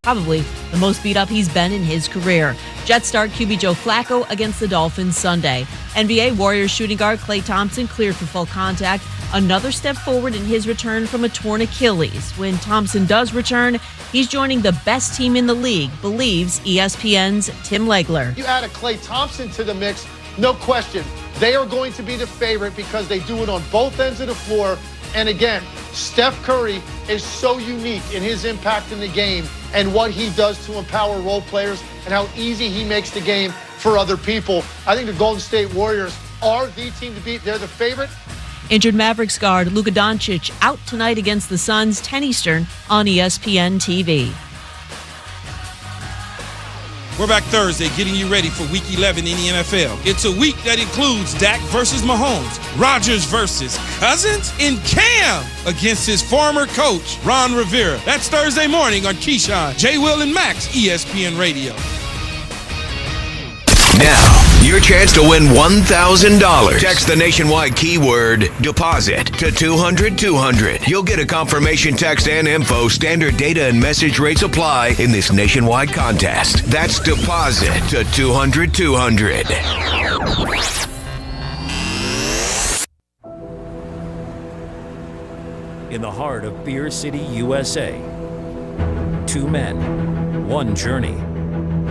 probably the most beat up he's been in his career. Jets start QB Joe Flacco against the Dolphins Sunday. NBA Warriors shooting guard Klay Thompson cleared for full contact. Another step forward in his return from a torn Achilles. When Thompson does return, he's joining the best team in the league, believes ESPN's Tim Legler. You add a Klay Thompson to the mix, no question. They are going to be the favorite because they do it on both ends of the floor. And again, Steph Curry is so unique in his impact in the game and what he does to empower role players and how easy he makes the game for other people. I think the Golden State Warriors are the team to beat. They're the favorite. Injured Mavericks guard Luka Doncic out tonight against the Suns, 10 Eastern on ESPN TV. We're back Thursday getting you ready for Week 11 in the NFL. It's a week that includes Dak versus Mahomes, Rodgers versus Cousins, and Cam against his former coach, Ron Rivera. That's Thursday morning on Keyshawn, J. Will, and Max, ESPN Radio. Now, your chance to win $1,000. Text the nationwide keyword DEPOSIT to 200-200. You'll get a confirmation text and info. Standard data and message rates apply in this nationwide contest. That's DEPOSIT to 200-200. In the heart of Beer City, USA, two men, one journey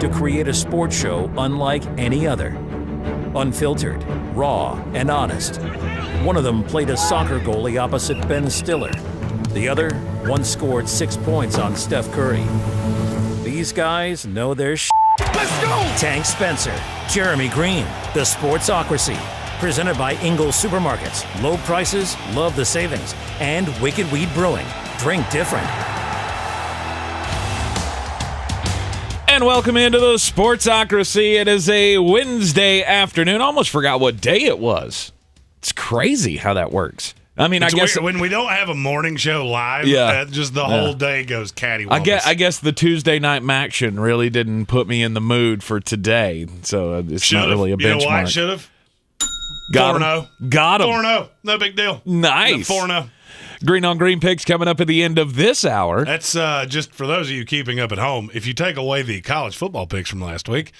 to create a sports show unlike any other. Unfiltered, raw, and honest. One of them played a soccer goalie opposite Ben Stiller. The other once scored 6 points on Steph Curry. These guys know their shit. Let's go! Tank Spencer, Jeremy Greene, The Sportsocracy. Presented by Ingles Supermarkets. Low prices, love the savings. And Wicked Weed Brewing. Drink different. And welcome into the Sportsocracy. It is a Wednesday afternoon. Almost forgot what day it was. It's crazy how that works. I mean, I guess when we don't have a morning show live, just the whole day goes cattywampus. I guess the Tuesday night Maction really didn't put me in the mood for today, so it's not really a benchmark. You know why? Should have. Got 4-0. Got him. 4-0. No big deal. Nice. 4-0. Green on Green picks coming up at the end of this hour. That's just for those of you keeping up at home. If you take away the college football picks from last week,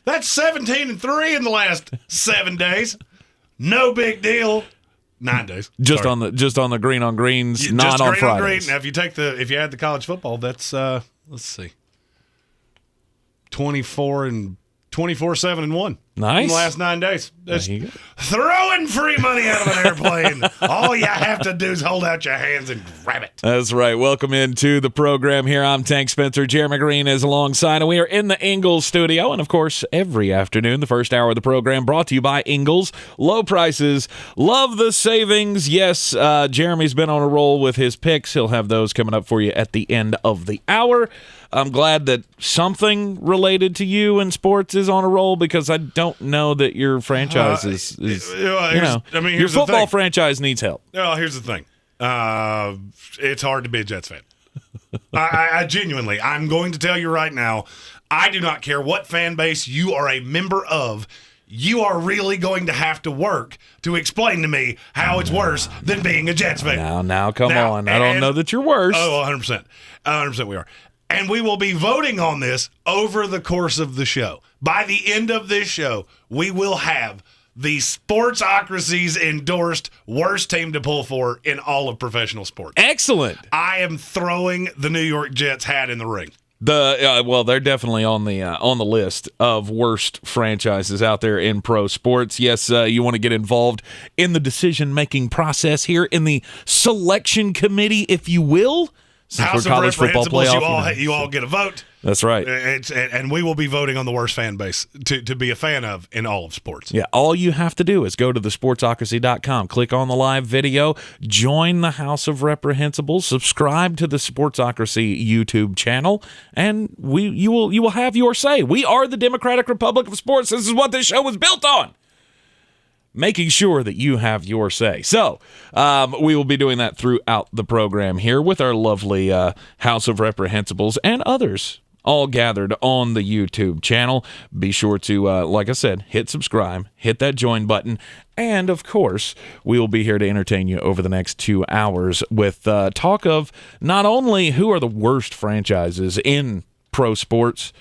that's 17-3 in the last 7 days. No big deal. 9 days. Just on the Green on Greens, not on Fridays. On Green. Now, if you add the college football, that's let's see, 24-7-1. Nice. In the last 9 days. That's throwing free money out of an airplane. All you have to do is hold out your hands and grab it. That's right. Welcome into the program here. I'm Tank Spencer. Jeremy Greene is alongside, and we are in the Ingles studio. And, of course, every afternoon, the first hour of the program brought to you by Ingles. Low prices. Love the savings. Yes, Jeremy's been on a roll with his picks. He'll have those coming up for you at the end of the hour. I'm glad that something related to you in sports is on a roll because I don't know that your franchise is your football franchise needs help. Well, here's the thing. It's hard to be a Jets fan. I genuinely, I'm going to tell you right now, I do not care what fan base you are a member of. You are really going to have to work to explain to me how it's worse than being a Jets fan. Now, come on. I don't know that you're worse. Oh, 100%. 100% we are. And we will be voting on this over the course of the show. By the end of this show, we will have the Sportsocracy's endorsed worst team to pull for in all of professional sports. Excellent. I am throwing the New York Jets hat in the ring. They're definitely on the list of worst franchises out there in pro sports. Yes, you want to get involved in the decision-making process here in the selection committee, if you will. House of Reprehensibles, you all get a vote. That's right. And we will be voting on the worst fan base to be a fan of in all of sports. Yeah, all you have to do is go to thesportsocracy.com, click on the live video, join the House of Reprehensibles, subscribe to the Sportsocracy YouTube channel, and you will have your say. We are the Democratic Republic of Sports. This is what this show was built on. Making sure that you have your say. So we will be doing that throughout the program here with our lovely House of Reprehensibles and others all gathered on the YouTube channel. Be sure to, like I said, hit subscribe, hit that join button, and, of course, we will be here to entertain you over the next 2 hours with talk of not only who are the worst franchises in pro sports.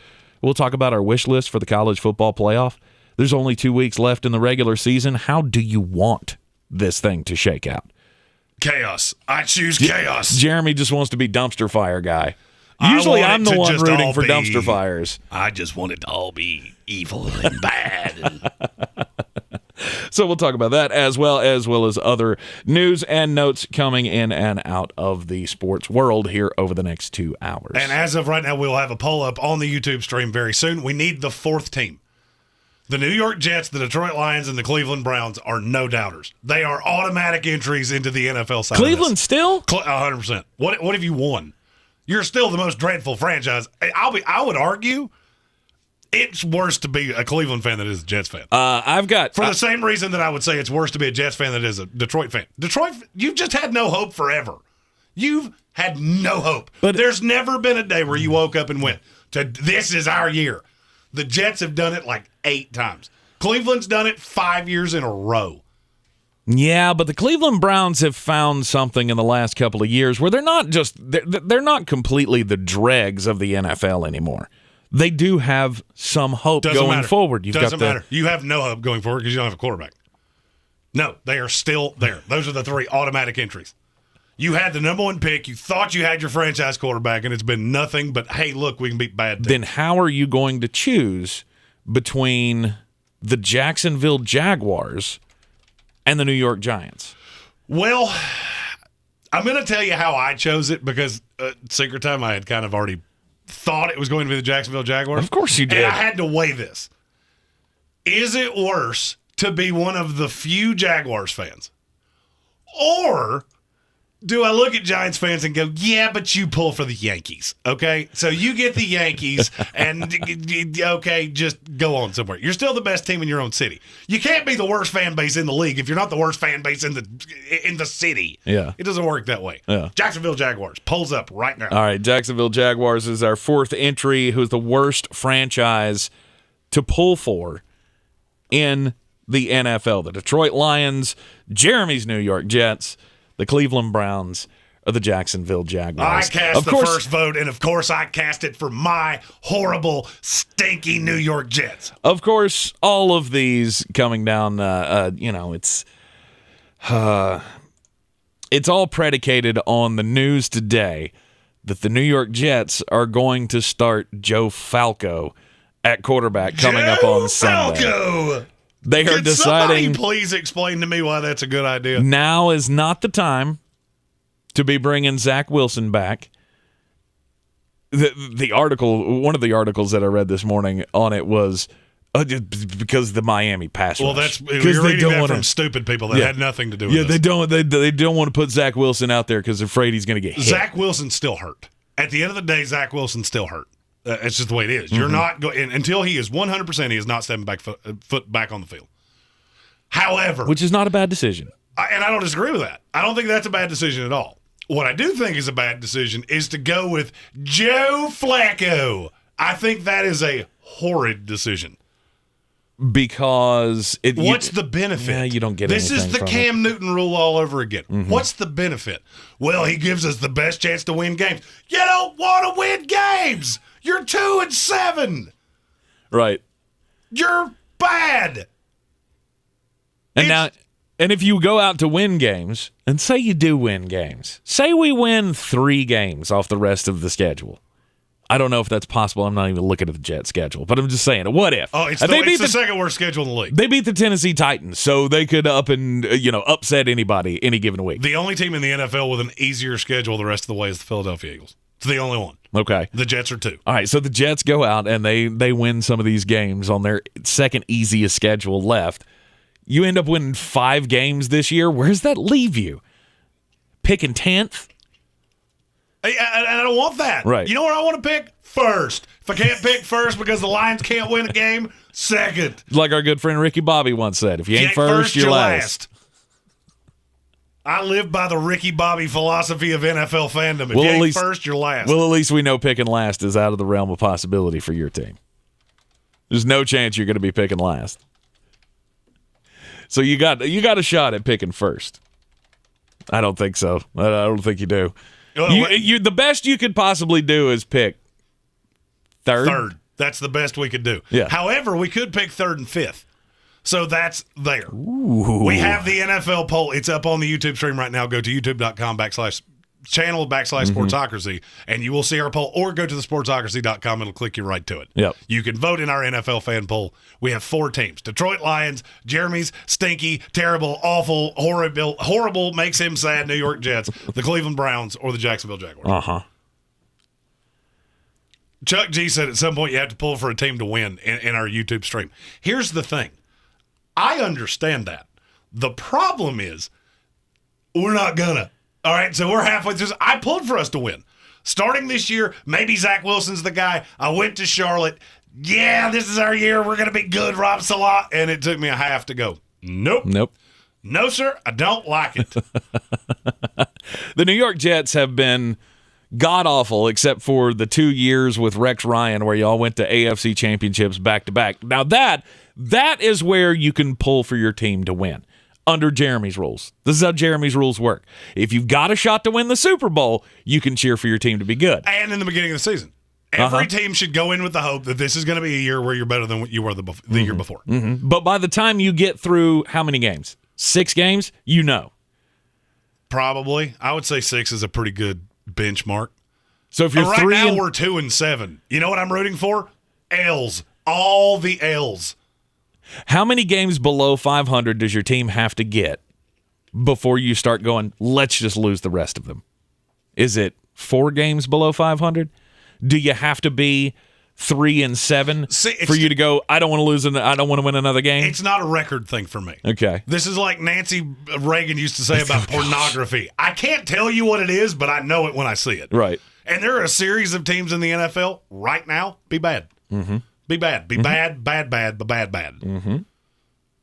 We'll talk about our wish list for the college football playoff. There's only 2 weeks left in the regular season. How do you want this thing to shake out? Chaos. I choose chaos. Jeremy just wants to be dumpster fire guy. Usually I'm the one rooting for dumpster fires. I just want it to all be evil and bad. So we'll talk about that as well as other news and notes coming in and out of the sports world here over the next 2 hours. And as of right now, we'll have a poll up on the YouTube stream very soon. We need the fourth team. The New York Jets, the Detroit Lions, and the Cleveland Browns are no doubters. They are automatic entries into the NFL side. Cleveland still? 100%. What have you won? You're still the most dreadful franchise. I would argue it's worse to be a Cleveland fan than it is a Jets fan. For the same reason that I would say it's worse to be a Jets fan than it is a Detroit fan. Detroit, you've just had no hope forever. You've had no hope. But there's never been a day where you woke up and went, this is our year. The Jets have done it like 8 times. Cleveland's done it 5 years in a row. Yeah, but the Cleveland Browns have found something in the last couple of years where they're not completely the dregs of the NFL anymore. They do have some hope going forward. Doesn't matter. You have no hope going forward because you don't have a quarterback. No, they are still there. Those are the 3 automatic entries. You had the number 1 pick. You thought you had your franchise quarterback, and it's been nothing but, hey, look, we can beat bad teams. Then how are you going to choose between the Jacksonville Jaguars and the New York Giants? Well, I'm going to tell you how I chose it because secret time I had kind of already thought it was going to be the Jacksonville Jaguars. Of course you did. And I had to weigh this. Is it worse to be one of the few Jaguars fans? Or do I look at Giants fans and go, yeah, but you pull for the Yankees, okay? So you get the Yankees, and okay, just go on somewhere. You're still the best team in your own city. You can't be the worst fan base in the league if you're not the worst fan base in the city. Yeah. It doesn't work that way. Yeah. Jacksonville Jaguars, polls up right now. All right, Jacksonville Jaguars is our 4th entry, who's the worst franchise to pull for in the NFL. The Detroit Lions, Jeremy's New York Jets, the Cleveland Browns, or the Jacksonville Jaguars. I cast the first vote, and of course I cast it for my horrible, stinky New York Jets. Of course, all of these coming down, it's all predicated on the news today that the New York Jets are going to start Joe Falco at quarterback coming up on Sunday. Falco! They are deciding. Somebody please explain to me why that's a good idea. Now is not the time to be bringing Zach Wilson back. The article, one of the articles that I read this morning on it was because the Miami pass rush. Well, that's you're reading that from stupid people that had nothing to do with it. They don't want to put Zach Wilson out there because they're afraid he's going to get hit. Zach Wilson's still hurt. At the end of the day, Zach Wilson's still hurt. It's just the way it is. You're not going until he is 100%. He is not stepping back foot back on the field. However, which is not a bad decision, and I don't disagree with that. I don't think that's a bad decision at all. What I do think is a bad decision is to go with Joe Flacco. I think that is a horrid decision. Because what's the benefit? Yeah, you don't get this anything is the from Cam it. Newton rule all over again. What's the benefit? Well, he gives us the best chance to win games. You don't want to win games. You're 2-7. Right. You're bad. And if you go out to win games, and say you do win games, say we win 3 games off the rest of the schedule. I don't know if that's possible. I'm not even looking at the Jets schedule, but I'm just saying, what if? Oh, it's the second worst schedule in the league. They beat the Tennessee Titans, so they could upset anybody any given week. The only team in the NFL with an easier schedule the rest of the way is the Philadelphia Eagles. It's the only one. Okay. The Jets are 2. All right, so the Jets go out and they win some of these games on their second easiest schedule left. You end up winning 5 games this year. Where does that leave you? Picking 10th? I don't want that. Right. You know what I want to pick? First. If I can't pick first because the Lions can't win a game, second. Like our good friend Ricky Bobby once said, if you ain't first, you're last. I live by the Ricky Bobby philosophy of NFL fandom. If you ain't first, you're last. Well, at least we know picking last is out of the realm of possibility for your team. There's no chance you're going to be picking last. So you got a shot at picking first. I don't think so. I don't think you do. The best you could possibly do is pick Third. That's the best we could do. Yeah. However, we could pick third and fifth. So that's there. Ooh. We have the NFL poll. It's up on the YouTube stream right now. Go to youtube.com/channel/Sportsocracy, and you will see our poll, or go to thesportsocracy.com. It'll click you right to it. Yep. You can vote in our NFL fan poll. We have 4 teams: Detroit Lions, Jeremy's stinky, terrible, awful, horrible, makes him sad New York Jets, the Cleveland Browns, or the Jacksonville Jaguars. Uh-huh. Chuck G said at some point you have to pull for a team to win in our YouTube stream. Here's the thing. I understand that. The problem is we're not gonna. All right, so we're halfway through. I pulled for us to win. Starting this year, maybe Zach Wilson's the guy. I went to Charlotte. Yeah, this is our year. We're going to be good, Rob Salah. And it took me a half to go, nope. No, sir, I don't like it. The New York Jets have been god-awful except for the 2 years with Rex Ryan where y'all went to AFC championships back-to-back. Now that is where you can pull for your team to win under Jeremy's rules. This is how Jeremy's rules work. If you've got a shot to win the Super Bowl, you can cheer for your team to be good. And in the beginning of the season. Every team should go in with the hope that this is going to be a year where you're better than what you were the year before. Mm-hmm. But by the time you get through how many games? 6 games? You know. Probably. I would say 6 is a pretty good benchmark. So if you're right now, we're 2-7. You know what I'm rooting for? L's. All the L's. How many games below 500 does your team have to get before you start going, let's just lose the rest of them? Is it 4 games below 500? Do you have to be 3-7 for you to go, I don't want to lose, I don't want to win another game? It's not a record thing for me. Okay. This is like Nancy Reagan used to say about pornography. I can't tell you what it is, but I know it when I see it. Right. And there are a series of teams in the NFL right now, be bad. Mm-hmm. Be bad. Be bad, bad, bad, but bad, bad. Mm-hmm.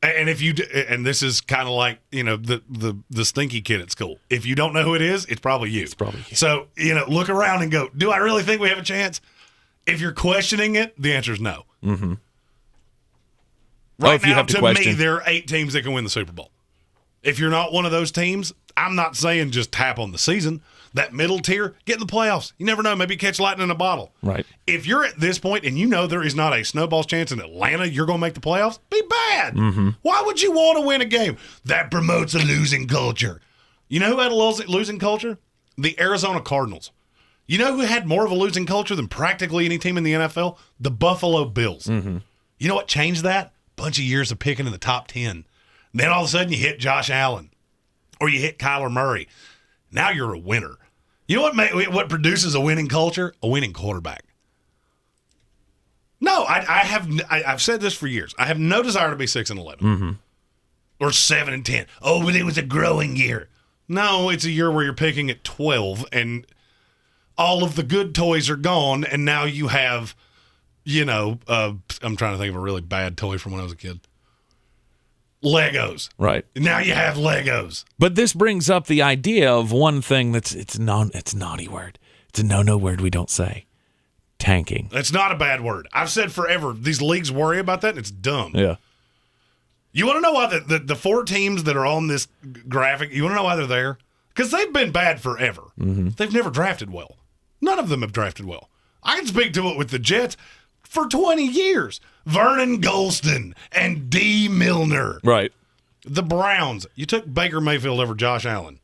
And if you and this is kind of like, the stinky kid at school. If you don't know who it is, it's probably you. It's probably you. So, look around and go, do I really think we have a chance? If you're questioning it, the answer is no. Mm-hmm. Right now, to me, there are 8 teams that can win the Super Bowl. If you're not one of those teams, I'm not saying just tap on the season. That middle tier, get in the playoffs. You never know. Maybe catch lightning in a bottle. Right. If you're at this point and you know there is not a snowball's chance in Atlanta you're going to make the playoffs, be bad. Mm-hmm. Why would you want to win a game? That promotes a losing culture. You know who had a losing culture? The Arizona Cardinals. You know who had more of a losing culture than practically any team in the NFL? The Buffalo Bills. Mm-hmm. You know what changed that? Bunch of years of picking in the top 10. Then all of a sudden you hit Josh Allen or you hit Kyler Murray. Now you're a winner. You know what produces a winning culture? A winning quarterback. No, I've said this for years. I have no desire to be 6-11 mm-hmm. or 7-10. Oh, but it was a growing year. No, it's a year where you're picking at 12 and all of the good toys are gone, and now you have, I'm trying to think of a really bad toy from when I was a kid. Legos. Right. Now you have Legos. But this brings up the idea of one thing it's a naughty word. It's a no word we don't say. Tanking. It's not a bad word. I've said forever, these leagues worry about that, and it's dumb. Yeah. You want to know why the 4 teams that are on this graphic, you want to know why they're there? Because they've been bad forever. Mm-hmm. They've never drafted well. None of them have drafted well. I can speak to it with the Jets for 20 years. Vernon Golston and D. Milner. Right. The Browns. You took Baker Mayfield over Josh Allen.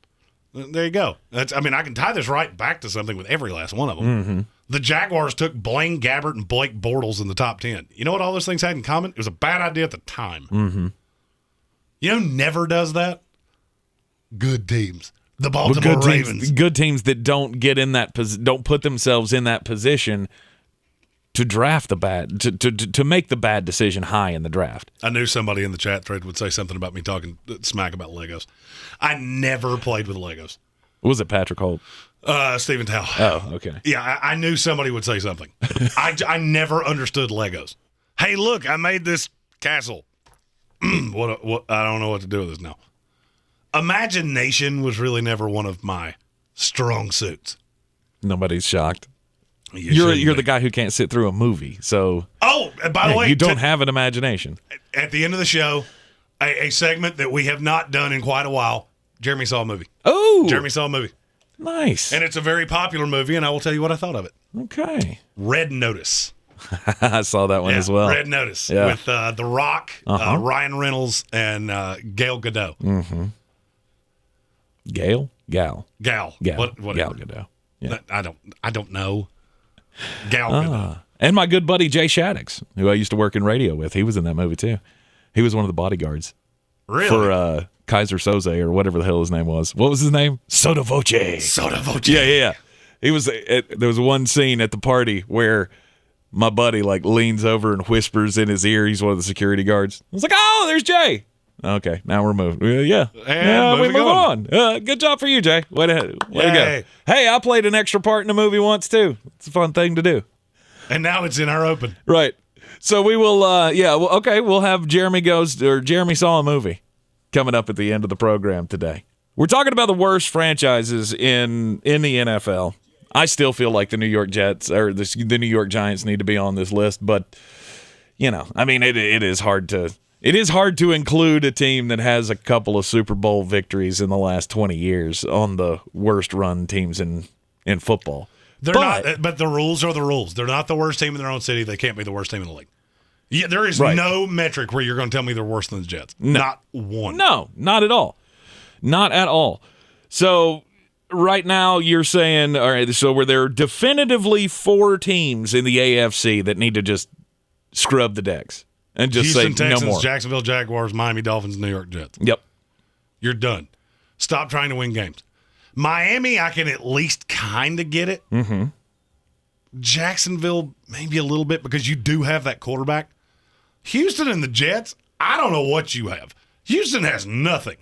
There you go. I can tie this right back to something with every last one of them. Mm-hmm. The Jaguars took Blaine Gabbert and Blake Bortles in the top 10. You know what all those things had in common? It was a bad idea at the time. Mm-hmm. You know who never does that? Good teams. The Baltimore Ravens. Good teams that don't get in that don't put themselves in that position to draft the bad to make the bad decision high in the draft. I knew somebody in the chat thread would say something about me talking smack about Legos. I never played with Legos. Was it Patrick Holt? Stephen Towle. Oh, okay. Yeah, I knew somebody would say something. I never understood Legos. Hey, look, I made this castle. What? I don't know what to do with this now. Imagination was really never one of my strong suits. Nobody's shocked. You're the guy who can't sit through a movie. So by the way, you don't have an imagination. At the end of the show, a segment that we have not done in quite a while. Jeremy saw a movie. Oh, Jeremy saw a movie. Nice. And it's a very popular movie, and I will tell you what I thought of it. Okay. Red Notice. I saw that one as well. Red Notice with The Rock, Ryan Reynolds, and Gal Gadot. Mm-hmm. Gal Gadot. Yeah. I don't know. Gal Gadot. And my good buddy Jay Shaddix, who I used to work in radio with, he was in that movie too. He was one of the bodyguards. Really? For Kaiser Soze or whatever the hell his name was. What was his name? Soda Voce. Yeah. He was. There was one scene at the party where my buddy leans over and whispers in his ear. He's one of the security guards. I was like, "Oh, there's Jay." Okay, now we're moving. Yeah, we move on. Good job for you, Jay. Way to go. Hey, I played an extra part in a movie once too. It's a fun thing to do. And now it's in our open. Right. So we will. We'll have Jeremy saw a movie coming up at the end of the program today. We're talking about the worst franchises in the NFL. I still feel like the New York Jets or the New York Giants need to be on this list, but it is hard to include a team that has a couple of Super Bowl victories in the last 20 years on the worst run teams in football. But the rules are the rules. They're not the worst team in their own city. They can't be the worst team in the league. Yeah, there is no metric where you're going to tell me they're worse than the Jets. No. Not one. No, not at all. Not at all. So right now you're saying, all right, so were there definitively 4 teams in the AFC that need to just scrub the decks and just Houston say Texans, no more? Jacksonville Jaguars, Miami Dolphins, New York Jets. Yep. You're done. Stop trying to win games. Miami, I can at least kind of get it. Mm-hmm. Jacksonville, maybe a little bit because you do have that quarterback. Houston and the Jets, I don't know what you have. Houston has nothing.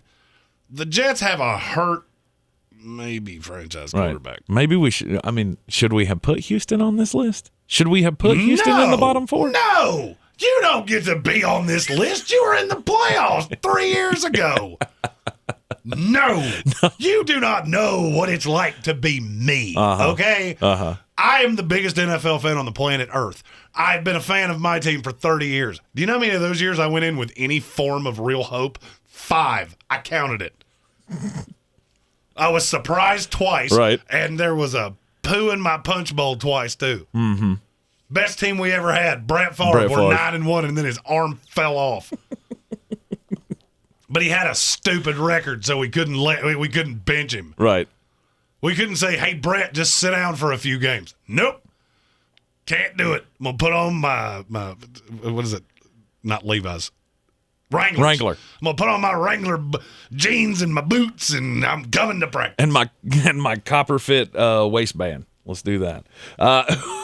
The Jets have a hurt, maybe franchise quarterback. Maybe we should. Should we have put Houston on this list? Should we have put Houston in the bottom 4? No, you don't get to be on this list. You were in the playoffs 3 years ago. No, you do not know what it's like to be me. Okay. I am the biggest NFL fan on the planet Earth. I've been a fan of my team for 30 years. Do you know how many of those years I went in with any form of real hope? 5. I counted it. I was surprised twice. Right. And there was a poo in my punch bowl twice, too. Mm-hmm. Best team we ever had. Brett Favre. We're 9-1, and then his arm fell off. But he had a stupid record, so we couldn't bench him. Right. We couldn't say, "Hey, Brett, just sit down for a few games." Nope. Can't do it. I'm going to put on my what is it? Not Levi's. Wrangler. I'm going to put on my Wrangler jeans and my boots, and I'm coming to practice. And my copper fit waistband. Let's do that.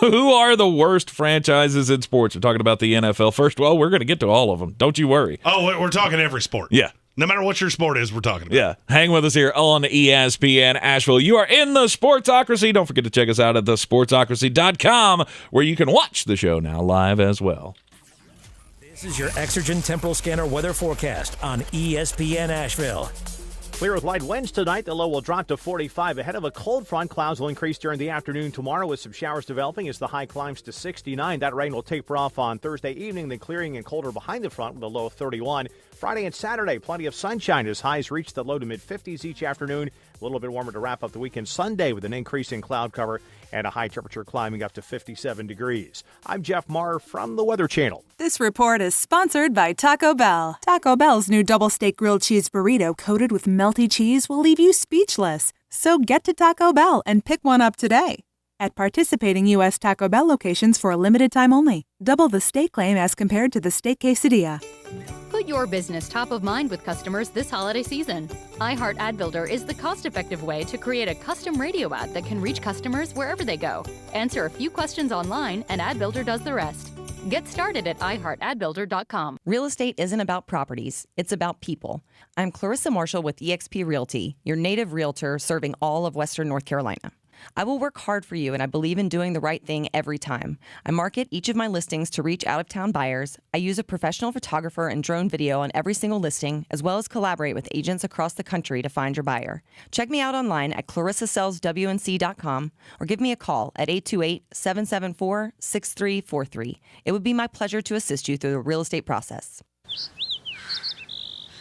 Who are the worst franchises in sports? We're talking about the NFL. First, well, we're going to get to all of them. Don't you worry. Oh, we're talking every sport. Yeah. No matter what your sport is, we're talking about. Yeah. Hang with us here on ESPN Asheville. You are in the Sportsocracy. Don't forget to check us out at thesportsocracy.com, where you can watch the show now live as well. This is your Exergen Temporal Scanner weather forecast on ESPN Asheville. Clear with light winds tonight. The low will drop to 45. Ahead of a cold front, clouds will increase during the afternoon tomorrow with some showers developing as the high climbs to 69. That rain will taper off on Thursday evening, then clearing and colder behind the front with a low of 31. Friday and Saturday, plenty of sunshine as highs reach the low to mid-50s each afternoon. A little bit warmer to wrap up the weekend Sunday with an increase in cloud cover and a high temperature climbing up to 57 degrees. I'm Jeff Marr from the Weather Channel. This report is sponsored by Taco Bell. Taco Bell's new double steak grilled cheese burrito coated with melty cheese will leave you speechless. So get to Taco Bell and pick one up today. At participating U.S. Taco Bell locations for a limited time only. Double the steak claim as compared to the steak quesadilla. Put your business top of mind with customers this holiday season. iHeart Ad Builder is the cost-effective way to create a custom radio ad that can reach customers wherever they go. Answer a few questions online and Ad Builder does the rest. Get started at iHeartAdBuilder.com. Real estate isn't about properties, it's about people. I'm Clarissa Marshall with eXp Realty, your native realtor serving all of Western North Carolina. I will work hard for you, and I believe in doing the right thing every time. I market each of my listings to reach out-of-town buyers. I use a professional photographer and drone video on every single listing, as well as collaborate with agents across the country to find your buyer. Check me out online at clarissasellswnc.com or give me a call at 828-774-6343. It would be my pleasure to assist you through the real estate process.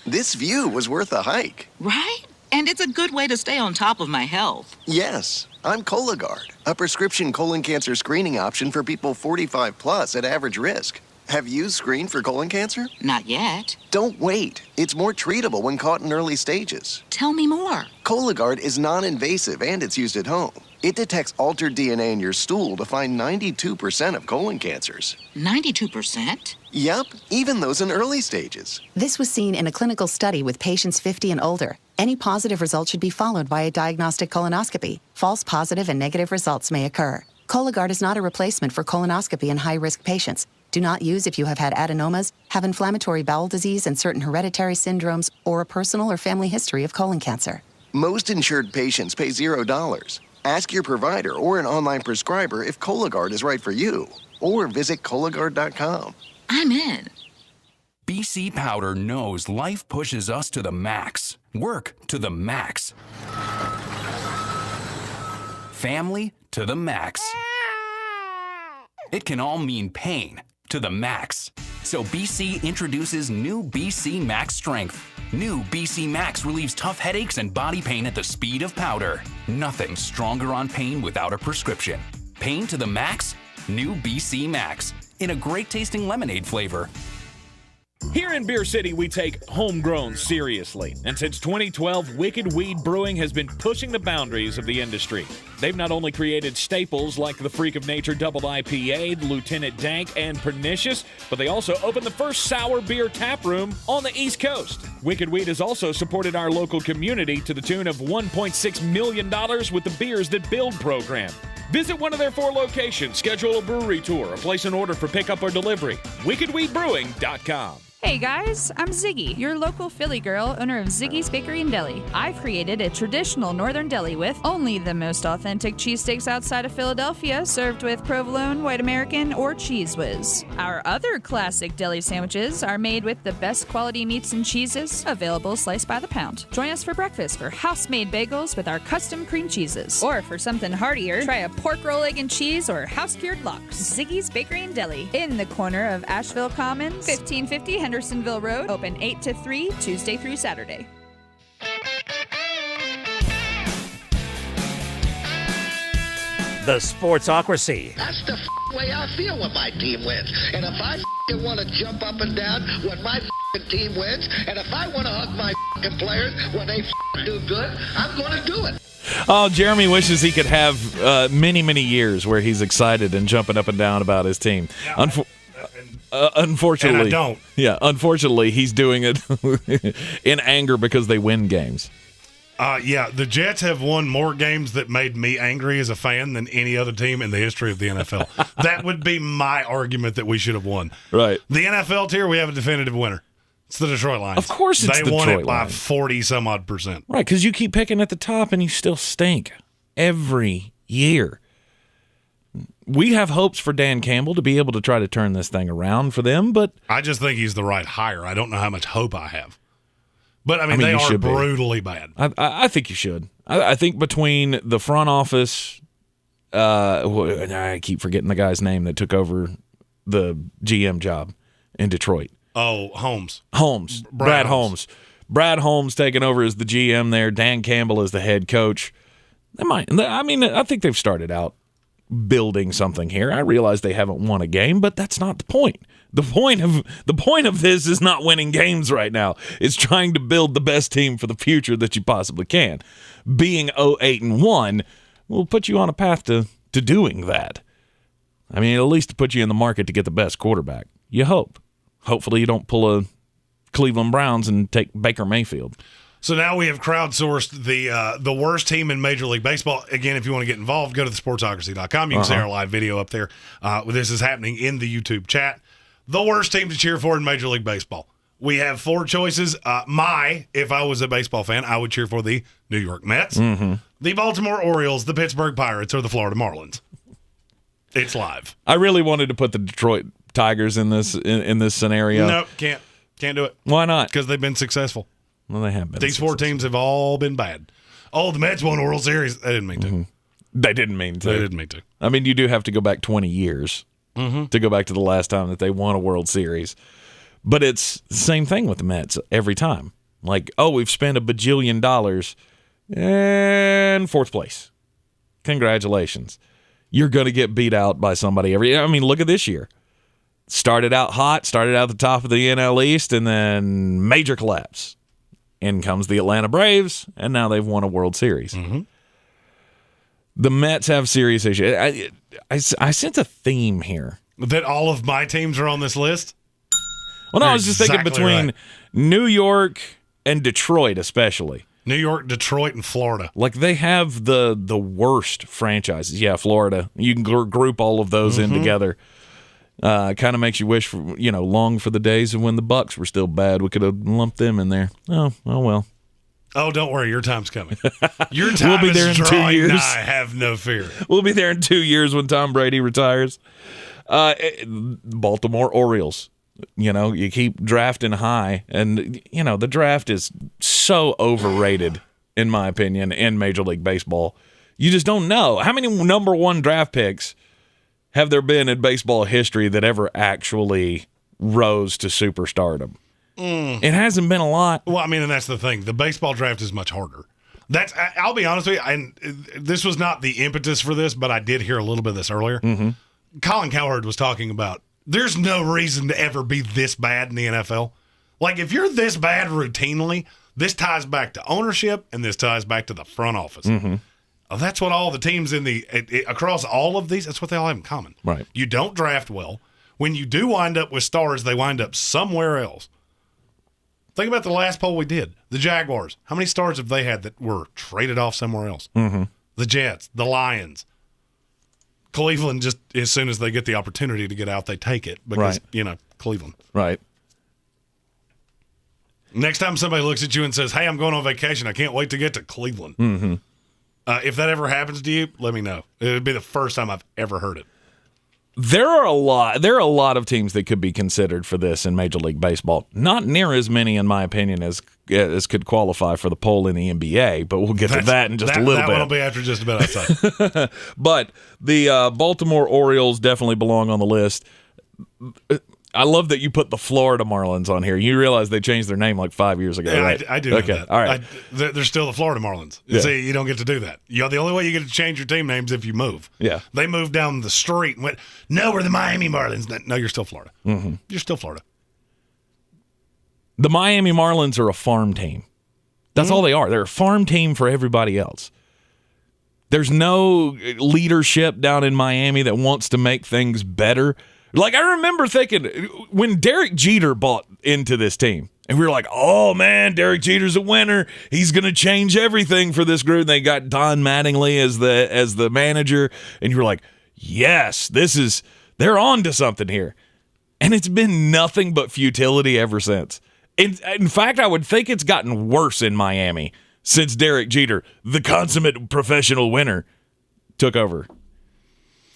This view was worth a hike. Right? And it's a good way to stay on top of my health. Yes, I'm Cologuard, a prescription colon cancer screening option for people 45 plus at average risk. Have you screened for colon cancer? Not yet. Don't wait. It's more treatable when caught in early stages. Tell me more. Cologuard is non-invasive and it's used at home. It detects altered DNA in your stool to find 92% of colon cancers. 92%? Yep, even those in early stages. This was seen in a clinical study with patients 50 and older. Any positive result should be followed by a diagnostic colonoscopy. False positive and negative results may occur. Cologuard is not a replacement for colonoscopy in high-risk patients. Do not use if you have had adenomas, have inflammatory bowel disease and certain hereditary syndromes, or a personal or family history of colon cancer. Most insured patients pay $0. Ask your provider or an online prescriber if Cologuard is right for you, or visit Cologuard.com. I'm in. BC Powder knows life pushes us to the max. Work to the max. Family to the max. It can all mean pain to the max. So BC introduces new BC Max Strength. New BC Max relieves tough headaches and body pain at the speed of powder. Nothing stronger on pain without a prescription. Pain to the max? New BC Max. In a great tasting lemonade flavor. Here in Beer City, we take homegrown seriously. And since 2012, Wicked Weed Brewing has been pushing the boundaries of the industry. They've not only created staples like the Freak of Nature Double IPA, the Lieutenant Dank, and Pernicious, but they also opened the first sour beer tap room on the East Coast. Wicked Weed has also supported our local community to the tune of $1.6 million with the Beers That Build program. Visit one of their 4 locations, schedule a brewery tour, or place an order for pickup or delivery. WickedWeedBrewing.com. Hey guys, I'm Ziggy, your local Philly girl, owner of Ziggy's Bakery and Deli. I've created a traditional northern deli with only the most authentic cheesesteaks outside of Philadelphia, served with provolone, white American, or Cheese Whiz. Our other classic deli sandwiches are made with the best quality meats and cheeses, available sliced by the pound. Join us for breakfast for house-made bagels with our custom cream cheeses. Or for something heartier, try a pork roll, egg and cheese, or house-cured lox. Ziggy's Bakery and Deli, in the corner of Asheville Commons, 1550 Hendersonville Road, open 8 to 3, Tuesday through Saturday. The Sportsocracy. That's the way I feel when my team wins. And if I want to jump up and down when my team wins, and if I want to hug my players when they do good, I'm going to do it. Oh, Jeremy wishes he could have many, many years where he's excited and jumping up and down about his team. Yeah, unfortunately, and I don't. Yeah, unfortunately, he's doing it in anger because they win games. Yeah, the Jets have won more games that made me angry as a fan than any other team in the history of the NFL. That would be my argument that we should have won. Right. The NFL tier, we have a definitive winner. It's the Detroit Lions. Of course it's they the won Detroit it by Lions. 40-some-odd%. Right, because you keep picking at the top and you still stink every year. We have hopes for Dan Campbell to be able to try to turn this thing around for them, but I just think he's the right hire. I don't know how much hope I have. But, I mean they are brutally bad. I think you should. I think between the front office, I keep forgetting the guy's name that took over the GM job in Detroit. Oh, Holmes. Brad Holmes. Brad Holmes taking over as the GM there. Dan Campbell is the head coach. I think they've started out building something here. I realize they haven't won a game, but that's not the point. The point of this is not winning games right now. It's trying to build the best team for the future that you possibly can. Being 0-8-1 will put you on a path to doing that. I mean, at least to put you in the market to get the best quarterback. You hope. Hopefully you don't pull a Cleveland Browns and take Baker Mayfield. So now we have crowdsourced the worst team in Major League Baseball. Again, if you want to get involved, go to thesportsocracy.com. You can see our live video up there. This is happening in the YouTube chat. The worst team to cheer for in Major League Baseball. We have 4 choices. If I was a baseball fan, I would cheer for the New York Mets, the Baltimore Orioles, the Pittsburgh Pirates, or the Florida Marlins. It's live. I really wanted to put the Detroit Tigers in this scenario. Nope, can't do it. Why not? Because they've been successful. Well, they have been. These 4 teams have all been bad. Oh, the Mets won a World Series. They didn't mean to. They didn't mean to. I mean, you do have to go back 20 years to go back to the last time that they won a World Series. But it's the same thing with the Mets every time. Like, oh, we've spent $1 bajillion and 4th place. Congratulations. You're going to get beat out by somebody look at this year. Started out hot, started out at the top of the NL East, and then major collapse. In comes the Atlanta Braves, and now they've won a World Series. Mm-hmm. The Mets have serious issues. I sense a theme here. That all of my teams are on this list? Well, no, I was just thinking between New York and Detroit especially. New York, Detroit, and Florida. Like, they have the worst franchises. Yeah, Florida. You can group all of those in together. Kind of makes you wish for, long for the days of when the Bucks were still bad. We could have lumped them in there. Oh well. Oh, don't worry. Your time's coming. Your time we'll be there in 2 years. I have no fear. We'll be there in 2 years when Tom Brady retires. Baltimore Orioles. You keep drafting high, and, the draft is so overrated, in my opinion, in Major League Baseball. You just don't know. How many number 1 draft picks have there been in baseball history that ever actually rose to superstardom? It hasn't been a lot. Well, and that's the thing. The baseball draft is much harder. I'll be honest with you, and this was not the impetus for this, but I did hear a little bit of this earlier. Mm-hmm. Colin Cowherd was talking about there's no reason to ever be this bad in the NFL. Like, if you're this bad routinely, this ties back to ownership, and this ties back to the front office. Mm-hmm. That's what all the teams across all of these, that's what they all have in common. Right. You don't draft well. When you do wind up with stars, they wind up somewhere else. Think about the last poll we did. The Jaguars. How many stars have they had that were traded off somewhere else? Mm-hmm. The Jets, the Lions. Cleveland, just as soon as they get the opportunity to get out, they take it because, Cleveland. Right. Next time somebody looks at you and says, hey, I'm going on vacation, I can't wait to get to Cleveland. Mm-hmm. If that ever happens to you, let me know. It would be the first time I've ever heard it. There are a lot of teams that could be considered for this in Major League Baseball. Not near as many, in my opinion, as could qualify for the poll in the NBA, but we'll get to that in just a little bit. That one will be after just about outside. But the Baltimore Orioles definitely belong on the list. I love that you put the Florida Marlins on here. You realize they changed their name like 5 years ago, right? I do know okay, that. all right. They're still the Florida Marlins. Yeah. See, you don't get to do that. The only way you get to change your team names if you move. Yeah. They moved down the street and went, no, we're the Miami Marlins. No, you're still Florida. Mm-hmm. You're still Florida. The Miami Marlins are a farm team. That's all they are. They're a farm team for everybody else. There's no leadership down in Miami that wants to make things better. Like, I remember thinking when Derek Jeter bought into this team, and we were like, oh, man, Derek Jeter's a winner. He's going to change everything for this group. And they got Don Mattingly as the manager, and you were like, yes, they're on to something here. And it's been nothing but futility ever since. In fact, I would think it's gotten worse in Miami since Derek Jeter, the consummate professional winner, took over.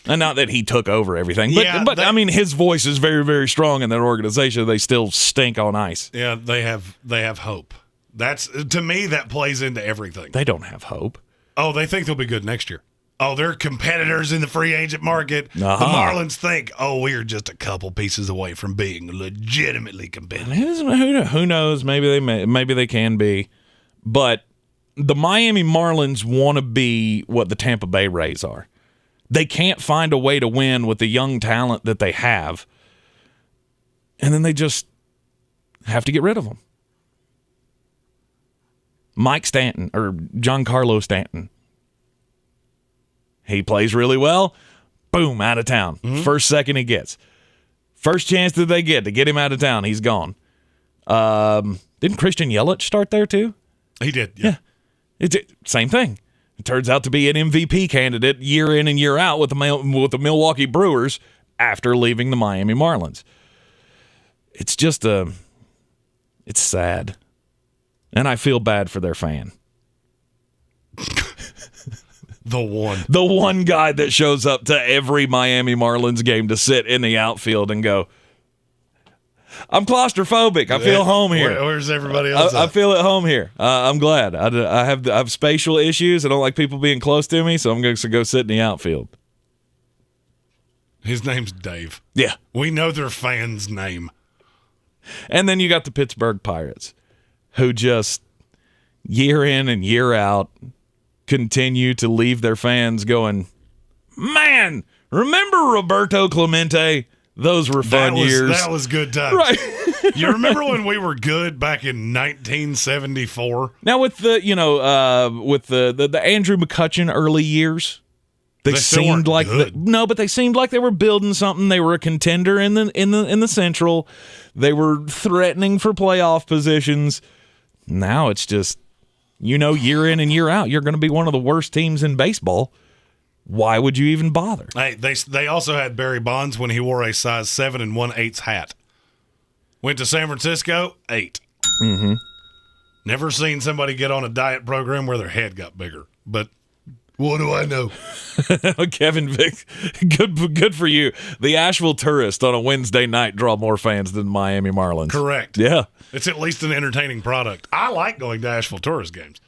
And not that he took over everything, but his voice is very, very strong in that organization. They still stink on ice. Yeah, they have hope. That's, to me, that plays into everything. They don't have hope. Oh, they think they'll be good next year. Oh, they're competitors in the free agent market. Uh-huh. The Marlins think, we're just a couple pieces away from being legitimately competitive. Who knows? Maybe they can be. But the Miami Marlins want to be what the Tampa Bay Rays are. They can't find a way to win with the young talent that they have. And then they just have to get rid of them. Mike Stanton, or Giancarlo Stanton. He plays really well. Boom, out of town. Mm-hmm. First second he gets. First chance that they get to get him out of town, he's gone. Didn't Christian Yelich start there too? He did, yeah. Same thing. It turns out to be an MVP candidate year in and year out with the Milwaukee Brewers after leaving the Miami Marlins. It's just it's sad. And I feel bad for their fan. The one guy that shows up to every Miami Marlins game to sit in the outfield and go, I'm claustrophobic. I feel home here. Where's everybody else? I feel at home here. I'm glad. I have spatial issues. I don't like people being close to me, so I'm going to go sit in the outfield. His name's Dave. Yeah. We know their fan's name. And then you got the Pittsburgh Pirates. who just year in and year out continue to leave their fans going, man, remember Roberto Clemente? Those were fun years. That was good times. Right. You remember when we were good back in 1974? Now with the the Andrew McCutchen early years, they seemed like but they seemed like they were building something. They were a contender in the Central. They were threatening for playoff positions. Now it's just, year in and year out, you're going to be one of the worst teams in baseball. Why would you even bother? Hey, they also had Barry Bonds when he wore a size 7 1/8 hat. Went to San Francisco, 8. Mm-hmm. Never seen somebody get on a diet program where their head got bigger. But what do I know? Kevin Vick, good for you. The Asheville Tourist on a Wednesday night draw more fans than Miami Marlins. Correct. Yeah. It's at least an entertaining product. I like going to Asheville Tourist games.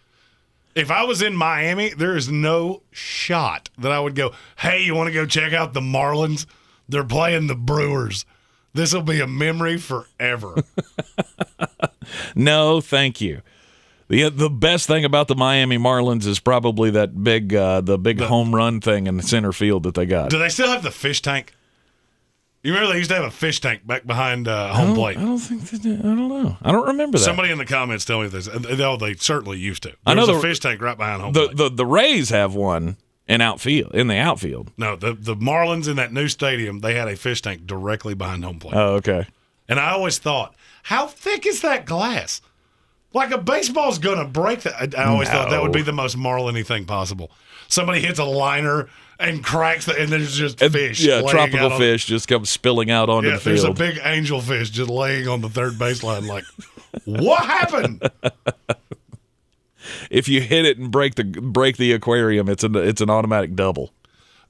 If I was in Miami, there is no shot that I would go, hey, you want to go check out the Marlins? They're playing the Brewers. This will be a memory forever. No, thank you. The best thing about the Miami Marlins is probably that big home run thing in the center field that they got. Do they still have the fish tank? You remember they used to have a fish tank back behind home plate? I don't think they did. I don't know. I don't remember that. Somebody in the comments tell me this. No, they certainly used to. I know There's a fish tank right behind home plate. The Rays have one in the outfield. No, the Marlins in that new stadium, they had a fish tank directly behind home plate. Oh, okay. And I always thought, how thick is that glass? Like a baseball's going to break that. I always thought that would be the most Marlin-y thing possible. Somebody hits a liner and cracks and there's just fish. Yeah, tropical fish just comes spilling out onto the field. There's a big angelfish just laying on the third baseline like, what happened? If you hit it and break the aquarium, it's an automatic double.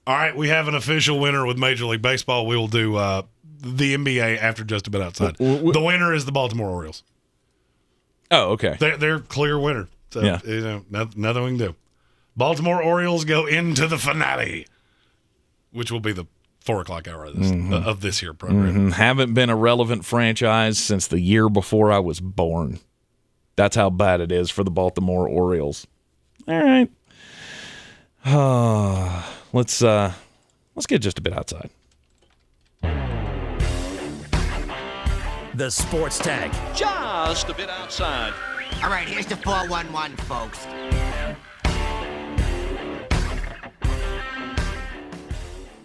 All right, we have an official winner with Major League Baseball. We will do the NBA after just a bit outside. The winner is the Baltimore Orioles. Oh, okay. They're clear winner. So, nothing we can do. Baltimore Orioles go into the finale, which will be the 4:00 hour of this here program. Mm-hmm. Haven't been a relevant franchise since the year before I was born. That's how bad it is for the Baltimore Orioles. All right. Let's get just a bit outside. The Sports Tag. Just a bit outside. All right, here's the 411, folks.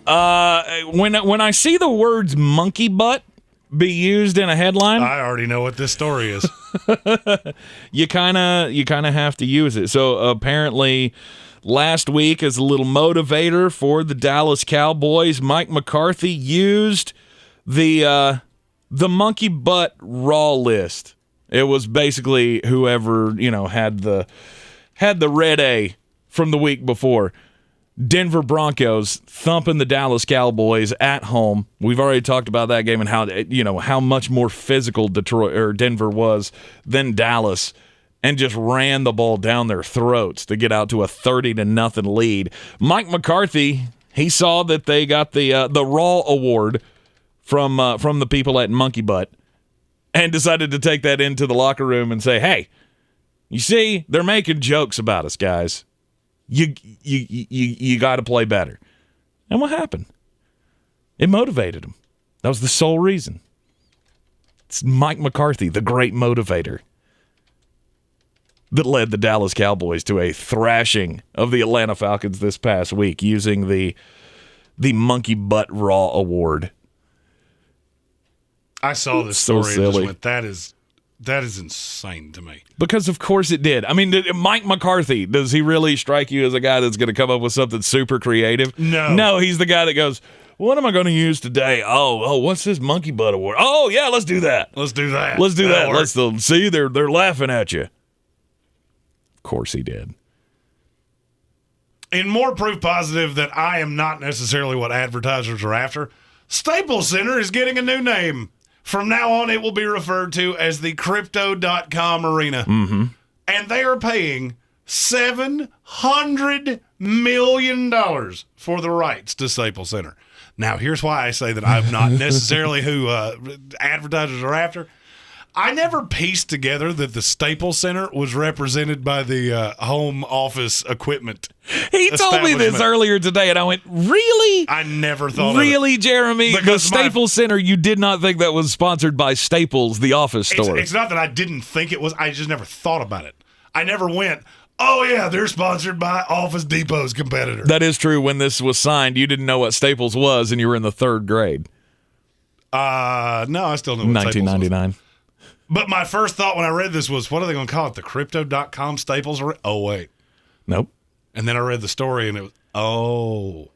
When I see the words monkey butt be used in a headline, I already know what this story is. you kind of have to use it. So apparently last week, as a little motivator for the Dallas Cowboys, Mike McCarthy used the monkey butt raw list. It was basically whoever, had the red A from the week before. Denver Broncos thumping the Dallas Cowboys at home. We've already talked about that game and how much more physical Denver was than Dallas, and just ran the ball down their throats to get out to a 30-0 lead. Mike McCarthy, he saw that they got the Raw Award from the people at Monkey Butt, and decided to take that into the locker room and say, "Hey, you see, they're making jokes about us, guys. You got to play better." And what happened? It motivated him. That was the sole reason. It's Mike McCarthy, the great motivator, that led the Dallas Cowboys to a thrashing of the Atlanta Falcons this past week using the Monkey Butt Raw Award. I saw this story and just went, that is insane to me. Because of course it did. I mean, Mike McCarthy, does he really strike you as a guy that's going to come up with something super creative? No. No, he's the guy that goes, what am I going to use today? Oh, what's this Monkey Butt Award? Oh, yeah, let's do that. Let's do that. Let's do that. Let's see, they're laughing at you. Of course he did. In more proof positive that I am not necessarily what advertisers are after, Staples Center is getting a new name. From now on, it will be referred to as the Crypto.com Arena. Mm-hmm. And they are paying $700 million for the rights to Staples Center. Now, here's why I say that I'm not necessarily who advertisers are after. I never pieced together that the Staples Center was represented by the home office equipment. He told me this earlier today, and I went, really? I never thought really, of it. Jeremy? The Staples Center, you did not think that was sponsored by Staples, the office store. It's not that I didn't think it was. I just never thought about it. I never went, oh, yeah, they're sponsored by Office Depot's competitor. That is true. When this was signed, you didn't know what Staples was, and you were in the 3rd grade. No, I still know what 1999. Staples was. But my first thought when I read this was, what are they going to call it? The Crypto.com Staples? Oh, wait. Nope. And then I read the story, and it was, oh,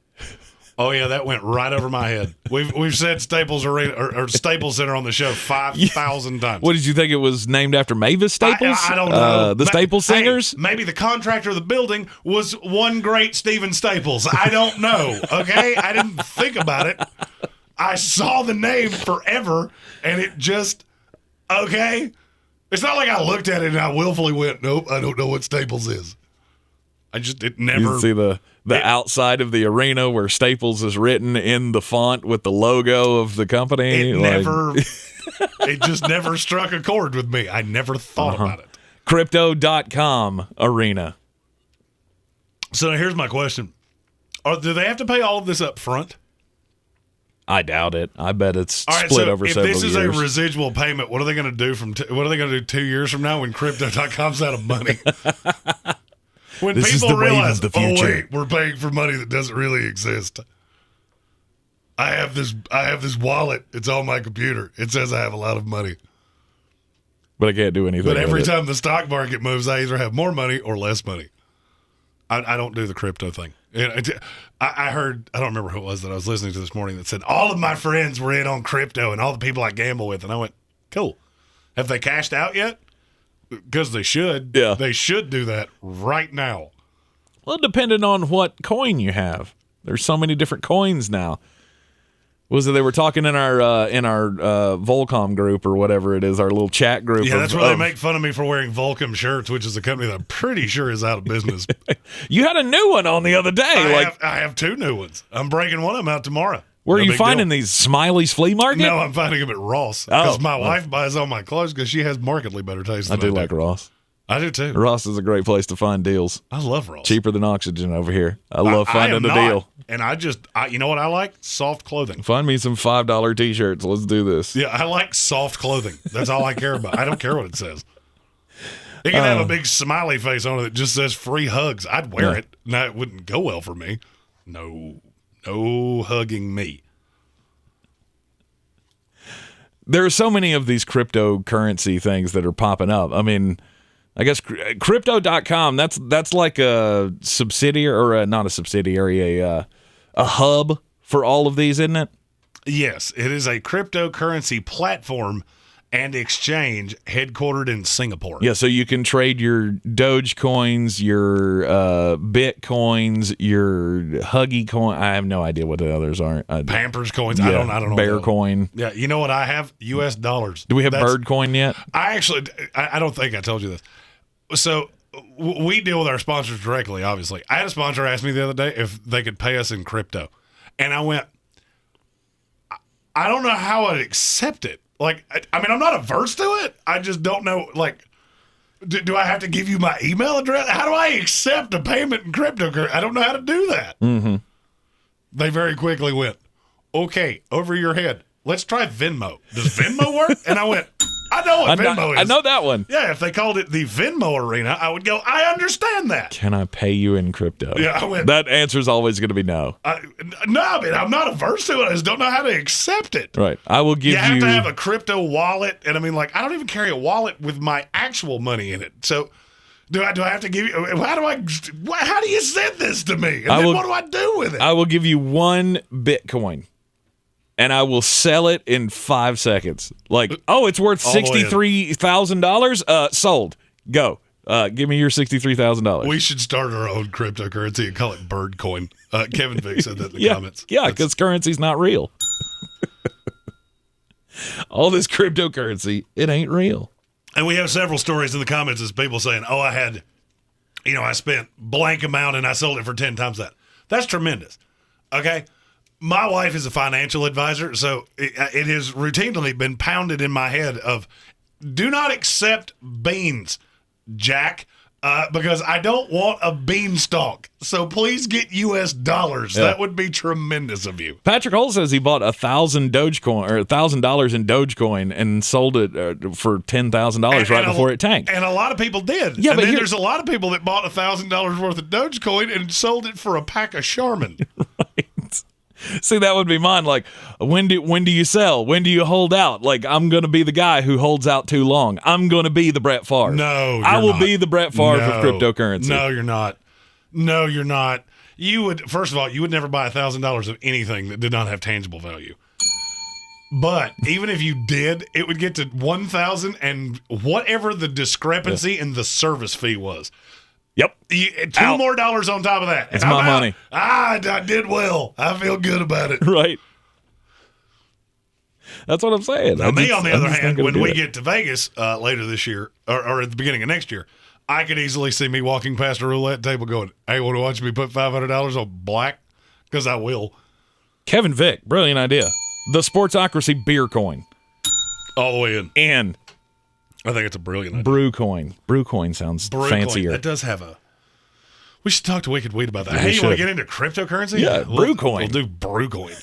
yeah, that went right over my head. We've said Staples Arena or Staples Center on the show 5,000 times. What did you think it was named after? Mavis Staples? I don't know. The Staples Singers? Hey, maybe the contractor of the building was one great Steven Staples. I don't know. Okay, I didn't think about it. I saw the name forever, and it just. Okay? It's not like I looked at it and I willfully went, nope, I don't know what Staples is. It never. You see the outside of the arena where Staples is written in the font with the logo of the company. It just never struck a chord with me. I never thought about it. Crypto.com arena. So here's my question. Do they have to pay all of this up front? I doubt it. I bet it's split over several years. If this is a residual payment, what are they going to do what are they going to do 2 years from now when Crypto.com's out of money? When this people is the realize, wave of the future. Oh wait, we're paying for money that doesn't really exist. I have this wallet. It's on my computer. It says I have a lot of money. But I can't do anything. But every time the stock market moves, I either have more money or less money. I don't do the crypto thing. I heard, I don't remember who it was that I was listening to this morning that said, all of my friends were in on crypto and all the people I gamble with. And I went, cool. Have they cashed out yet? Because they should. Yeah. They should do that right now. Well, depending on what coin you have. There's so many different coins now. Was it they were talking in our Volcom group or whatever it is, our little chat group. Yeah, that's where they make fun of me for wearing Volcom shirts, which is a company that I'm pretty sure is out of business. You had a new one on the other day. I have 2 new ones. I'm breaking one of them out tomorrow. Where are you finding these? Smiley's Flea Market? No, I'm finding them at Ross. Because my wife buys all my clothes because she has markedly better taste than I do. Like Ross. I do too. Ross is a great place to find deals. I love Ross. Cheaper than oxygen over here. I love finding a deal. And you know what I like? Soft clothing. Find me some $5 t-shirts. Let's do this. Yeah, I like soft clothing. That's all I care about. I don't care what it says. It can have a big smiley face on it that just says free hugs. I'd wear it. Now, it wouldn't go well for me. No hugging me. There are so many of these cryptocurrency things that are popping up. I mean, I guess Crypto.com, that's like a subsidiary, or not a subsidiary, a hub for all of these, isn't it? Yes, it is a cryptocurrency platform and exchange headquartered in Singapore. Yeah, so you can trade your Doge coins, your Bitcoins, your Huggy coin. I have no idea what the others are. Pampers coins. Yeah, I don't know. Bear coin. Yeah, you know what I have? U.S. dollars. Do we have Bird coin yet? I don't think I told you this. So we deal with our sponsors directly, obviously. I had a sponsor ask me the other day if they could pay us in crypto. And I went, I don't know how I'd accept it. Like, I mean, I'm not averse to it. I just don't know, like, do I have to give you my email address? How do I accept a payment in cryptocurrency? I don't know how to do that. Mm-hmm. They very quickly went, okay, over your head. Let's try Venmo. Does Venmo work? And I went, I know what Venmo is. I know that one. Yeah, if they called it the Venmo arena, I would go, I understand that. Can I pay you in crypto? Yeah, I went. That answer's always going to be no. No, I mean, I'm not averse to it. I just don't know how to accept it. Right. I will give you. You have to have a crypto wallet. And I mean, like, I don't even carry a wallet with my actual money in it. So do I have to give you, how do you send this to me? And then what do I do with it? I will give you 1 Bitcoin. And I will sell it in 5 seconds. Like, oh, it's worth $63,000? Sold. Go. Give me your $63,000. We should start our own cryptocurrency and call it Bird Coin. Kevin Vick said that in the comments. Yeah, because currency's not real. All this cryptocurrency, it ain't real. And we have several stories in the comments as people saying, oh, I spent blank amount and I sold it for 10 times that. That's tremendous. Okay? My wife is a financial advisor, so it has routinely been pounded in my head of do not accept beans, Jack. Because I don't want a beanstalk. So please get U.S. dollars. Yeah. That would be tremendous of you. Patrick Hull says he bought $1,000 in Dogecoin and sold it for $10,000 right before it tanked. And a lot of people did. Yeah, and but then there's a lot of people that bought $1,000 worth of Dogecoin and sold it for a pack of Charmin. Right. See, that would be mine. Like, when do you sell? When do you hold out? Like, I'm going to be the guy who holds out too long. I'm going to be the Brett Favre. No, I will not. be the Brett Favre of cryptocurrency. No, you're not. No, you're not. You would, first of all, you would never buy $1,000 of anything that did not have tangible value. But even if you did, it would get to $1,000 and whatever the discrepancy in the service fee was. Yep. $2 more on top of that. It's my money. I did well. I feel good about it. Right. That's what I'm saying. Now, me, on the other hand, when we get to Vegas later this year, or at the beginning of next year, I could easily see me walking past a roulette table going, hey, want to watch me put $500 on black? Because I will. Kevin Vick, brilliant idea. The Sportsocracy beer coin. All the way in. And I think it's a brilliant idea. Brew coin. Brew coin sounds fancier. That does have a... We should talk to Wicked Weed about that. We Hey, you should. want to get into cryptocurrency? Yeah, brew coin. We'll do brew coin.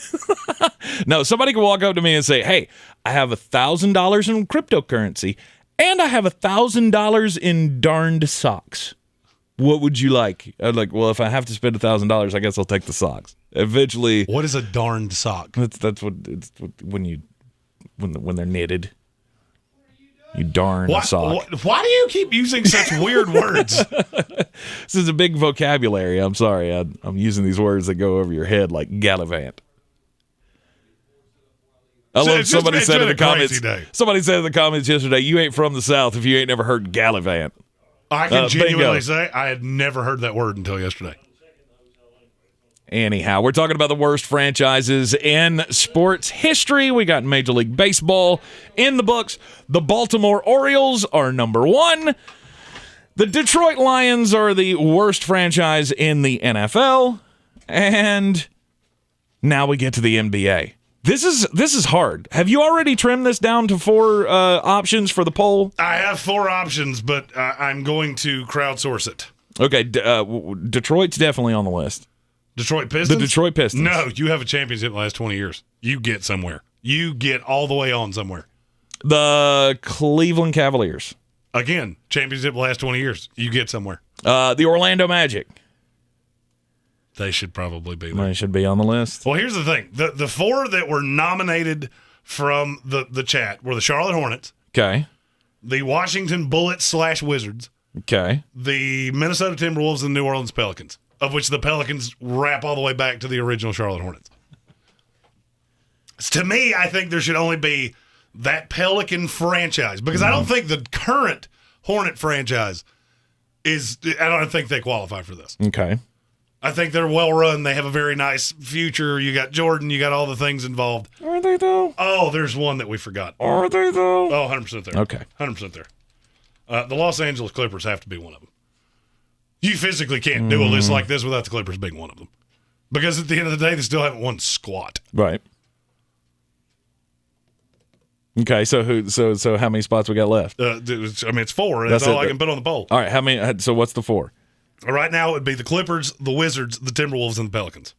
No, somebody can walk up to me and say, hey, I have $1,000 in cryptocurrency and I have $1,000 in darned socks. What would you like? I'd like, well, if I have to spend $1,000, I guess I'll take the socks. Eventually. What is a darned sock? That's what it's when they're knitted. You darn a sock. Why do you keep using such weird words? This is a big vocabulary. I'm sorry. I'm using these words that go over your head like gallivant. I love somebody said in the comments. Somebody said in the comments yesterday, "You ain't from the South if you ain't never heard gallivant." I can genuinely say I had never heard that word until yesterday. Anyhow, we're talking about the worst franchises in sports history. We got Major League Baseball in the books. The Baltimore Orioles are number 1. The Detroit Lions are the worst franchise in the NFL. And now we get to the NBA. This is hard. Have you already trimmed this down to 4 options for the poll? I have 4 options, but I'm going to crowdsource it. Okay, Detroit's definitely on the list. Detroit Pistons? The Detroit Pistons. No, you have a championship in the last 20 years. You get somewhere. You get all the way on somewhere. The Cleveland Cavaliers. Again, championship the last 20 years. You get somewhere. The Orlando Magic. They should probably be there. They should be on the list. Well, here's the thing. The 4 that were nominated from the chat were the Charlotte Hornets. Okay. The Washington Bullets / Wizards. Okay. The Minnesota Timberwolves and the New Orleans Pelicans, of which the Pelicans wrap all the way back to the original Charlotte Hornets. To me, I think there should only be that Pelican franchise, because I don't think the current Hornet franchise I don't think they qualify for this. Okay. I think they're well run. They have a very nice future. You got Jordan. You got all the things involved. Are they, though? Oh, there's one that we forgot. Are they, though? Oh, 100% there. Okay. 100% there. The Los Angeles Clippers have to be one of them. You physically can't do a list like this without the Clippers being one of them. Because at the end of the day, they still haven't won squat. Right. Okay, so how many spots we got left? It's 4. That's all I can put on the poll. All right, how many? So what's the 4? Right now, it would be the Clippers, the Wizards, the Timberwolves, and the Pelicans.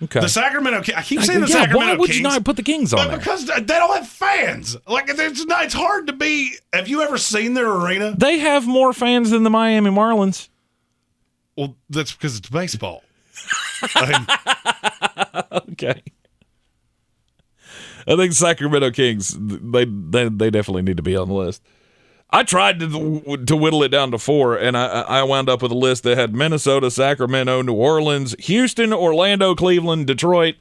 Okay. The Sacramento Kings. I keep saying the Sacramento Kings. Why would you not put the Kings on there? Because they don't have fans. Like, it's hard to be. Have you ever seen their arena? They have more fans than the Miami Marlins. Well, that's because it's baseball. Okay. I think Sacramento Kings, they definitely need to be on the list. I tried to whittle it down to 4, and I wound up with a list that had Minnesota, Sacramento, New Orleans, Houston, Orlando, Cleveland, Detroit.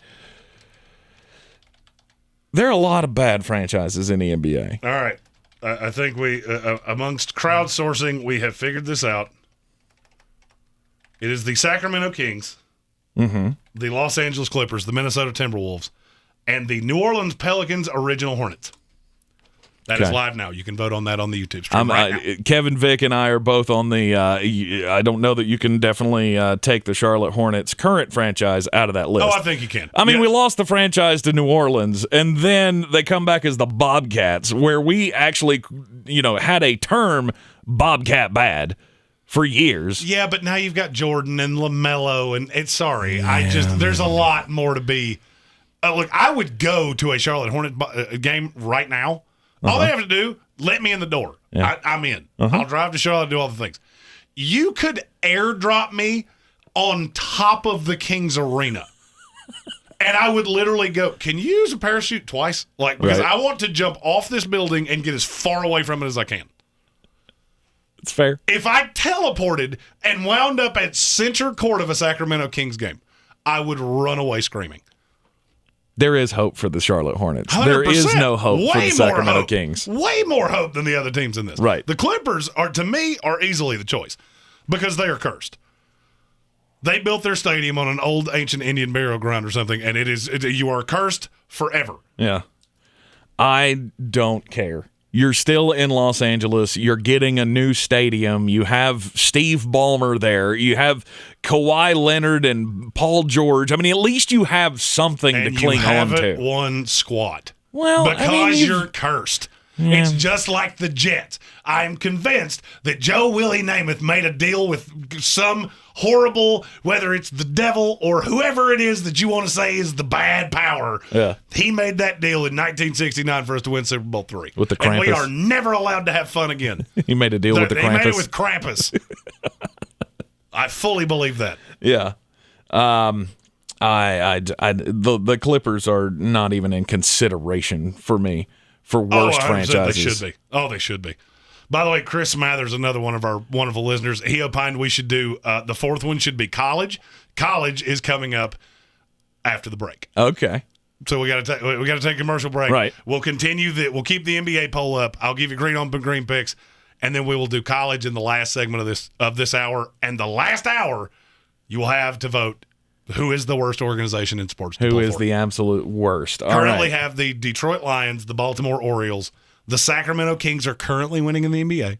There are a lot of bad franchises in the NBA. All right. I think we, amongst crowdsourcing, we have figured this out. It is the Sacramento Kings, the Los Angeles Clippers, the Minnesota Timberwolves, and the New Orleans Pelicans original Hornets. That is live now. You can vote on that on the YouTube stream right now. Kevin, Vic, and I are both on the I don't know that you can definitely take the Charlotte Hornets current franchise out of that list. Oh, I think you can. I mean, we lost the franchise to New Orleans, and then they come back as the Bobcats, where we actually, had a term Bobcat bad for years. Yeah, but now you've got Jordan and LaMelo, and there's a lot more to be. Look, I would go to a Charlotte Hornet game right now. All they have to do, let me in the door. Yeah. I'm in. I'll drive to Charlotte and do all the things. You could airdrop me on top of the Kings arena. And I would literally go, can you use a parachute twice? Because I want to jump off this building and get as far away from it as I can. It's fair. If I teleported and wound up at center court of a Sacramento Kings game, I would run away screaming. There is hope for the Charlotte Hornets. 100%. There is no hope for the Sacramento Kings. Way more hope than the other teams in this. Right. The Clippers are easily the choice because they are cursed. They built their stadium on an old ancient Indian burial ground or something, and you are cursed forever. Yeah. I don't care. You're still in Los Angeles. You're getting a new stadium. You have Steve Ballmer there. You have Kawhi Leonard and Paul George. I mean, at least you have something to cling on to. You haven't won squat. Well, because you're cursed. Yeah. It's just like the Jets. I am convinced that Joe Willie Namath made a deal with some horrible, whether it's the devil or whoever it is that you want to say is the bad power. Yeah. He made that deal in 1969 for us to win Super Bowl III. With the Krampus. And we are never allowed to have fun again. He made a deal with the Krampus. He made it with Krampus. I fully believe that. Yeah. The Clippers are not even in consideration for me for worst franchises. They should be. By the way, Chris Mathers, another one of our wonderful listeners, he opined we should do the fourth one should be college. College is coming up after the break. Okay. So we got to take a commercial break. Right. We'll continue we'll keep the NBA poll up. I'll give you green on green picks, and then we will do college in the last segment of this hour. And the last hour, you will have to vote who is the worst organization in sports. Who is the absolute worst? Currently have the Detroit Lions, the Baltimore Orioles, the Sacramento Kings are currently winning in the NBA,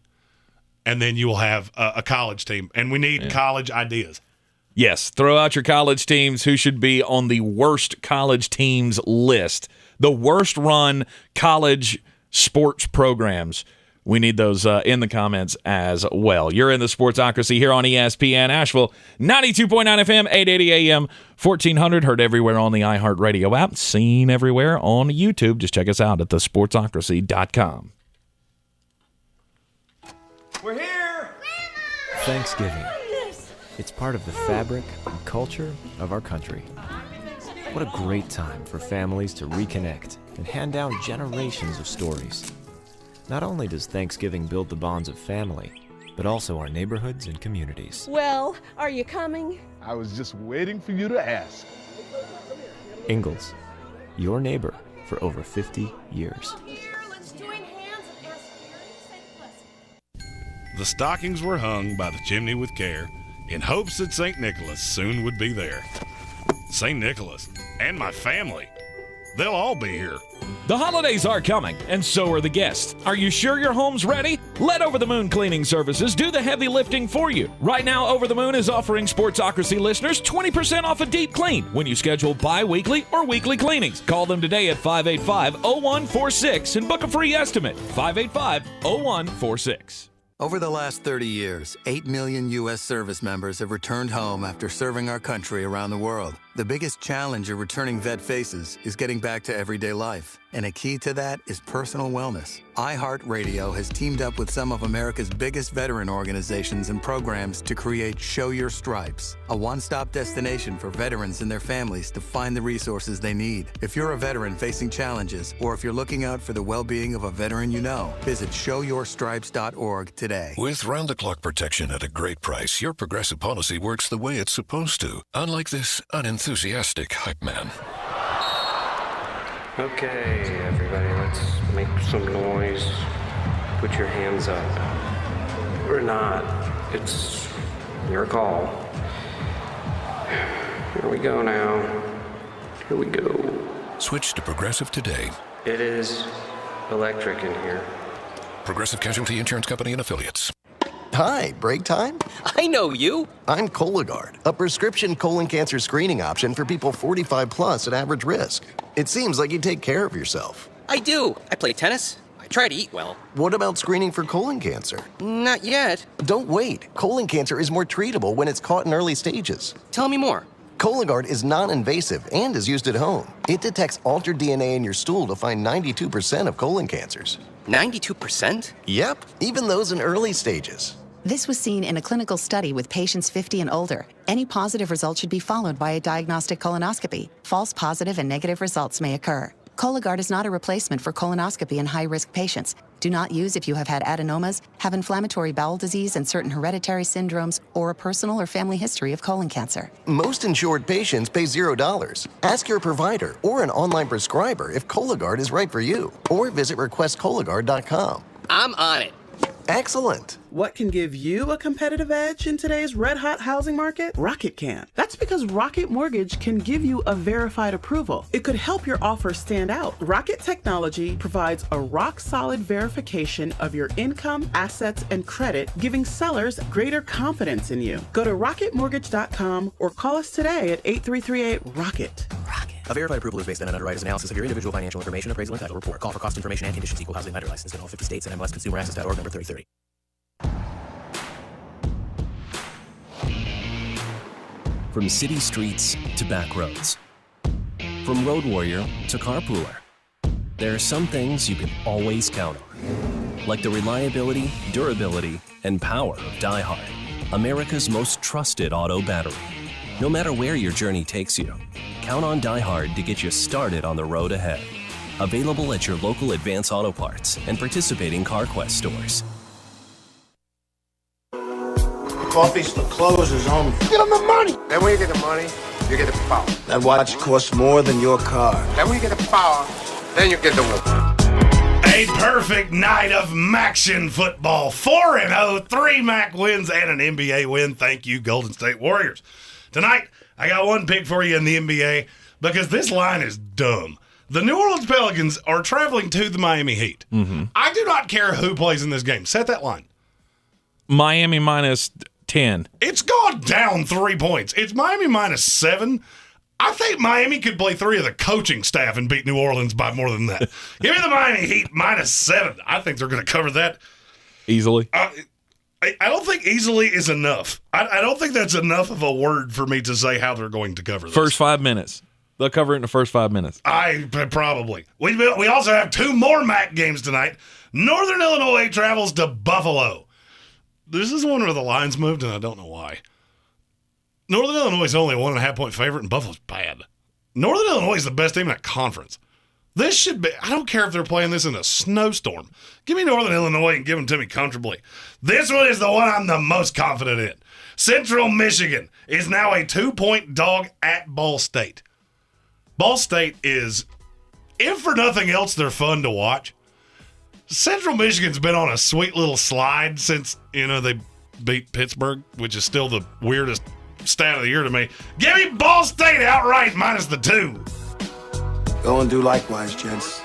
and then you will have a college team. And we need college ideas. Yes, throw out your college teams who should be on the worst college teams list. The worst run college sports programs. We need those in the comments as well. You're in the Sportsocracy here on ESPN Asheville, 92.9 FM, 880 AM, 1400. Heard everywhere on the iHeartRadio app. Seen everywhere on YouTube. Just check us out at thesportsocracy.com. We're here! Thanksgiving. It's part of the fabric and culture of our country. What a great time for families to reconnect and hand down generations of stories. Not only does Thanksgiving build the bonds of family, but also our neighborhoods and communities. Well, are you coming? I was just waiting for you to ask. Ingalls, your neighbor for over 50 years. The stockings were hung by the chimney with care in hopes that St. Nicholas soon would be there. St. Nicholas and my family, they'll all be here. The holidays are coming, and so are the guests. Are you sure your home's ready? Let Over the Moon Cleaning Services do the heavy lifting for you. Right now, Over the Moon is offering Sportsocracy listeners 20% off a deep clean when you schedule bi-weekly or weekly cleanings. Call them today at 585-0146 and book a free estimate. 585-0146. Over the last 30 years, 8 million U.S. service members have returned home after serving our country around the world. The biggest challenge a returning vet faces is getting back to everyday life. And a key to that is personal wellness. iHeartRadio has teamed up with some of America's biggest veteran organizations and programs to create Show Your Stripes, a one-stop destination for veterans and their families to find the resources they need. If you're a veteran facing challenges, or if you're looking out for the well-being of a veteran you know, visit showyourstripes.org today. With round-the-clock protection at a great price, your Progressive policy works the way it's supposed to, unlike this unenthusiastic hype man. Okay, everybody, let's make some noise. Put your hands up. Or not. It's your call. Here we go now. Here we go. Switch to Progressive today. It is electric in here. Progressive Casualty Insurance Company and Affiliates. Hi, break time? I know you. I'm Cologuard, a prescription colon cancer screening option for people 45 plus at average risk. It seems like you take care of yourself. I do. I play tennis. I try to eat well. What about screening for colon cancer? Not yet. Don't wait. Colon cancer is more treatable when it's caught in early stages. Tell me more. Cologuard is non-invasive and is used at home. It detects altered DNA in your stool to find 92% of colon cancers. 92%? Yep, even those in early stages. This was seen in a clinical study with patients 50 and older. Any positive result should be followed by a diagnostic colonoscopy. False positive and negative results may occur. Cologuard is not a replacement for colonoscopy in high-risk patients. Do not use if you have had adenomas, have inflammatory bowel disease and certain hereditary syndromes, or a personal or family history of colon cancer. Most insured patients pay $0. Ask your provider or an online prescriber if Cologuard is right for you, or visit requestcologuard.com. I'm on it. Excellent. What can give you a competitive edge in today's red-hot housing market? Rocket can. That's because Rocket Mortgage can give you a verified approval. It could help your offer stand out. Rocket Technology provides a rock-solid verification of your income, assets, and credit, giving sellers greater confidence in you. Go to rocketmortgage.com or call us today at 8338-ROCKET. A verified approval is based on an underwriter's analysis of your individual financial information, appraisal, and title report. Call for cost information and conditions. Equal housing lender license in all 50 states and MLSConsumerAccess.org number 3030. From city streets to back roads, from road warrior to carpooler, there are some things you can always count on, like the reliability, durability, and power of Die Hard, America's most trusted auto battery. No matter where your journey takes you, count on Die Hard to get you started on the road ahead. Available at your local Advance Auto Parts and participating CarQuest stores. Coffee's for closers only. Get them the money. Then when you get the money, you get the power. That watch costs more than your car. Then when you get the power, then you get the woman. A perfect night of Maction football. 4-0, 3 MAC wins, and an NBA win. Thank you, Golden State Warriors. Tonight, I got one pick for you in the NBA because this line is dumb. The New Orleans Pelicans are traveling to the Miami Heat. Mm-hmm. I do not care who plays in this game. Set that line. Miami minus 10. It's gone down 3 points. It's Miami minus 7. I think Miami could play 3 of the coaching staff and beat New Orleans by more than that. Give me the Miami Heat minus 7. I think they're going to cover that easily. I don't think easily is enough. I don't think that's enough of a word for me to say how they're going to cover this. First 5 minutes. They'll cover it in the first 5 minutes. Probably. We also have 2 more MAC games tonight. Northern Illinois travels to Buffalo. This is one where the lines moved, and I don't know why. Northern Illinois is only a 1.5-point favorite, and Buffalo's bad. Northern Illinois is the best team in that conference. This should be, I don't care if they're playing this in a snowstorm. Give me Northern Illinois and give them to me comfortably. This one is the one I'm the most confident in. Central Michigan is now a 2-point dog at Ball State. Ball State is, if for nothing else, they're fun to watch. Central Michigan's been on a sweet little slide since, they beat Pittsburgh, which is still the weirdest stat of the year to me. Give me Ball State outright minus the 2. Go and do likewise, gents.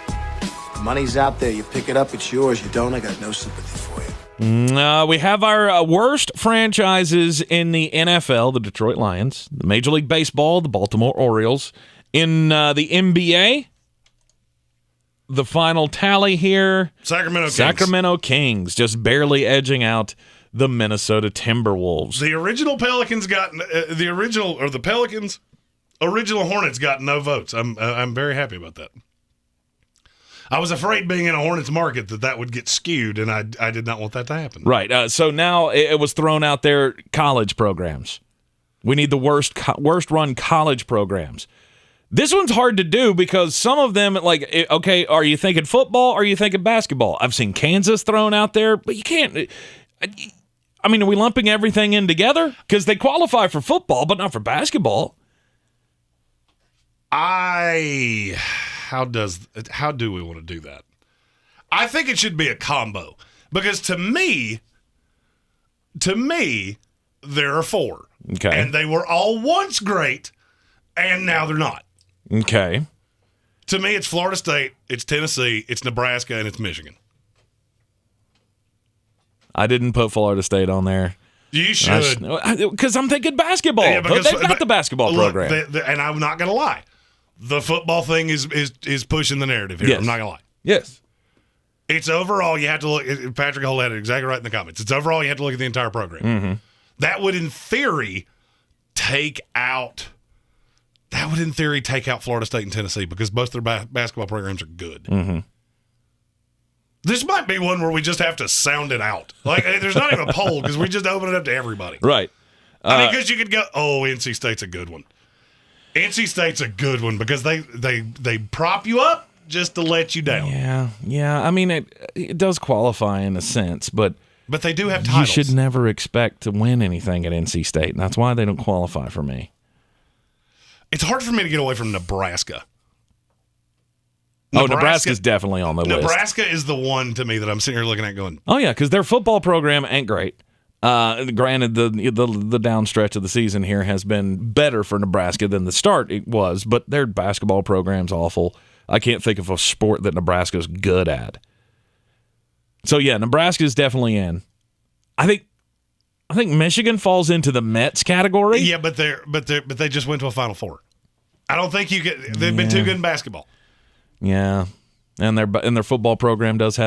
The money's out there. You pick it up, it's yours. You don't, I got no sympathy for you. We have our worst franchises in the NFL, the Detroit Lions, the Major League Baseball, the Baltimore Orioles. In the NBA, the final tally here, Sacramento Kings just barely edging out the Minnesota Timberwolves. The original Pelicans got original Hornets got no votes. I'm very happy about that. I was afraid being in a Hornets market that would get skewed, and I did not want that to happen. Right. So now it was thrown out there, college programs. We need the worst run college programs. This one's hard to do because some of them, okay, are you thinking football or are you thinking basketball? I've seen Kansas thrown out there, but you can't. I mean, are we lumping everything in together? Because they qualify for football, but not for basketball. How do we want to do that? I think it should be a combo because to me, there are 4. Okay. And they were all once great, and now they're not. Okay. To me, it's Florida State, it's Tennessee, it's Nebraska, and it's Michigan. I didn't put Florida State on there. You should. Because I'm thinking basketball. Yeah, they've got the basketball program. And I'm not going to lie. The football thing is pushing the narrative here. Yes. I'm not going to lie. Yes. It's overall, you have to look. Patrick Hull had it exactly right in the comments. It's overall, you have to look at the entire program. Mm-hmm. That would, in theory, take out Florida State and Tennessee because both their basketball programs are good. Mm-hmm. This might be one where we just have to sound it out. Like, there's not even a poll because we just open it up to everybody. Right. I mean, because you could go, NC State's a good one. NC State's a good one because they prop you up just to let you down. Yeah. I mean, it does qualify in a sense, but they do have titles. You should never expect to win anything at NC State, and that's why they don't qualify for me. It's hard for me to get away from Nebraska. Nebraska's definitely on the list. Nebraska is the one to me that I'm sitting here looking at going, oh, yeah, because their football program ain't great. Granted, the down stretch of the season here has been better for Nebraska than the start it was, but their basketball program's awful. I can't think of a sport that Nebraska's good at. So, yeah, Nebraska's definitely in. I think Michigan falls into the Mets category. Yeah, but they just went to a Final Four. I don't think you could. They've been too good in basketball. Yeah, and their football program does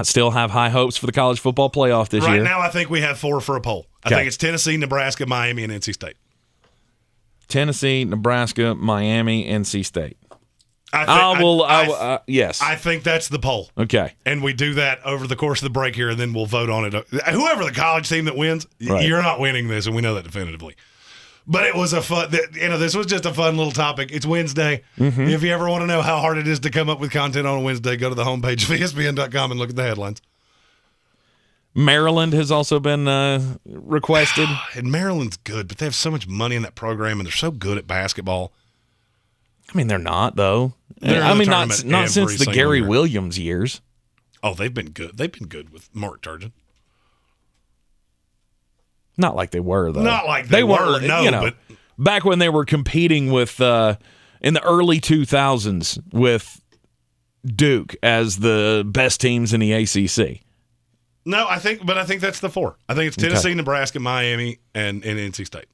still have high hopes for the college football playoff this year. Right now, I think we have 4 for a poll. I think it's Tennessee, Nebraska, Miami, and NC State. Tennessee, Nebraska, Miami, NC State. Yes. I think that's the poll. Okay. And we do that over the course of the break here, and then we'll vote on it. Whoever the college team that wins, you're not winning this, and we know that definitively. But it was this was just a fun little topic. It's Wednesday. Mm-hmm. If you ever want to know how hard it is to come up with content on a Wednesday, go to the homepage of ESPN.com and look at the headlines. Maryland has also been requested. And Maryland's good, but they have so much money in that program, and they're so good at basketball. I mean, they're not, though. Not since the Gary Williams years. Oh, they've been good. They've been good with Mark Turgeon. Not like they were, though. Not like they were, no. But back when they were competing with in the early 2000s with Duke as the best teams in the ACC. No, I think that's the 4. I think it's Tennessee, Nebraska, Miami, and NC State.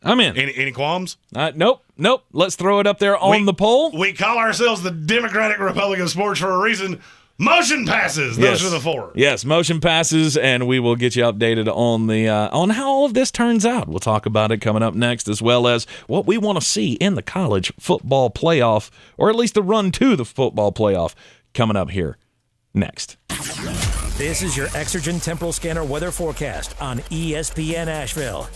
I'm in. Any qualms? Nope. Let's throw it up there on the poll. We call ourselves the Democratic Republic of Sports for a reason. Motion passes. Those are the 4. Yes, motion passes, and we will get you updated on the on how all of this turns out. We'll talk about it coming up next, as well as what we want to see in the college football playoff, or at least the run to the football playoff, coming up here next. This is your Exergen Temporal Scanner weather forecast on ESPN Asheville.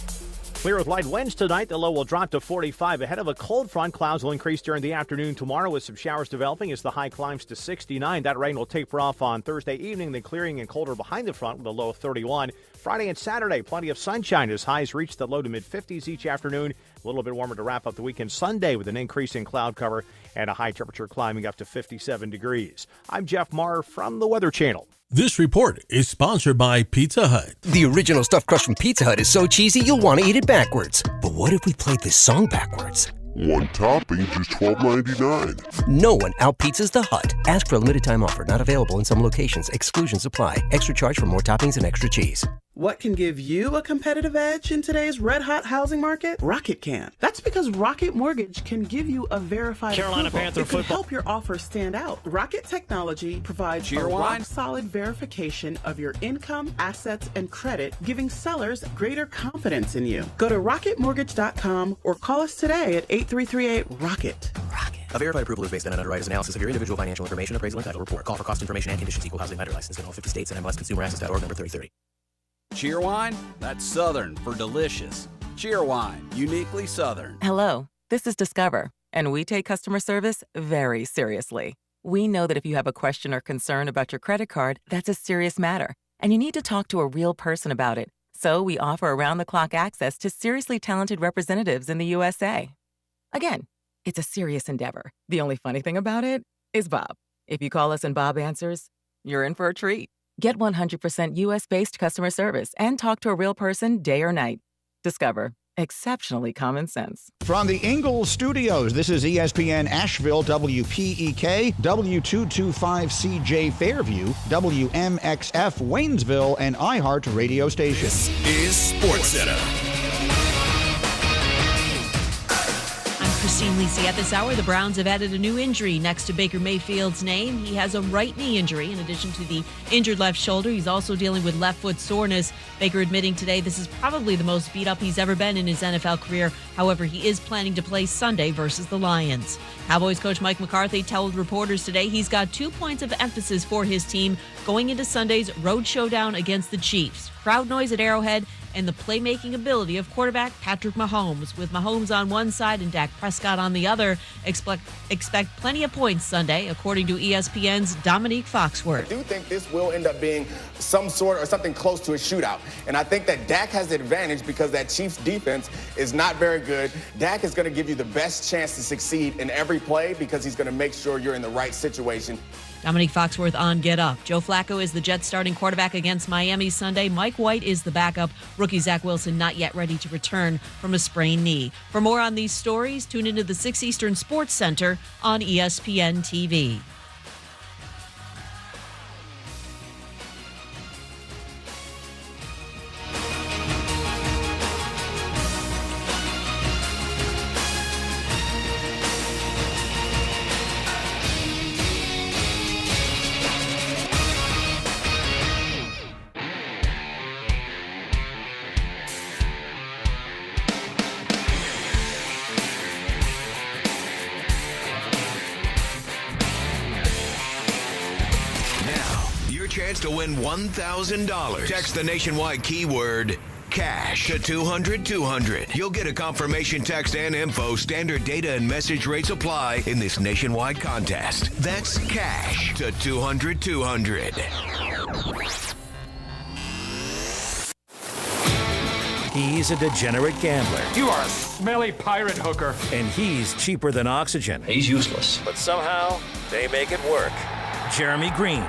Clear with light winds tonight. The low will drop to 45. Ahead of a cold front, clouds will increase during the afternoon tomorrow with some showers developing as the high climbs to 69. That rain will taper off on Thursday evening, then clearing and colder behind the front with a low of 31. Friday and Saturday, plenty of sunshine as highs reach the low to mid-50s each afternoon. A little bit warmer to wrap up the weekend Sunday with an increase in cloud cover and a high temperature climbing up to 57 degrees. I'm Jeff Marr from the Weather Channel. This report is sponsored by Pizza Hut. The original stuffed crust from Pizza Hut is so cheesy you'll want to eat it backwards. But what if we played this song backwards? One topping, just $12.99. No one out-pizzas the Hut. Ask for a limited time offer. Not available in some locations. Exclusions apply. Extra charge for more toppings and extra cheese. What can give you a competitive edge in today's red-hot housing market? Rocket can. That's because Rocket Mortgage can give you a verified Carolina approval. Panther It can football. help your offer stand out. Rocket Technology provides a rock-solid verification of your income, assets, and credit, giving sellers greater confidence in you. Go to rocketmortgage.com or call us today at 8338-ROCKET. A verified approval is based on an underwriter's analysis of your individual financial information, appraisal, and title report. Call for cost information and conditions. Equal housing lender license in all 50 states and MLSconsumeraccess.org number 3030. Cheerwine? That's Southern for delicious. Cheerwine, uniquely Southern. Hello, this is Discover, and we take customer service very seriously. We know that if you have a question or concern about your credit card, that's a serious matter, and you need to talk to a real person about it. So we offer around-the-clock access to seriously talented representatives in the USA. Again, it's a serious endeavor. The only funny thing about it is Bob. If you call us and Bob answers, you're in for a treat. Get 100% U.S.-based customer service and talk to a real person day or night. Discover. exceptionally common sense. From the Ingalls Studios, this is ESPN Asheville, WPEK, W225CJ Fairview, WMXF Waynesville, and iHeart radio station. This is SportsCenter. Christine Lisi. At this hour, the Browns have added a new injury next to Baker Mayfield's name. He has a right knee injury. In addition to the injured left shoulder, he's also dealing with left foot soreness. Baker admitting today this is probably the most beat up he's ever been in his NFL career. However, he is planning to play Sunday versus the Lions. Cowboys coach Mike McCarthy told reporters today he's got 2 points of emphasis for his team going into Sunday's road showdown against the Chiefs. Crowd noise at Arrowhead and the playmaking ability of quarterback Patrick Mahomes. With Mahomes on one side and Dak Prescott on the other, expect plenty of points Sunday, according to ESPN's Dominique Foxworth. I do think this will end up being some sort or something close to a shootout. And I think that Dak has the advantage because that Chiefs defense is not very good. Dak is going to give you the best chance to succeed in every play because he's going to make sure you're in the right situation. Dominique Foxworth on Get Up. Joe Flacco is the Jets starting quarterback against Miami Sunday. Mike White is the backup. Rookie Zach Wilson not yet ready to return from a sprained knee. For more on these stories, tune into the 6 Eastern Sports Center on ESPN TV. Chance to win $1,000. Text the nationwide keyword cash to 200-200. You'll get a confirmation text and info. Standard data and message rates apply in this nationwide contest. That's cash to 200-200. He's a degenerate gambler. You are a smelly pirate hooker. And he's cheaper than oxygen. He's useless. But somehow, they make it work. Jeremy Greene,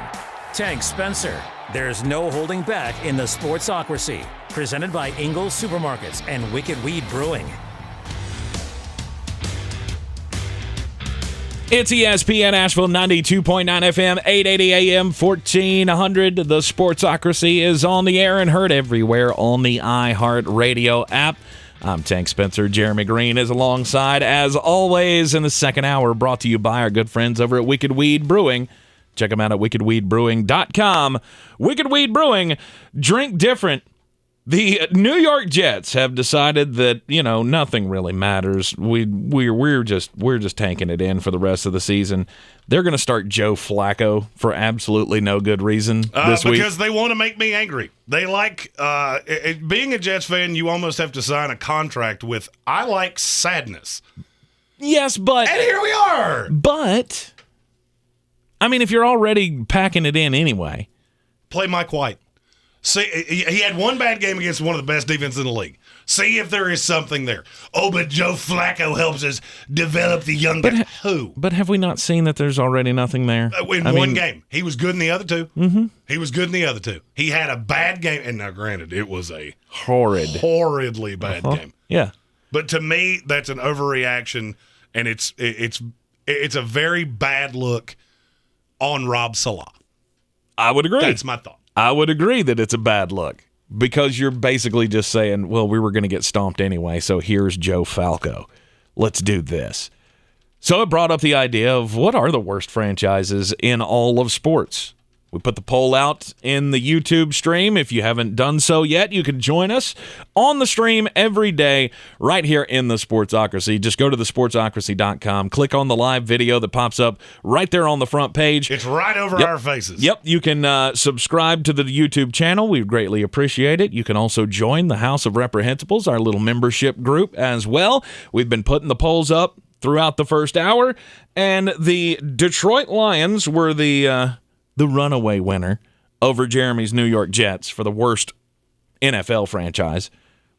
Tank Spencer. There's no holding back in the Sportsocracy. Presented by Ingalls Supermarkets and Wicked Weed Brewing. It's ESPN Asheville 92.9 FM, 880 AM, 1400. The Sportsocracy is on the air and heard everywhere on the iHeart Radio app. I'm Tank Spencer. Jeremy Greene is alongside, as always, in the second hour, brought to you by our good friends over at Wicked Weed Brewing. Check them out at wickedweedbrewing.com. Wicked Weed Brewing, drink different. The New York Jets have decided that, nothing really matters. We're just tanking it in for the rest of the season. They're going to start Joe Flacco for absolutely no good reason this week. Because they want to make me angry. They like being a Jets fan, you almost have to sign a contract with I like sadness. Yes, but and here we are. But I mean, if you're already packing it in anyway, play Mike White. See, he had one bad game against one of the best defenses in the league. See if there is something there. Oh, but Joe Flacco helps us develop the young guys. Who? But have we not seen that there's already nothing there? In one game. He was good in the other two. Mm-hmm. He was good in the other two. He had a bad game. And now, granted, it was a horridly bad game. Yeah. But to me, that's an overreaction, and it's a very bad look on Rob Salah. I would agree. That's my thought. I would agree that it's a bad look because you're basically just saying, well, we were going to get stomped anyway, so here's Joe Flacco. Let's do this. So it brought up the idea of what are the worst franchises in all of sports? We put the poll out in the YouTube stream. If you haven't done so yet, you can join us on the stream every day right here in the Sportsocracy. Just go to thesportsocracy.com, click on the live video that pops up right there on the front page. It's right over our faces. Yep. You can subscribe to the YouTube channel. We would greatly appreciate it. You can also join the House of Reprehensibles, our little membership group as well. We've been putting the polls up throughout the first hour, and the Detroit Lions were the runaway winner over Jeremy's New York Jets for the worst NFL franchise,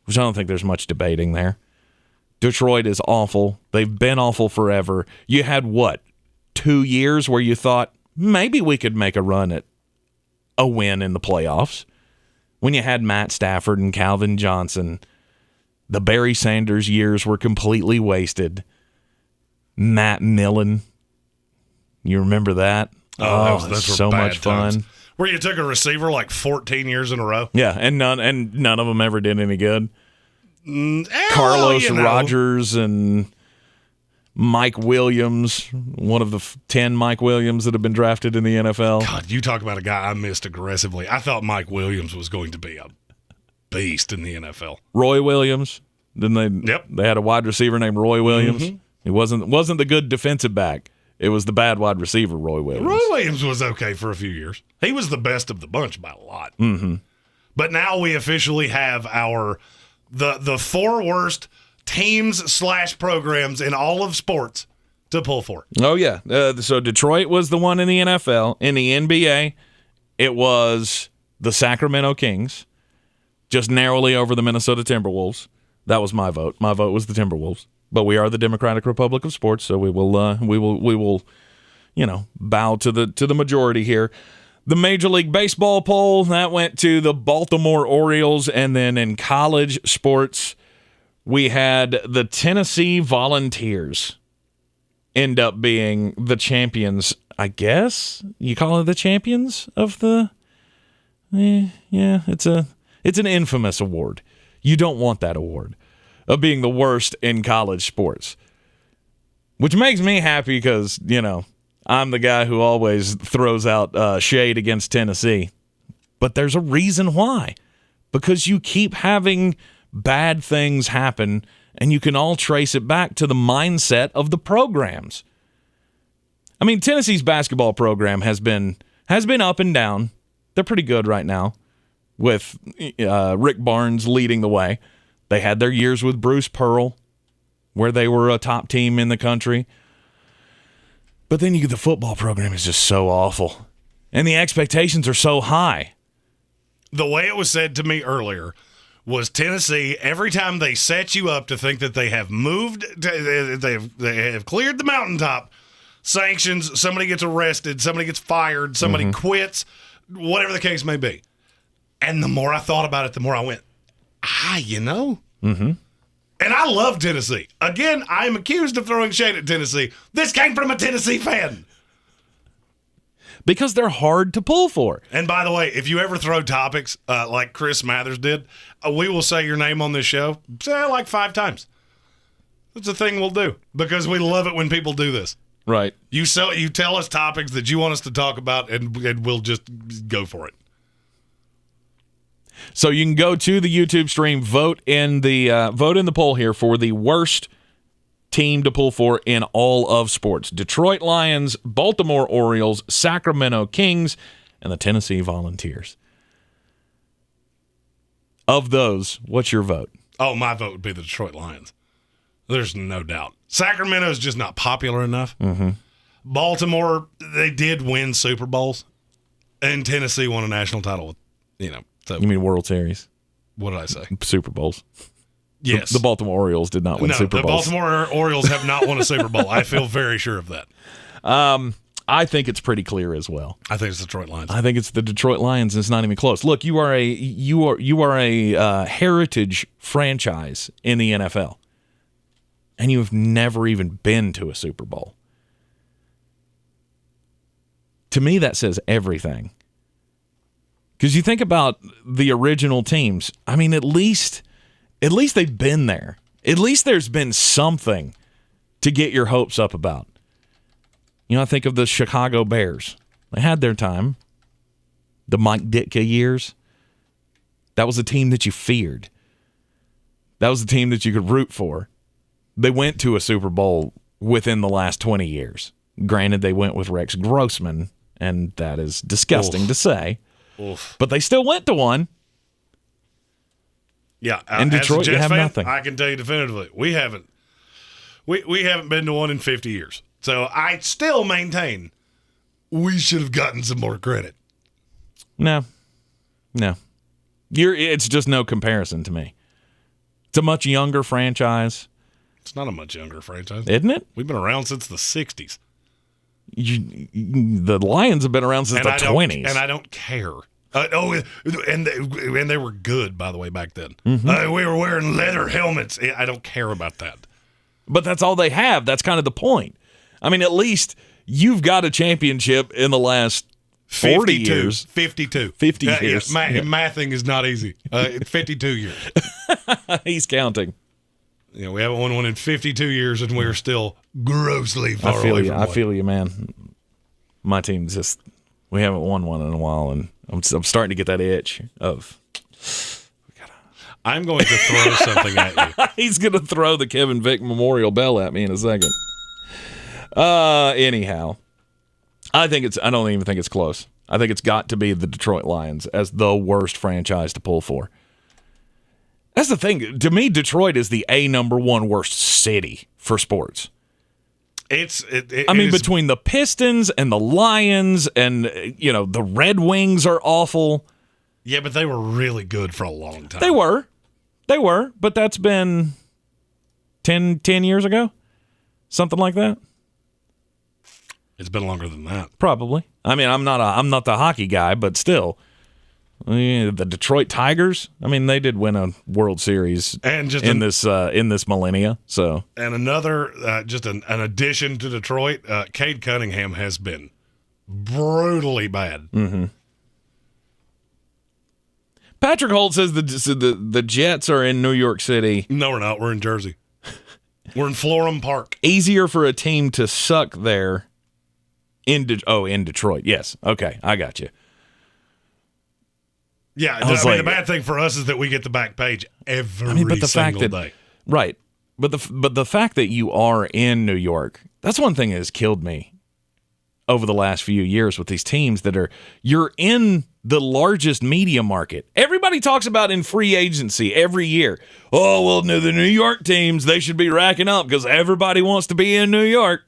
which I don't think there's much debating there. Detroit is awful. They've been awful forever. You had, 2 years where you thought maybe we could make a run at a win in the playoffs when you had Matt Stafford and Calvin Johnson. The Barry Sanders years were completely wasted. Matt Millen. You remember that? Oh, those were so bad much fun. times. Where you took a receiver like 14 years in a row. Yeah, and none of them ever did any good. Carlos Carlos Rogers and Mike Williams, one of the 10 Mike Williams that have been drafted in the NFL. God, you talk about a guy I missed aggressively. I thought Mike Williams was going to be a beast in the NFL. Roy Williams. Then they had a wide receiver named Roy Williams. Mm-hmm. He wasn't the good defensive back. It was the bad wide receiver, Roy Williams. Roy Williams was okay for a few years. He was the best of the bunch by a lot. Mm-hmm. But now we officially have the 4 worst teams / programs in all of sports to pull for. Oh, yeah. So Detroit was the one in the NFL. In the NBA, it was the Sacramento Kings, just narrowly over the Minnesota Timberwolves. That was my vote. My vote was the Timberwolves. But we are the Democratic Republic of Sports, so we will bow to the majority here. The Major League Baseball poll, that went to the Baltimore Orioles, and then in college sports, we had the Tennessee Volunteers end up being the champions, I guess. You call it the champions of the it's an infamous award. You don't want that award of being the worst in college sports. Which makes me happy because, I'm the guy who always throws out shade against Tennessee. But there's a reason why. Because you keep having bad things happen, and you can all trace it back to the mindset of the programs. I mean, Tennessee's basketball program has been up and down. They're pretty good right now with Rick Barnes leading the way. They had their years with Bruce Pearl, where they were a top team in the country. But then the football program is just so awful. And the expectations are so high. The way it was said to me earlier was Tennessee, every time they set you up to think that they have moved, they have cleared the mountaintop, sanctions, somebody gets arrested, somebody gets fired, somebody quits, whatever the case may be. And the more I thought about it, the more I went, Mm-hmm. And I love Tennessee. Again, I am accused of throwing shade at Tennessee. This came from a Tennessee fan. Because they're hard to pull for. And by the way, if you ever throw topics like Chris Mathers did, we will say your name on this show like 5 times. That's a thing we'll do because we love it when people do this. Right. You tell us topics that you want us to talk about, and we'll just go for it. So you can go to the YouTube stream, vote in the poll here for the worst team to pull for in all of sports. Detroit Lions, Baltimore Orioles, Sacramento Kings, and the Tennessee Volunteers. Of those, what's your vote? Oh, my vote would be the Detroit Lions. There's no doubt. Sacramento is just not popular enough. Mm-hmm. Baltimore, they did win Super Bowls, and Tennessee won a national title. So, you mean World Series? What did I say? Super Bowls. Yes. The Baltimore Orioles did not win Super Bowls. The Baltimore Orioles have not won a Super Bowl. I feel very sure of that. I think it's pretty clear as well. I think it's the Detroit Lions. I think it's the Detroit Lions, and it's not even close. Look, you are a heritage franchise in the NFL, and you have never even been to a Super Bowl. To me, that says everything. Because you think about the original teams. I mean, at least they've been there. At least there's been something to get your hopes up about. I think of the Chicago Bears. They had their time. The Mike Ditka years. That was a team that you feared. That was a team that you could root for. They went to a Super Bowl within the last 20 years. Granted, they went with Rex Grossman, and that is disgusting to say. Oof. But they still went to one. Yeah, in Detroit, you have fan, nothing. I can tell you definitively, we haven't been to one in 50 years. So I still maintain we should have gotten some more credit. No. It's just no comparison to me. It's a much younger franchise. It's not a much younger franchise, isn't it? We've been around since the 60s. The Lions have been around since the 20s. And I don't care. And they were good, by the way, back then. Mm-hmm. We were wearing leather helmets. I don't care about that. But that's all they have. That's kind of the point. I mean, at least you've got a championship in the last 40 years. 52. 50 years. Mathing is not easy. 52 years. He's counting. We haven't won one in 52 years, and we're still grossly far away from I feel you, man. My team we haven't won one in a while, and I'm starting to get that itch of. I'm going to throw something at you. He's going to throw the Kevin Vick Memorial Bell at me in a second. Anyhow, I don't even think it's close. I think it's got to be the Detroit Lions as the worst franchise to pull for. That's the thing. To me, Detroit is the number one worst city for sports. Between the Pistons and the Lions and, the Red Wings are awful. Yeah, but they were really good for a long time. They were, but that's been 10 years ago? Something like that? It's been longer than that. Probably. I mean, I'm not the hockey guy, but still. The Detroit Tigers, they did win a World Series and just in this millennia. So, and another just an addition to Detroit, Cade Cunningham has been brutally bad. Mm-hmm. Patrick Holt says the Jets are in New York City. No, we're not. We're in Jersey. We're in Florham Park. Easier for a team to suck there. In Detroit. Yes. Okay, I got you. Yeah, the bad thing for us is that we get the back page every single day. Right. But the fact that you are in New York, that's one thing that has killed me over the last few years with these teams you're in the largest media market. Everybody talks about in free agency every year. Oh, well, the New York teams, they should be racking up because everybody wants to be in New York.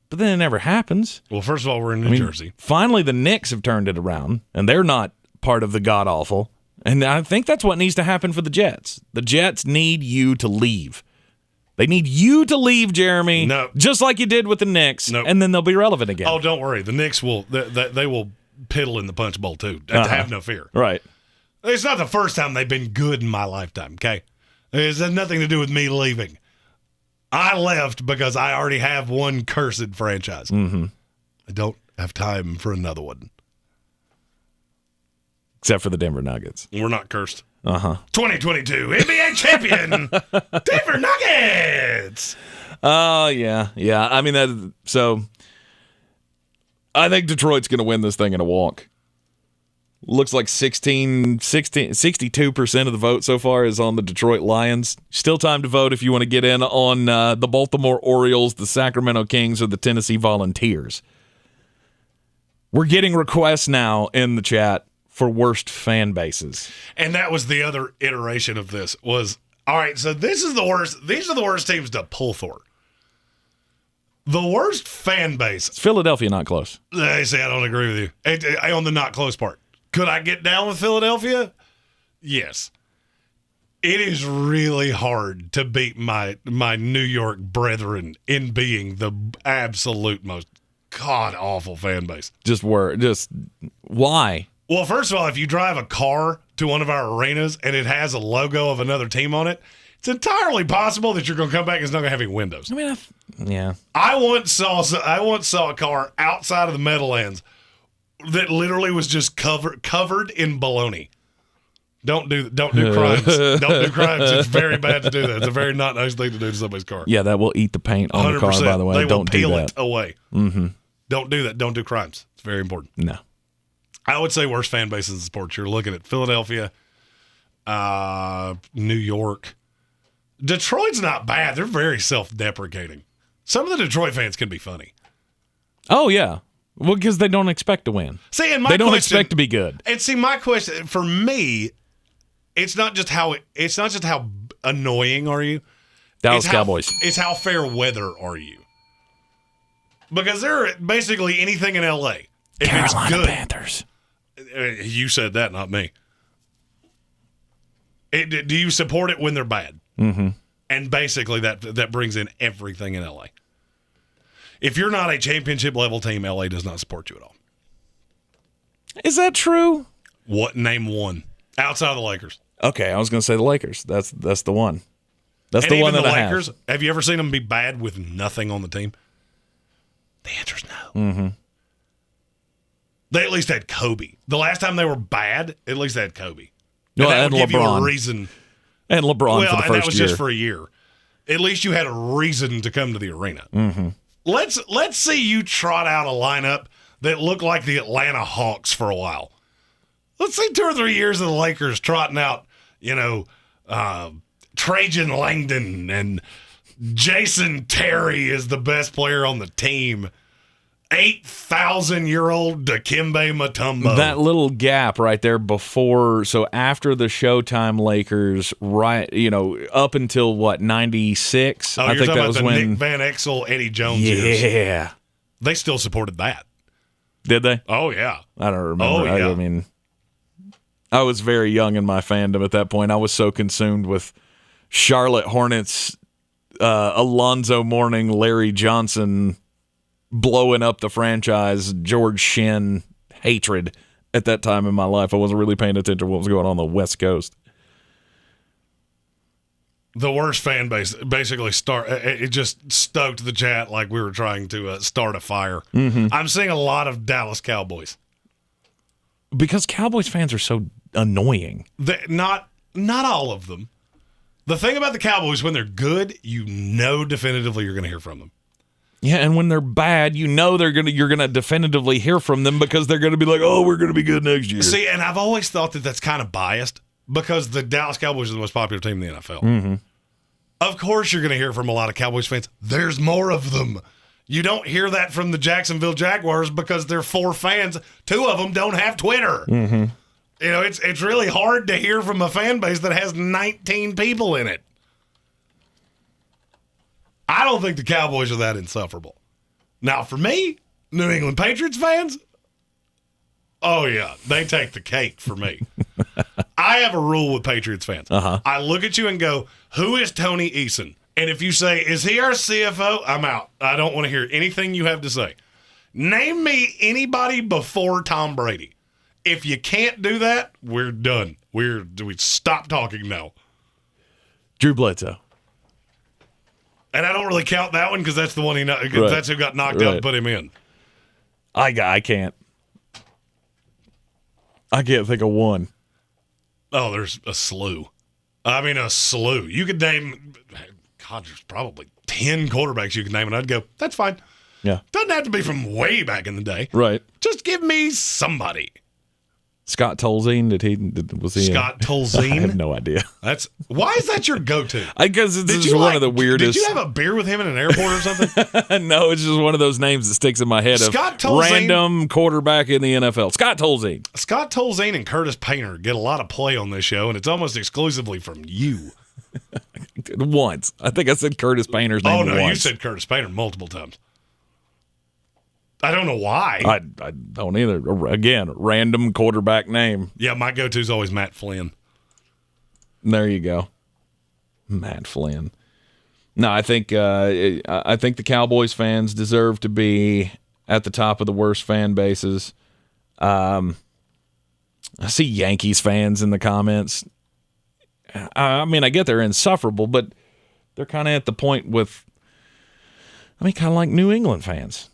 But then it never happens. Well, first of all, we're in New Jersey. Finally, the Knicks have turned it around, and they're not part of the god-awful. And I think that's what needs to happen for the Jets. The Jets need you to leave. They need you to leave, Jeremy. No. Just like you did with the Knicks, and then they'll be relevant again. Oh, don't worry. The Knicks will they will piddle in the punch bowl, too. Have no fear. Right. It's not the first time they've been good in my lifetime, okay? It has nothing to do with me leaving. I left because I already have one cursed franchise. Mm-hmm. I don't have time for another one. Except for the Denver Nuggets. We're not cursed. 2022 NBA champion, Denver Nuggets. Oh, yeah. So I think Detroit's going to win this thing in a walk. Looks like 62% of the vote so far is on the Detroit Lions. Still time to vote if you want to get in on the Baltimore Orioles, the Sacramento Kings, or the Tennessee Volunteers. We're getting requests now in the chat for worst fan bases. And that was the other iteration of this was, all right, so this is the worst. These are the worst teams to pull for. The worst fan base. Is Philadelphia not close? I say I don't agree with you. On the not close part. Could I get down with Philadelphia? Yes. It is really hard to beat my New York brethren in being the absolute most god-awful fan base. Just why? Well, first of all, if you drive a car to one of our arenas and it has a logo of another team on it, it's entirely possible that you're going to come back and it's not going to have any windows. Yeah. I once saw a car outside of the Meadowlands that literally was just covered in baloney. Don't do crimes. Don't do crimes. It's very bad to do that. It's a very not nice thing to do to somebody's car. Yeah, that will eat the paint on the car, by the way. They Don't will peel do that. it away. Mm-hmm. Don't do that. Don't do crimes. It's very important. No. I would say worst fan bases in sports. You're looking at Philadelphia, New York. Detroit's not bad. They're very self-deprecating. Some of the Detroit fans can be funny. Oh, yeah. Well, because they don't expect to win. See, and they don't expect to be good. And see, my question for me, it's not just how annoying are you. Dallas Cowboys. It's how fair weather are you. Because they're basically anything in L.A. If Carolina it's good, Panthers. You said that, not me. Do you support it when they're bad? Mm-hmm. And basically that brings in everything in L.A. If you're not a championship level team, L.A. does not support you at all. Is that true? What? Name one outside of the Lakers. Okay, I was going to say the Lakers. That's the one. That's And the one even that the I Lakers, have. you ever seen them be bad with nothing on the team? The answer's no. Mm-hmm. They at least had Kobe. The last time they were bad, at least they had Kobe. Well, that and would give you LeBron. a reason. And LeBron for the and that first was year. just for a year. At least you had a reason to come to the arena. Mm-hmm. Let's see you trot out a lineup that looked like the Atlanta Hawks for a while. Let's see 2 or 3 years of the Lakers trotting out, Trajan Langdon and Jason Terry is the best player on the team. 8,000-year-old Dikembe Mutombo. That little gap right there before, so after the Showtime Lakers, right, up until what, 96? Oh, I you're think talking that about was the when Nick Van Exel, Eddie Jones years. Yeah. They still supported that. Did they? Oh, yeah. I don't remember. Oh, yeah. I mean, I was very young in my fandom at that point. I was so consumed with Charlotte Hornets, Alonzo Mourning, Larry Johnson blowing up the franchise, George Shinn hatred at that time in my life. I wasn't really paying attention to what was going on the West Coast. The worst fan base basically it just stoked the chat like we were trying to start a fire. Mm-hmm. I'm seeing a lot of Dallas Cowboys. Because Cowboys fans are so annoying. Not all of them. The thing about the Cowboys, when they're good, definitively you're going to hear from them. Yeah, and when they're bad, you're gonna definitively hear from them because they're gonna be like, "Oh, we're gonna be good next year." See, and I've always thought that that's kind of biased because the Dallas Cowboys are the most popular team in the NFL. Mm-hmm. Of course, you're going to hear from a lot of Cowboys fans. There's more of them. You don't hear that from the Jacksonville Jaguars because they're 4 fans. 2 of them don't have Twitter. Mm-hmm. It's really hard to hear from a fan base that has 19 people in it. I don't think the Cowboys are that insufferable. Now, for me, New England Patriots fans, oh, yeah, they take the cake for me. I have a rule with Patriots fans. Uh-huh. I look at you and go, who is Tony Eason? And if you say, is he our CFO? I'm out. I don't want to hear anything you have to say. Name me anybody before Tom Brady. If you can't do that, we're done. We stop talking now. Drew Bledsoe. And I don't really count that one because that's the one that's who got knocked out and put him in. I can't. I can't think of one. Oh, there's a slew. I mean, a slew. You could name, God, there's probably 10 quarterbacks you could name, and I'd go, that's fine. Yeah. Doesn't have to be from way back in the day. Right. Just give me somebody. Scott Tolzien, was he? Scott Tolzien? I have no idea. Why is that your go-to? Because it's just one of the weirdest. Did you have a beer with him in an airport or something? No, it's just one of those names that sticks in my head. Scott of Tolzien, random quarterback in the NFL. Scott Tolzien. Scott Tolzien and Curtis Painter get a lot of play on this show, and it's almost exclusively from you. Once. I think I said Curtis Painter's name once. You said Curtis Painter multiple times. I don't know why. I don't either. Again, random quarterback name. Yeah, my go-to is always Matt Flynn. There you go. Matt Flynn. No, I think the Cowboys fans deserve to be at the top of the worst fan bases. I see Yankees fans in the comments. I mean, I get they're insufferable, but they're kind of at the point with, kind of like New England fans.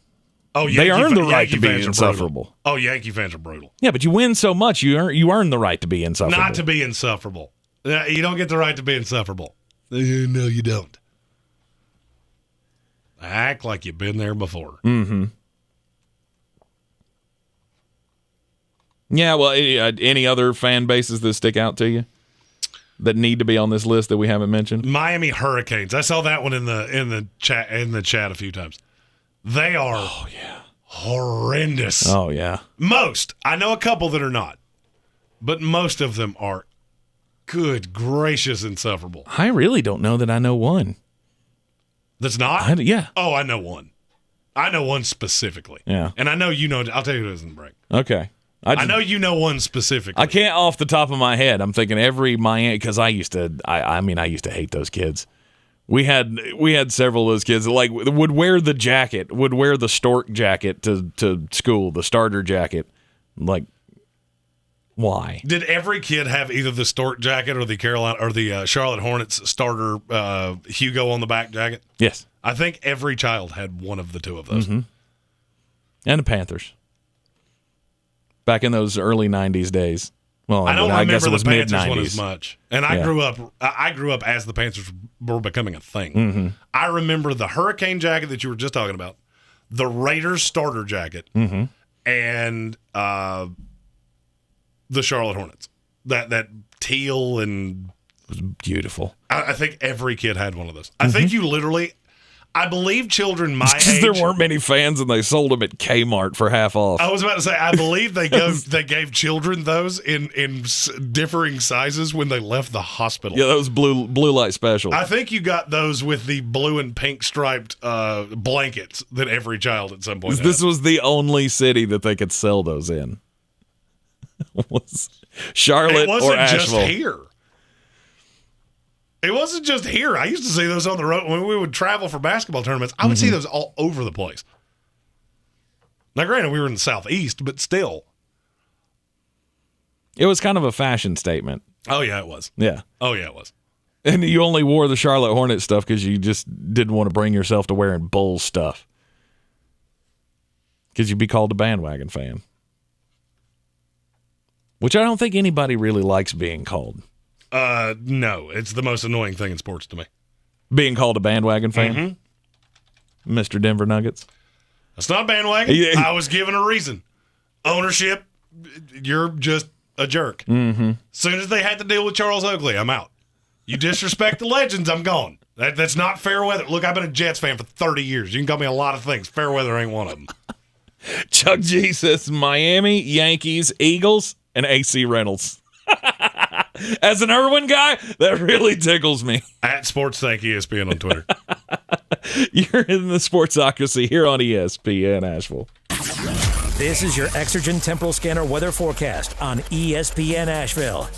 Oh, they earn the right to be insufferable. Oh, Yankee fans are brutal. Yeah, but you win so much, you earn the right to be insufferable. Not to be insufferable. You don't get the right to be insufferable. No, you don't. Act like you've been there before. Mm-hmm. Yeah, well, any other fan bases that stick out to you that need to be on this list that we haven't mentioned? Miami Hurricanes. I saw that one in the chat a few times. They are horrendous. Oh, yeah. Most. I know a couple that are not. But most of them are, good gracious, insufferable. I really don't know that I know one. That's not? Yeah. Oh, I know one. I know one specifically. Yeah. And I know you know. I'll tell you who it is in the break. Okay. I know you know one specifically. I can't off the top of my head. I'm thinking every Miami, because I used to hate those kids. We had several of those kids that would wear the stork jacket to school, the starter jacket. Why? Did every kid have either the Stork jacket or the Charlotte Hornets starter Hugo on the back jacket? Yes. I think every child had one of the two of those. Mm-hmm. And the Panthers. Back in those early 90s days. Well, I don't remember guess it was the Panthers mid-90s. one as much. And I grew up as the Panthers were becoming a thing. Mm-hmm. I remember the Hurricane jacket that you were just talking about, the Raiders starter jacket, mm-hmm. and the Charlotte Hornets. That teal and it was beautiful. I think every kid had one of those. I think you literally, I believe children my age. There weren't many fans, and they sold them at Kmart for half off. I was about to say, I believe they gave children those in differing sizes when they left the hospital. Yeah, those blue light special. I think you got those with the blue and pink striped blankets that every child at some point had. This was the only city that they could sell those in. Was Charlotte or Asheville? It wasn't just here. It wasn't just here. I used to see those on the road when we would travel for basketball tournaments. I would see those all over the place. Now, granted, we were in the Southeast, but still. It was kind of a fashion statement. Oh, yeah, it was. Yeah. Oh, yeah, it was. And you only wore the Charlotte Hornets stuff because you just didn't want to bring yourself to wearing Bulls stuff. Because you'd be called a bandwagon fan. Which I don't think anybody really likes being called. No, it's the most annoying thing in sports to me. Being called a bandwagon fan? Mm-hmm. Mr. Denver Nuggets? That's not bandwagon. Yeah. I was given a reason. Ownership, you're just a jerk. Mm-hmm. As soon as they had to deal with Charles Oakley, I'm out. You disrespect the legends, I'm gone. That's not fair weather. Look, I've been a Jets fan for 30 years. You can call me a lot of things. Fair weather ain't one of them. Chuck G says Miami, Yankees, Eagles, and AC Reynolds. As an Irwin guy, that really tickles me. At Sports Thank ESPN on Twitter. You're in the Sportsocracy here on ESPN Asheville. This is your Exergen Temporal Scanner weather forecast on ESPN Asheville.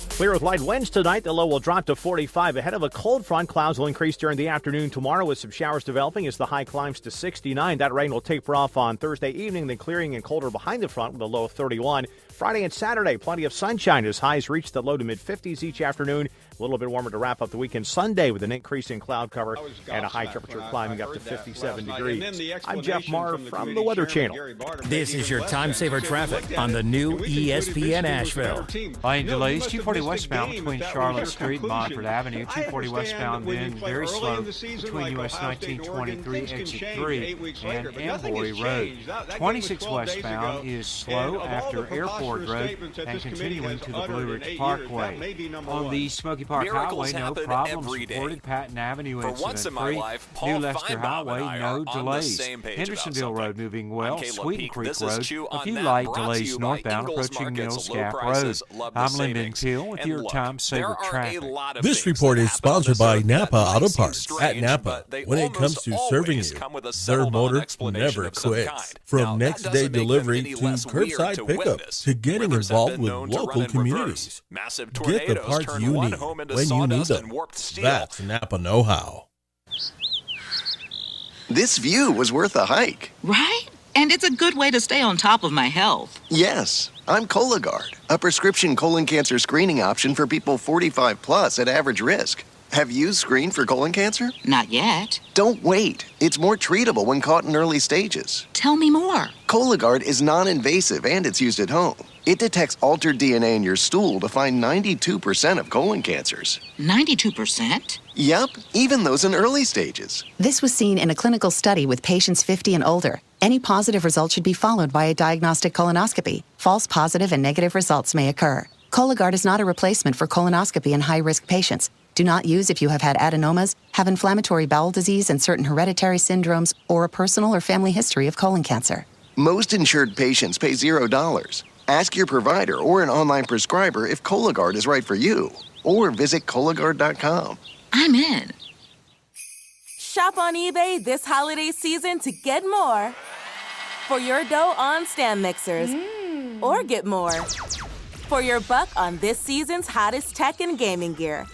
Clear with light winds tonight. The low will drop to 45 ahead of a cold front. Clouds will increase during the afternoon tomorrow with some showers developing as the high climbs to 69. That rain will taper off on Thursday evening, then clearing and colder behind the front with a low of 31. Friday and Saturday, plenty of sunshine as highs reach the low to mid-50s each afternoon. A little bit warmer to wrap up the weekend Sunday with an increase in cloud cover and a high temperature climbing up to 57 degrees. I'm Jeff Marr from the Weather Channel. This is your time saver traffic on the new ESPN Asheville. Line delays 240 westbound between Charlotte Street and Montford Avenue. 240 westbound then very slow between US 1923 exit 3 and Amboy Road. 26 westbound is slow after Airport Road and continuing to the Blue Ridge Parkway. On the Smoky Park Highway, no problems. Supported Patton Avenue incident-free. New Leicester Highway, no delays. Hendersonville Road moving well. Sweeten Creek Road, a few light delays northbound approaching Mills Gap Road. I'm Lyndon Peel with your time saver traffic. This report is sponsored by Napa Auto Parts. At Napa, when it comes to serving you, their motor never quits. From next day delivery to curbside pickup to getting involved with local communities. Get the parts you need when you need them. That's Napa know-how. This view was worth a hike. Right? And it's a good way to stay on top of my health. Yes, I'm Cologuard, a prescription colon cancer screening option for people 45 plus at average risk. Have you screened for colon cancer? Not yet. Don't wait. It's more treatable when caught in early stages. Tell me more. Cologuard is non-invasive and it's used at home. It detects altered DNA in your stool to find 92% of colon cancers. 92%? Yep, even those in early stages. This was seen in a clinical study with patients 50 and older. Any positive result should be followed by a diagnostic colonoscopy. False positive and negative results may occur. Cologuard is not a replacement for colonoscopy in high-risk patients. Do not use if you have had adenomas, have inflammatory bowel disease and certain hereditary syndromes, or a personal or family history of colon cancer. Most insured patients pay $0. Ask your provider or an online prescriber if Cologuard is right for you, or visit Cologuard.com. I'm in. Shop on eBay this holiday season to get more for your dough on stand mixers, or get more for your buck on this season's hottest tech and gaming gear.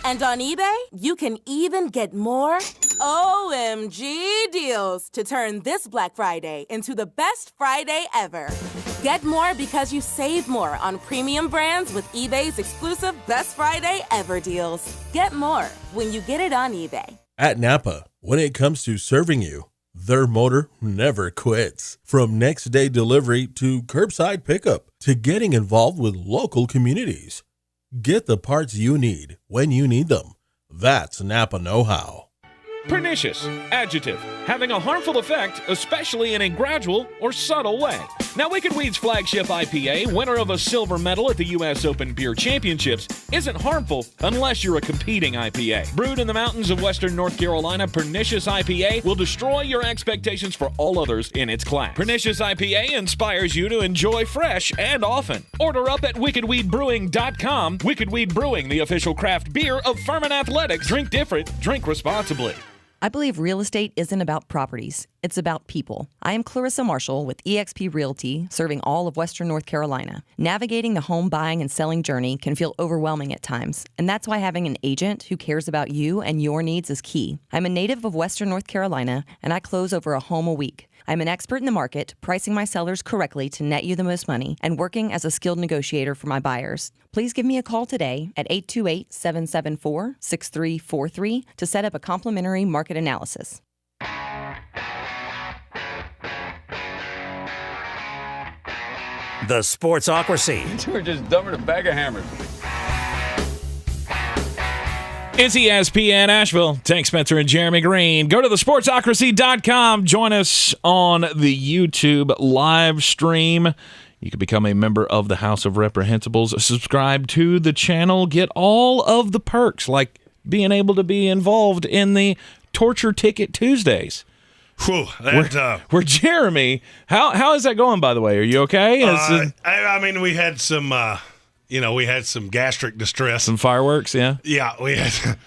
And on eBay, you can even get more OMG deals to turn this Black Friday into the best Friday ever. Get more because you save more on premium brands with eBay's exclusive Best Friday Ever deals. Get more when you get it on eBay. At Napa, when it comes to serving you, their motor never quits. From next day delivery to curbside pickup to getting involved with local communities. Get the parts you need when you need them. That's Napa know-how. Pernicious, adjective, having a harmful effect, especially in a gradual or subtle way. Now, Wicked Weed's flagship IPA, winner of a silver medal at the U.S. Open Beer Championships, isn't harmful unless you're a competing IPA. Brewed in the mountains of western North Carolina, Pernicious IPA will destroy your expectations for all others in its class. Pernicious IPA inspires you to enjoy fresh and often. Order up at wickedweedbrewing.com. Wicked Weed Brewing, the official craft beer of Furman Athletics. Drink different, drink responsibly. I believe real estate isn't about properties. It's about people. I am Clarissa Marshall with eXp Realty, serving all of Western North Carolina. Navigating the home buying and selling journey can feel overwhelming at times, and that's why having an agent who cares about you and your needs is key. I'm a native of Western North Carolina, and I close over a home a week. I'm an expert in the market, pricing my sellers correctly to net you the most money, and working as a skilled negotiator for my buyers. Please give me a call today at 828-774-6343 to set up a complimentary market analysis. The Sportsocracy. You were just dumber than a bag of hammers. It's ESPN Asheville. Tank Spencer and Jeremy Greene. Go to thesportsocracy.com. Join us on the YouTube live stream. You can become a member of the House of Reprehensibles. Subscribe to the channel. Get all of the perks, like being able to be involved in the Torture Ticket Tuesdays. Whew, where Jeremy, how is that going, by the way? Are you okay? I mean, we had some... we had some gastric distress. Some fireworks, yeah? Yeah, we had.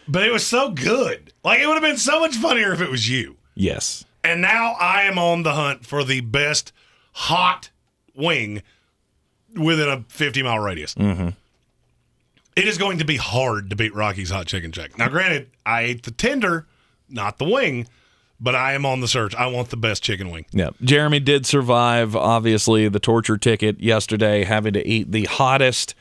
But it was so good. Like, it would have been so much funnier if it was you. Yes. And now I am on the hunt for the best hot wing within a 50-mile radius. Mm-hmm. It is going to be hard to beat Rocky's Hot Chicken Shack. Now, granted, I ate the tender, not the wing, but I am on the search. I want the best chicken wing. Yeah. Jeremy did survive, obviously, the torture ticket yesterday, having to eat the hottest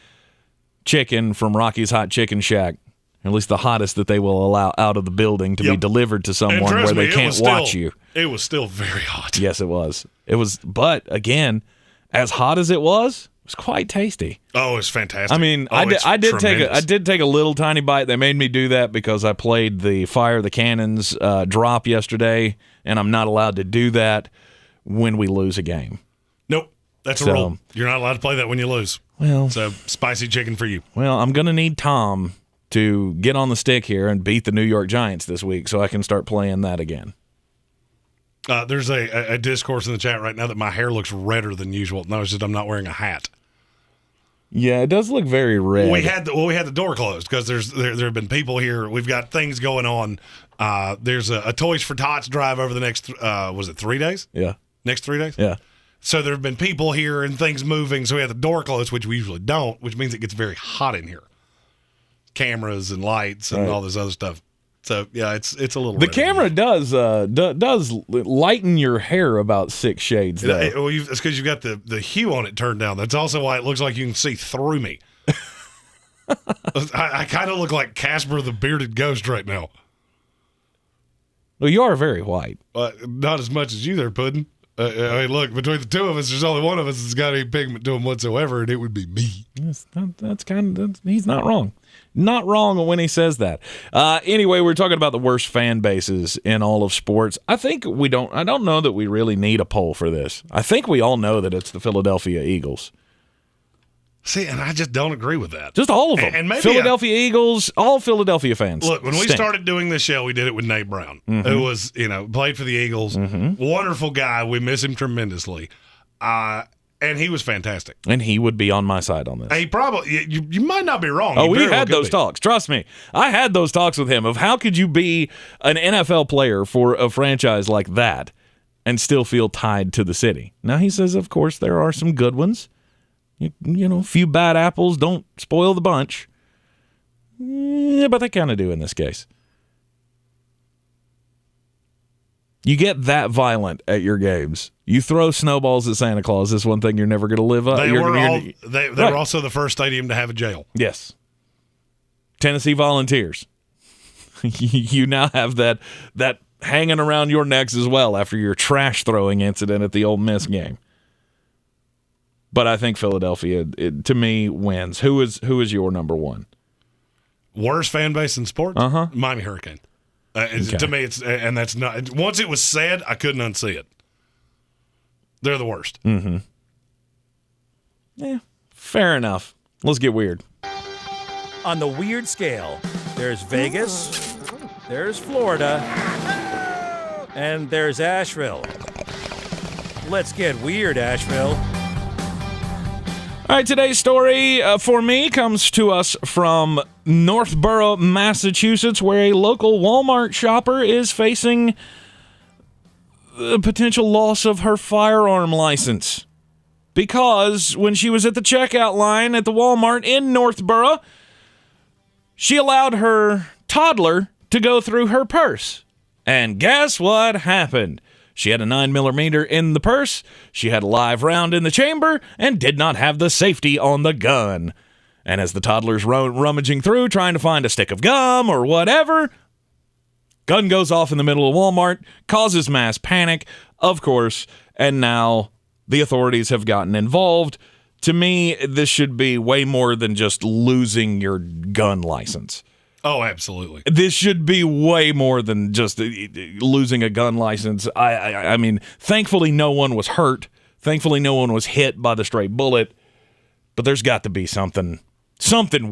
chicken from Rocky's Hot Chicken Shack, at least the hottest that they will allow out of the building to be delivered to someone where they can't watch you. It was still very hot. Yes, it was. But again, as hot as it was quite tasty. Oh, it's fantastic. I mean, I did take a little tiny bite. They made me do that because I played the Fire the Cannons drop yesterday, and I'm not allowed to do that when we lose a game. Nope, that's a rule. You're not allowed to play that when you lose. Well, so spicy chicken for you. Well, I'm going to need Tom to get on the stick here and beat the New York Giants this week so I can start playing that again. There's a discourse in the chat right now that my hair looks redder than usual. No, it's just I'm not wearing a hat. Yeah, it does look very red. We had the door closed because there have been people here. We've got things going on. There's a Toys for Tots drive over the next 3 days? Yeah. Next 3 days? Yeah. So there have been people here and things moving. So we have the door closed, which we usually don't, which means it gets very hot in here. Cameras and lights and all this other stuff. So yeah, it's a little. The camera does lighten your hair about 6 shades. Though. It's because you've got the hue on it turned down. That's also why it looks like you can see through me. I kind of look like Casper the Bearded Ghost right now. Well, you are very white. Not as much as you there, Puddin'. I mean, look, between the two of us, there's only one of us that's got any pigment to him whatsoever, and it would be me. Yes, he's not wrong. Not wrong when he says that. Anyway, we're talking about the worst fan bases in all of sports. I don't know that we really need a poll for this. I think we all know that it's the Philadelphia Eagles. See, and I just don't agree with that. Just all of them. And maybe Philadelphia Eagles, all Philadelphia fans. Look, when we started doing this show, we did it with Nate Brown, who was, played for the Eagles. Wonderful guy. We miss him tremendously. And he was fantastic. And he would be on my side on this. He probably, you might not be wrong. Oh, we had those talks. Trust me. I had those talks with him of how could you be an NFL player for a franchise like that and still feel tied to the city? Now, he says, of course, there are some good ones. A few bad apples don't spoil the bunch. Yeah, but they kind of do in this case. You get that violent at your games. You throw snowballs at Santa Claus. This is one thing you're never going to live up. They were also the first stadium to have a jail. Yes. Tennessee Volunteers. You now have that hanging around your necks as well after your trash throwing incident at the Ole Miss game. But I think Philadelphia, to me, wins. Who is your number one? Worst fan base in sports? Miami Hurricane. Okay. To me, and that's not. Once it was said, I couldn't unsee it. They're the worst. Mm-hmm. Yeah, fair enough. Let's get weird. On the weird scale, there's Vegas, there's Florida, and there's Asheville. Let's get weird, Asheville. All right, today's story for me comes to us from Northborough, Massachusetts, where a local Walmart shopper is facing the potential loss of her firearm license. Because when she was at the checkout line at the Walmart in Northborough, she allowed her toddler to go through her purse. And guess what happened? She had a 9mm in the purse, she had a live round in the chamber, and did not have the safety on the gun. And as the toddler's rummaging through, trying to find a stick of gum or whatever, gun goes off in the middle of Walmart, causes mass panic, of course, and now the authorities have gotten involved. To me, this should be way more than just losing your gun license. Oh, absolutely. This should be way more than just losing a gun license. I mean, thankfully no one was hurt. Thankfully no one was hit by the stray bullet. But there's got to be something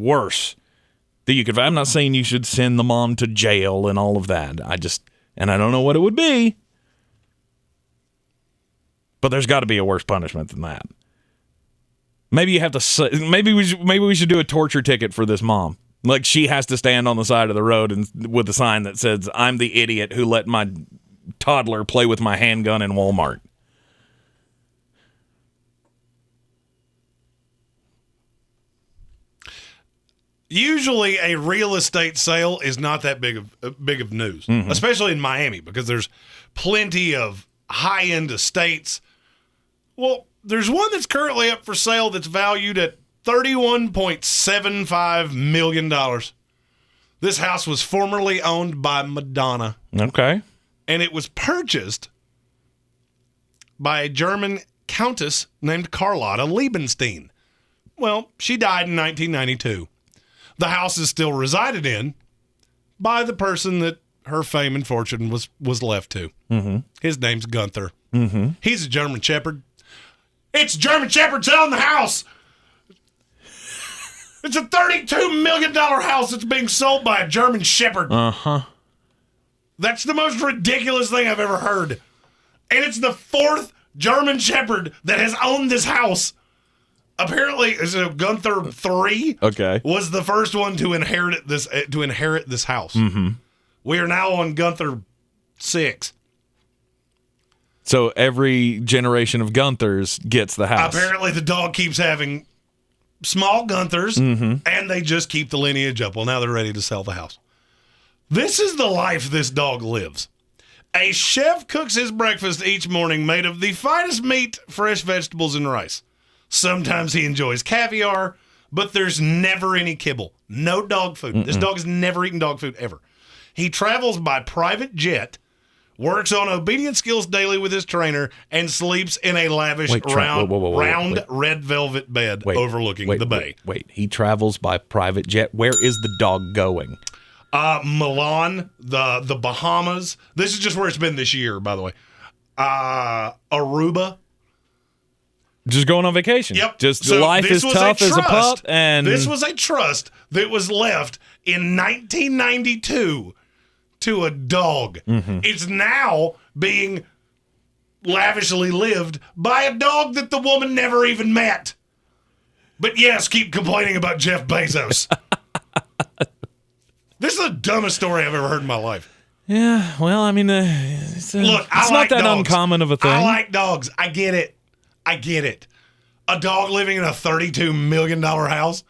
worse that you could. I'm not saying you should send the mom to jail and all of that. I don't know what it would be. But there's got to be a worse punishment than that. Maybe you have to. Maybe we should do a torture ticket for this mom. Like, she has to stand on the side of the road and with a sign that says, "I'm the idiot who let my toddler play with my handgun in Walmart." Usually a real estate sale is not that big of news, especially in Miami, because there's plenty of high-end estates. Well, there's one that's currently up for sale that's valued at $31.75 million. This house was formerly owned by Madonna. Okay. And it was purchased by a German countess named Carlotta Liebenstein. Well, she died in 1992. The house is still resided in by the person that her fame and fortune was left to. Mm-hmm. His name's Gunther. Mm-hmm. He's a German Shepherd. It's German Shepherd selling the house. It's a $32 million house that's being sold by a German Shepherd. Uh-huh. That's the most ridiculous thing I've ever heard. And it's the fourth German Shepherd that has owned this house. Apparently, Gunther 3 was the first one to inherit this house. Mm-hmm. We are now on Gunther 6. So every generation of Gunthers gets the house. Apparently, the dog keeps having small Gunthers, and they just keep the lineage up. Well, now they're ready to sell the house. This is the life this dog lives. A chef cooks his breakfast each morning made of the finest meat, fresh vegetables, and rice. Sometimes he enjoys caviar, but there's never any kibble. No dog food. This dog has never eaten dog food ever. He travels by private jet, works on obedience skills daily with his trainer, and sleeps in a lavish round red velvet bed overlooking the bay. Wait, he travels by private jet. Where is the dog going? Milan, the Bahamas. This is just where it's been this year, by the way. Aruba. Just going on vacation. Yep. Just life is tough as a pup. And this was a trust that was left in 1992 to a dog. It's now being lavishly lived by a dog that the woman never even met. But yes, keep complaining about Jeff Bezos. This is the dumbest story I've ever heard in my life. Yeah, well, I mean, it's not that uncommon of a thing. I like dogs. I get it. A dog living in a $32 million house.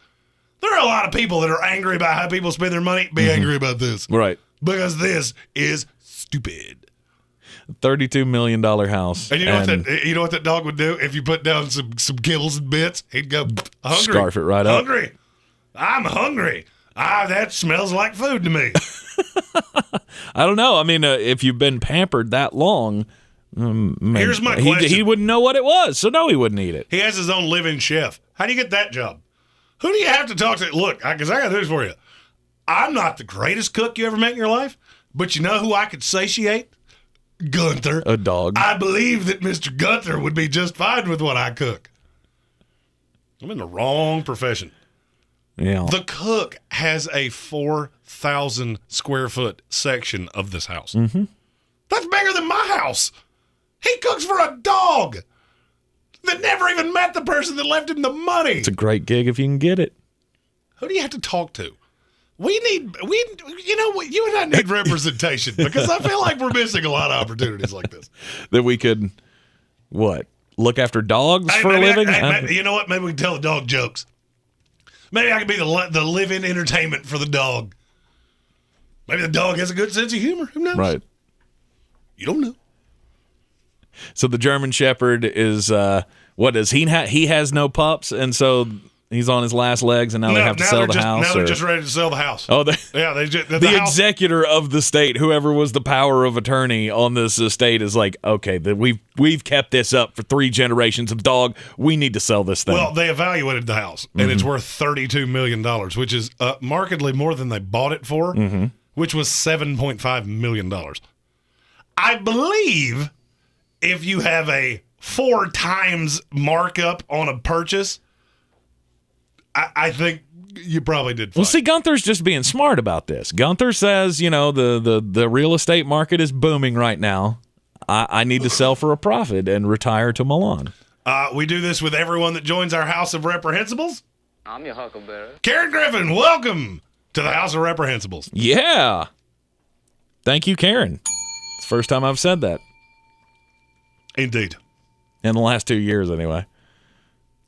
There are a lot of people that are angry about how people spend their money. Be angry about this. Right. Because this is stupid. $32 million house. And you know what that dog would do if you put down some kibbles and bits? He'd go hungry. Scarf it right up. Hungry. I'm hungry. That smells like food to me. I don't know. I mean, if you've been pampered that long, here's my question. He wouldn't know what it was, so no, he wouldn't eat it. He has his own live-in chef. How do you get that job? Who do you have to talk to? Look, because I got news for you. I'm not the greatest cook you ever met in your life, but you know who I could satiate? Gunther. A dog. I believe that Mr. Gunther would be just fine with what I cook. I'm in the wrong profession. Yeah. The cook has a 4,000 square foot section of this house. Mm-hmm. That's bigger than my house. He cooks for a dog that never even met the person that left him the money. It's a great gig if you can get it. Who do you have to talk to? You and I need representation because I feel like we're missing a lot of opportunities like this. That we could, look after dogs for a living? You know what? Maybe we can tell the dog jokes. Maybe I could be the live-in entertainment for the dog. Maybe the dog has a good sense of humor. Who knows? Right. You don't know. So the German Shepherd is, he has no pups, and so he's on his last legs, and now they have to sell the house? Now they're just ready to sell the house. Oh, the executor of the state, whoever was the power of attorney on this estate, is like, okay, we've kept this up for 3 generations of dog. We need to sell this thing. Well, they evaluated the house, and it's worth $32 million, which is markedly more than they bought it for, which was $7.5 million. I believe if you have a 4 times markup on a purchase, I think you probably did fine. Well, see, Gunther's just being smart about this. Gunther says, the real estate market is booming right now. I need to sell for a profit and retire to Milan. We do this with everyone that joins our House of Reprehensibles. I'm your huckleberry. Karen Griffin, welcome to the House of Reprehensibles. Yeah. Thank you, Karen. It's the first time I've said that. Indeed. In the last 2 years, anyway.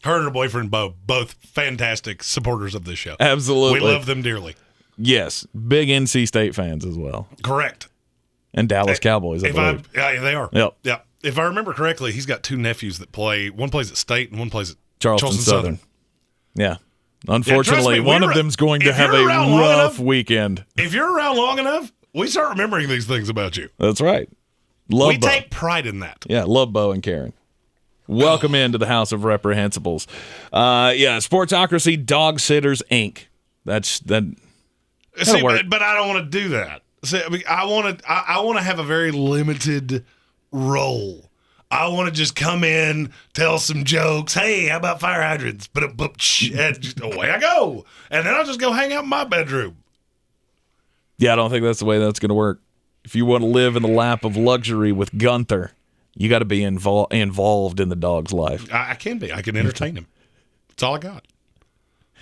Her and her boyfriend, Bo, both fantastic supporters of this show. Absolutely. We love them dearly. Yes. Big NC State fans as well. Correct. And Dallas Cowboys, I believe. Yeah, they are. Yep. Yeah. If I remember correctly, he's got 2 nephews that play. One plays at State and one plays at Charleston Southern. Yeah. Unfortunately, one of them's going to have a rough weekend. If you're around long enough, we start remembering these things about you. That's right. We take pride in that. Yeah, love Bo and Karen. Welcome into the House of Reprehensibles. Sportsocracy Dog Sitters Inc. That'll work. But I don't want to do that. See, I want to have a very limited role. I want to just come in, tell some jokes. Hey, how about fire hydrants? And just away I go. And then I'll just go hang out in my bedroom. Yeah, I don't think that's the way that's going to work. If you want to live in the lap of luxury with Gunther, you got to be involved in the dog's life. I can be. I can entertain him. That's all I got.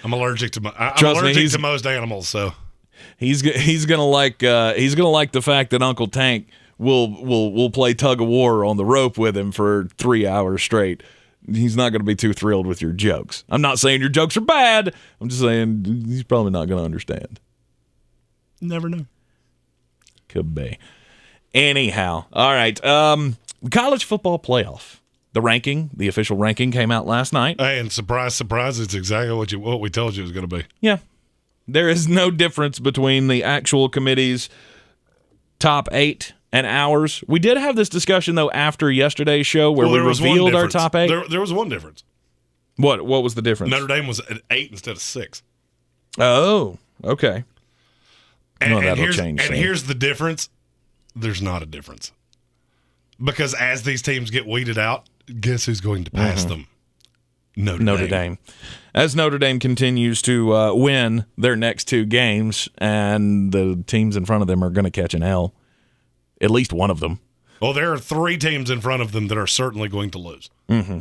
I'm allergic to most animals, so he's gonna like the fact that Uncle Tank will play tug of war on the rope with him for 3 hours straight. He's not going to be too thrilled with your jokes. I'm not saying your jokes are bad. I'm just saying he's probably not going to understand. Never know. Could be. Anyhow, all right. College football playoff. The official ranking came out last night. Hey, and surprise, surprise, it's exactly what we told you it was going to be. Yeah. There is no difference between the actual committee's top 8 and ours. We did have this discussion, though, after yesterday's show where we revealed our top 8. There was one difference. What was the difference? Notre Dame was at 8 instead of 6. Oh, okay. Here's the difference. There's not a difference. Because as these teams get weeded out, guess who's going to pass them? Notre Dame. As Notre Dame continues to win their next 2 games, and the teams in front of them are going to catch an L. At least one of them. Well, there are 3 teams in front of them that are certainly going to lose. Mm-hmm.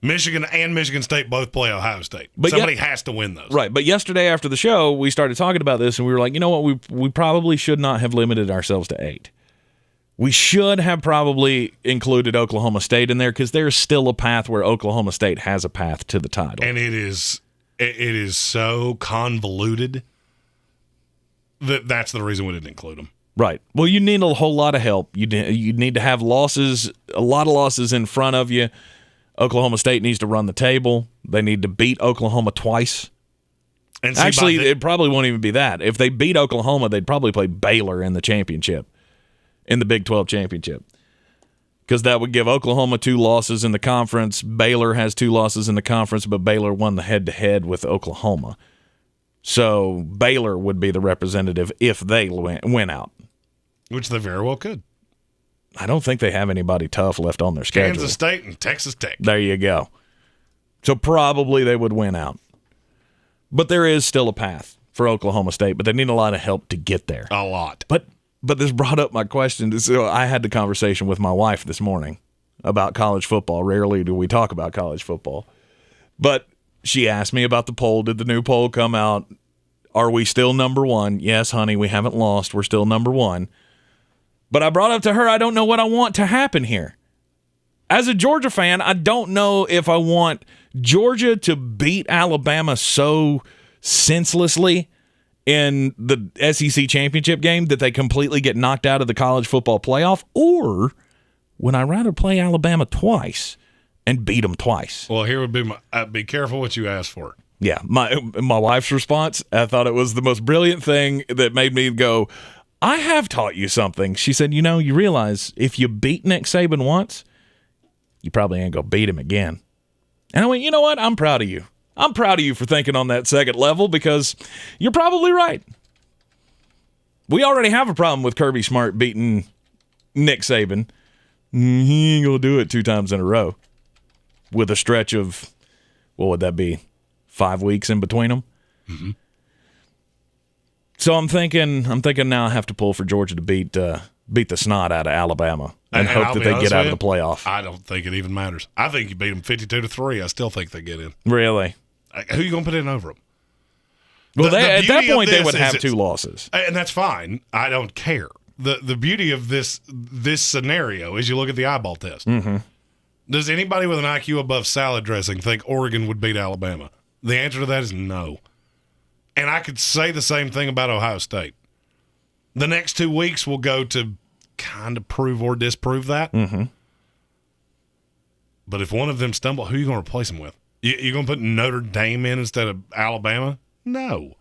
Michigan and Michigan State both play Ohio State. But somebody has to win those. Right, but yesterday after the show, we started talking about this, and we were like, you know what, we probably should not have limited ourselves to 8. We should have probably included Oklahoma State in there because there's still a path where Oklahoma State has a path to the title. And it is so convoluted that's the reason we didn't include them. Right. Well, you need a whole lot of help. You need to have losses, a lot of losses in front of you. Oklahoma State needs to run the table. They need to beat Oklahoma twice. And actually, it probably won't even be that. If they beat Oklahoma, they'd probably play Baylor in the championship, in the Big 12 championship. Because that would give Oklahoma 2 losses in the conference. Baylor has 2 losses in the conference, but Baylor won the head-to-head with Oklahoma. So Baylor would be the representative if they win out. Which they very well could. I don't think they have anybody tough left on their schedule. Kansas State and Texas Tech. There you go. So probably they would win out. But there is still a path for Oklahoma State, but they need a lot of help to get there. A lot. But this brought up my question. So I had the conversation with my wife this morning about college football. Rarely do we talk about college football. But she asked me about the poll. Did the new poll come out? Are we still number 1? Yes, honey, we haven't lost. We're still number 1. But I brought up to her, I don't know what I want to happen here. As a Georgia fan, I don't know if I want Georgia to beat Alabama so senselessly in the SEC championship game that they completely get knocked out of the college football playoff, or would I rather play Alabama twice and beat them twice? Well, here would be be careful what you ask for. Yeah, my wife's response, I thought it was the most brilliant thing that made me go, I have taught you something. She said, you realize if you beat Nick Saban once, you probably ain't going to beat him again. And I went, you know what? I'm proud of you. I'm proud of you for thinking on that second level because you're probably right. We already have a problem with Kirby Smart beating Nick Saban. He ain't going to do it 2 times in a row with a stretch of, what would that be, 5 weeks in between them? Mm-hmm. So I'm thinking now I have to pull for Georgia to beat the snot out of Alabama and hope that they get out of the playoff. I don't think it even matters. I think you beat them 52-3. I still think they get in. Really? Who are you going to put in over them? Well, at that point, they would have 2 losses. And that's fine. I don't care. The beauty of this scenario is you look at the eyeball test. Mm-hmm. Does anybody with an IQ above salad dressing think Oregon would beat Alabama? The answer to that is no. And I could say the same thing about Ohio State. The next 2 weeks will go to kind of prove or disprove that. Mm-hmm. But if one of them stumble, who are you going to replace them with? You going to put Notre Dame in instead of Alabama? No.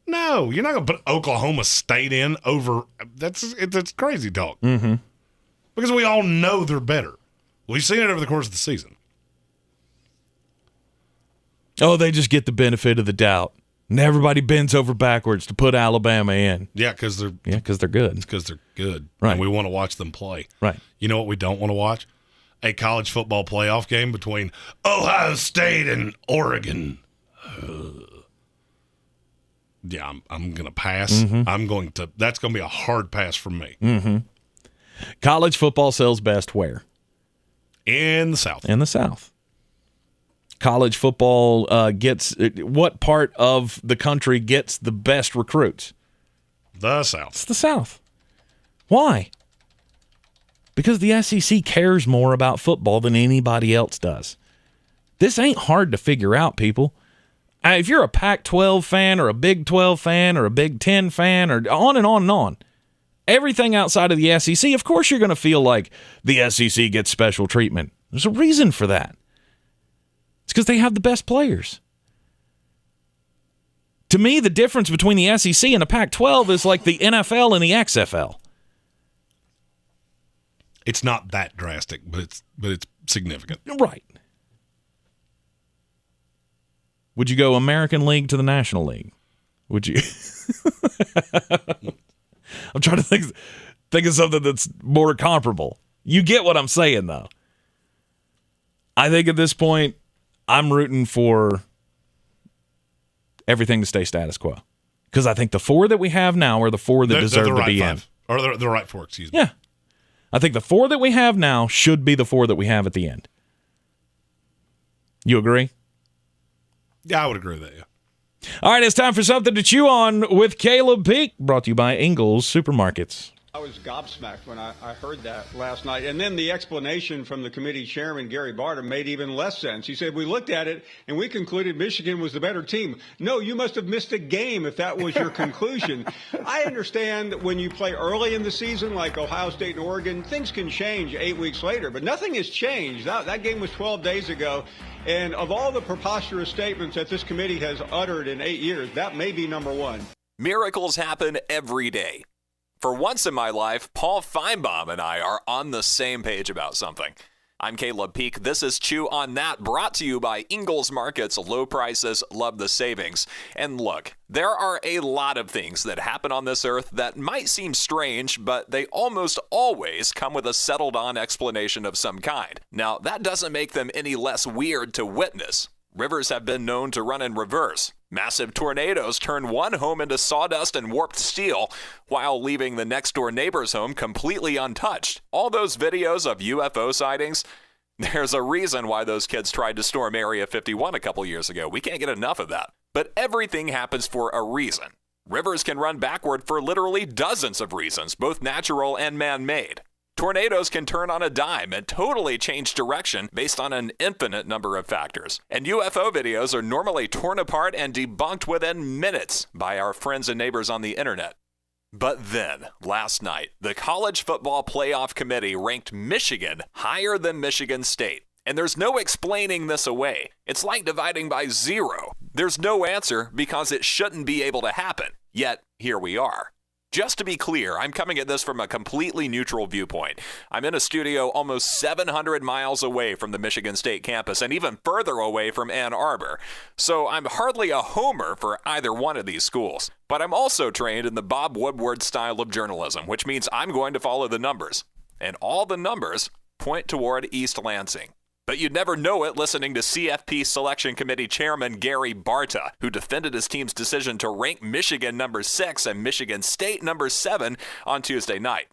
No, you're not going to put Oklahoma State in over – it's crazy talk. Mm-hmm. Because we all know they're better. We've seen it over the course of the season. Oh, they just get the benefit of the doubt. And everybody bends over backwards to put Alabama in. Yeah, because they're good. It's because they're good. Right. And we want to watch them play. Right. You know what we don't want to watch? A college football playoff game between Ohio State and Oregon. Yeah, I'm going to pass. Mm-hmm. That's going to be a hard pass from me. Mm-hmm. College football sells best where? In the South. In the South. College football what part of the country gets the best recruits? The South. It's the South. Why? Because the SEC cares more about football than anybody else does. This ain't hard to figure out, people. If you're a Pac-12 fan or a Big 12 fan or a Big 10 fan or on and on and on, everything outside of the SEC, of course you're going to feel like the SEC gets special treatment. There's a reason for that. It's because they have the best players. To me, the difference between the SEC and the Pac-12 is like the NFL and the XFL. It's not that drastic, but it's significant. Right. Would you go American League to the National League? Would you? I'm trying to think of something that's more comparable. You get what I'm saying, though. I think at this point, I'm rooting for everything to stay status quo. Because I think the 4 that we have now are the 4 that deserve to be in. Or they're the right 4, excuse me. Yeah. I think the 4 that we have now should be the 4 that we have at the end. You agree? Yeah, I would agree with that, yeah. All right, it's time for Something to Chew On with Caleb Peak, brought to you by Ingalls Supermarkets. I was gobsmacked when I heard that last night. And then the explanation from the committee chairman, Gary Barta, made even less sense. He said, we looked at it and we concluded Michigan was the better team. No, you must have missed a game if that was your conclusion. I understand that when you play early in the season, like Ohio State and Oregon, things can change 8 weeks later. But nothing has changed. That game was 12 days ago. And of all the preposterous statements that this committee has uttered in 8 years, that may be number one. Miracles happen every day. For once in my life, Paul Feinbaum and I are on the same page about something. I'm Caleb Peak. This is Chew on That, brought to you by Ingles Markets. Low prices, love the savings. And look, there are a lot of things that happen on this earth that might seem strange, but they almost always come with a settled-on explanation of some kind. Now, that doesn't make them any less weird to witness. Rivers have been known to run in reverse. Massive tornadoes turn one home into sawdust and warped steel while leaving the next-door neighbor's home completely untouched. All those videos of UFO sightings, there's a reason why those kids tried to storm Area 51 a couple years ago. We can't get enough of that. But everything happens for a reason. Rivers can run backward for literally dozens of reasons, both natural and man-made. Tornadoes can turn on a dime and totally change direction based on an infinite number of factors. And UFO videos are normally torn apart and debunked within minutes by our friends and neighbors on the internet. But then, last night, the College Football Playoff Committee ranked Michigan higher than Michigan State. And there's no explaining this away. It's like dividing by zero. There's no answer because it shouldn't be able to happen. Yet, here we are. Just to be clear, I'm coming at this from a completely neutral viewpoint. I'm in a studio almost 700 miles away from the Michigan State campus and even further away from Ann Arbor. So I'm hardly a homer for either one of these schools. But I'm also trained in the Bob Woodward style of journalism, which means I'm going to follow the numbers. And all the numbers point toward East Lansing. But you'd never know it listening to CFP Selection Committee Chairman Gary Barta, who defended his team's decision to rank Michigan number 6 and Michigan State number 7 on Tuesday night.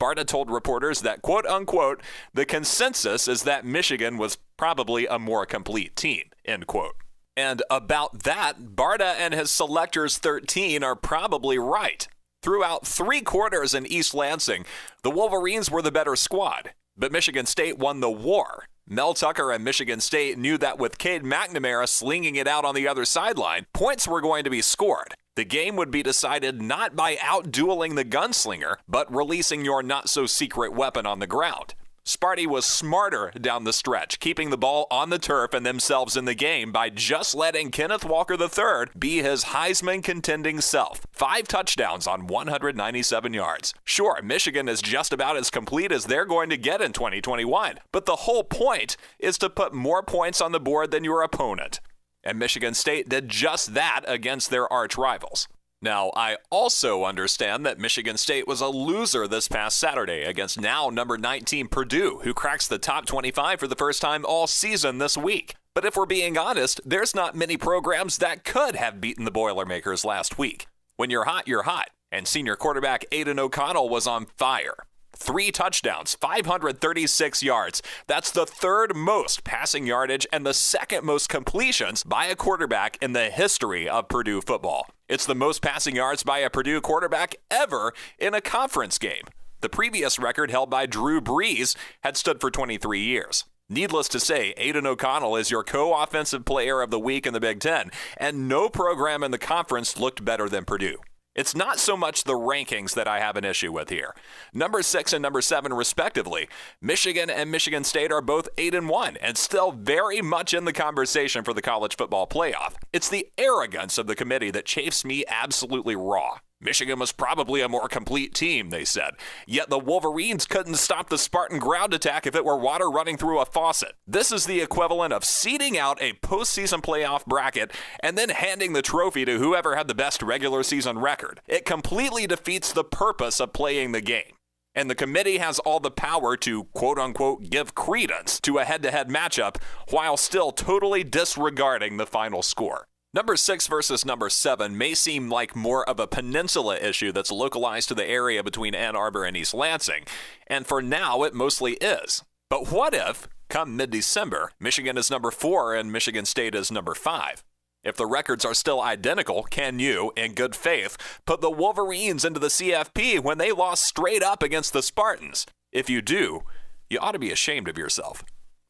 Barta told reporters that, quote unquote, the consensus is that Michigan was probably a more complete team, end quote. And about that, Barta and his selectors 13 are probably right. Throughout 3 quarters in East Lansing, the Wolverines were the better squad, but Michigan State won the war. Mel Tucker and Michigan State knew that with Cade McNamara slinging it out on the other sideline, points were going to be scored. The game would be decided not by out-dueling the gunslinger, but releasing your not-so-secret weapon on the ground. Sparty was smarter down the stretch, keeping the ball on the turf and themselves in the game by just letting Kenneth Walker III be his Heisman contending self. 5 touchdowns on 197 yards. Sure, Michigan is just about as complete as they're going to get in 2021, but the whole point is to put more points on the board than your opponent. And Michigan State did just that against their arch rivals. Now, I also understand that Michigan State was a loser this past Saturday against now number 19 Purdue, who cracks the top 25 for the first time all season this week. But if we're being honest, there's not many programs that could have beaten the Boilermakers last week. When you're hot, you're hot. And senior quarterback Aiden O'Connell was on fire. 3 touchdowns, 536 yards. That's the 3rd most passing yardage and the 2nd most completions by a quarterback in the history of Purdue football. It's the most passing yards by a Purdue quarterback ever in a conference game. The previous record held by Drew Brees had stood for 23 years. Needless to say, Aiden O'Connell is your co-offensive player of the week in the Big Ten, and no program in the conference looked better than Purdue. It's not so much the rankings that I have an issue with here. Number 6 and number 7, respectively, Michigan and Michigan State are both 8-1 and still very much in the conversation for the college football playoff. It's the arrogance of the committee that chafes me absolutely raw. Michigan was probably a more complete team, they said. Yet the Wolverines couldn't stop the Spartan ground attack if it were water running through a faucet. This is the equivalent of seeding out a postseason playoff bracket and then handing the trophy to whoever had the best regular season record. It completely defeats the purpose of playing the game. And the committee has all the power to, quote-unquote, give credence to a head-to-head matchup while still totally disregarding the final score. Number 6 versus number 7 may seem like more of a peninsula issue that's localized to the area between Ann Arbor and East Lansing, and for now it mostly is. But what if, come mid-December, Michigan is number 4 and Michigan State is number 5? If the records are still identical, can you, in good faith, put the Wolverines into the CFP when they lost straight up against the Spartans? If you do, you ought to be ashamed of yourself.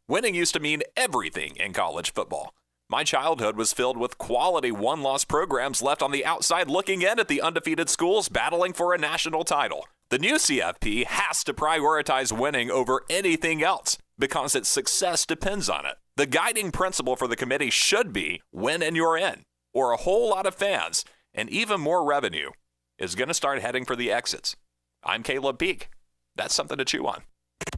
Winning used to mean everything in college football. My childhood was filled with quality one-loss programs left on the outside looking in at the undefeated schools battling for a national title. The new CFP has to prioritize winning over anything else because its success depends on it. The guiding principle for the committee should be win and you're in, or a whole lot of fans and even more revenue is going to start heading for the exits. I'm Caleb Peak. That's something to chew on.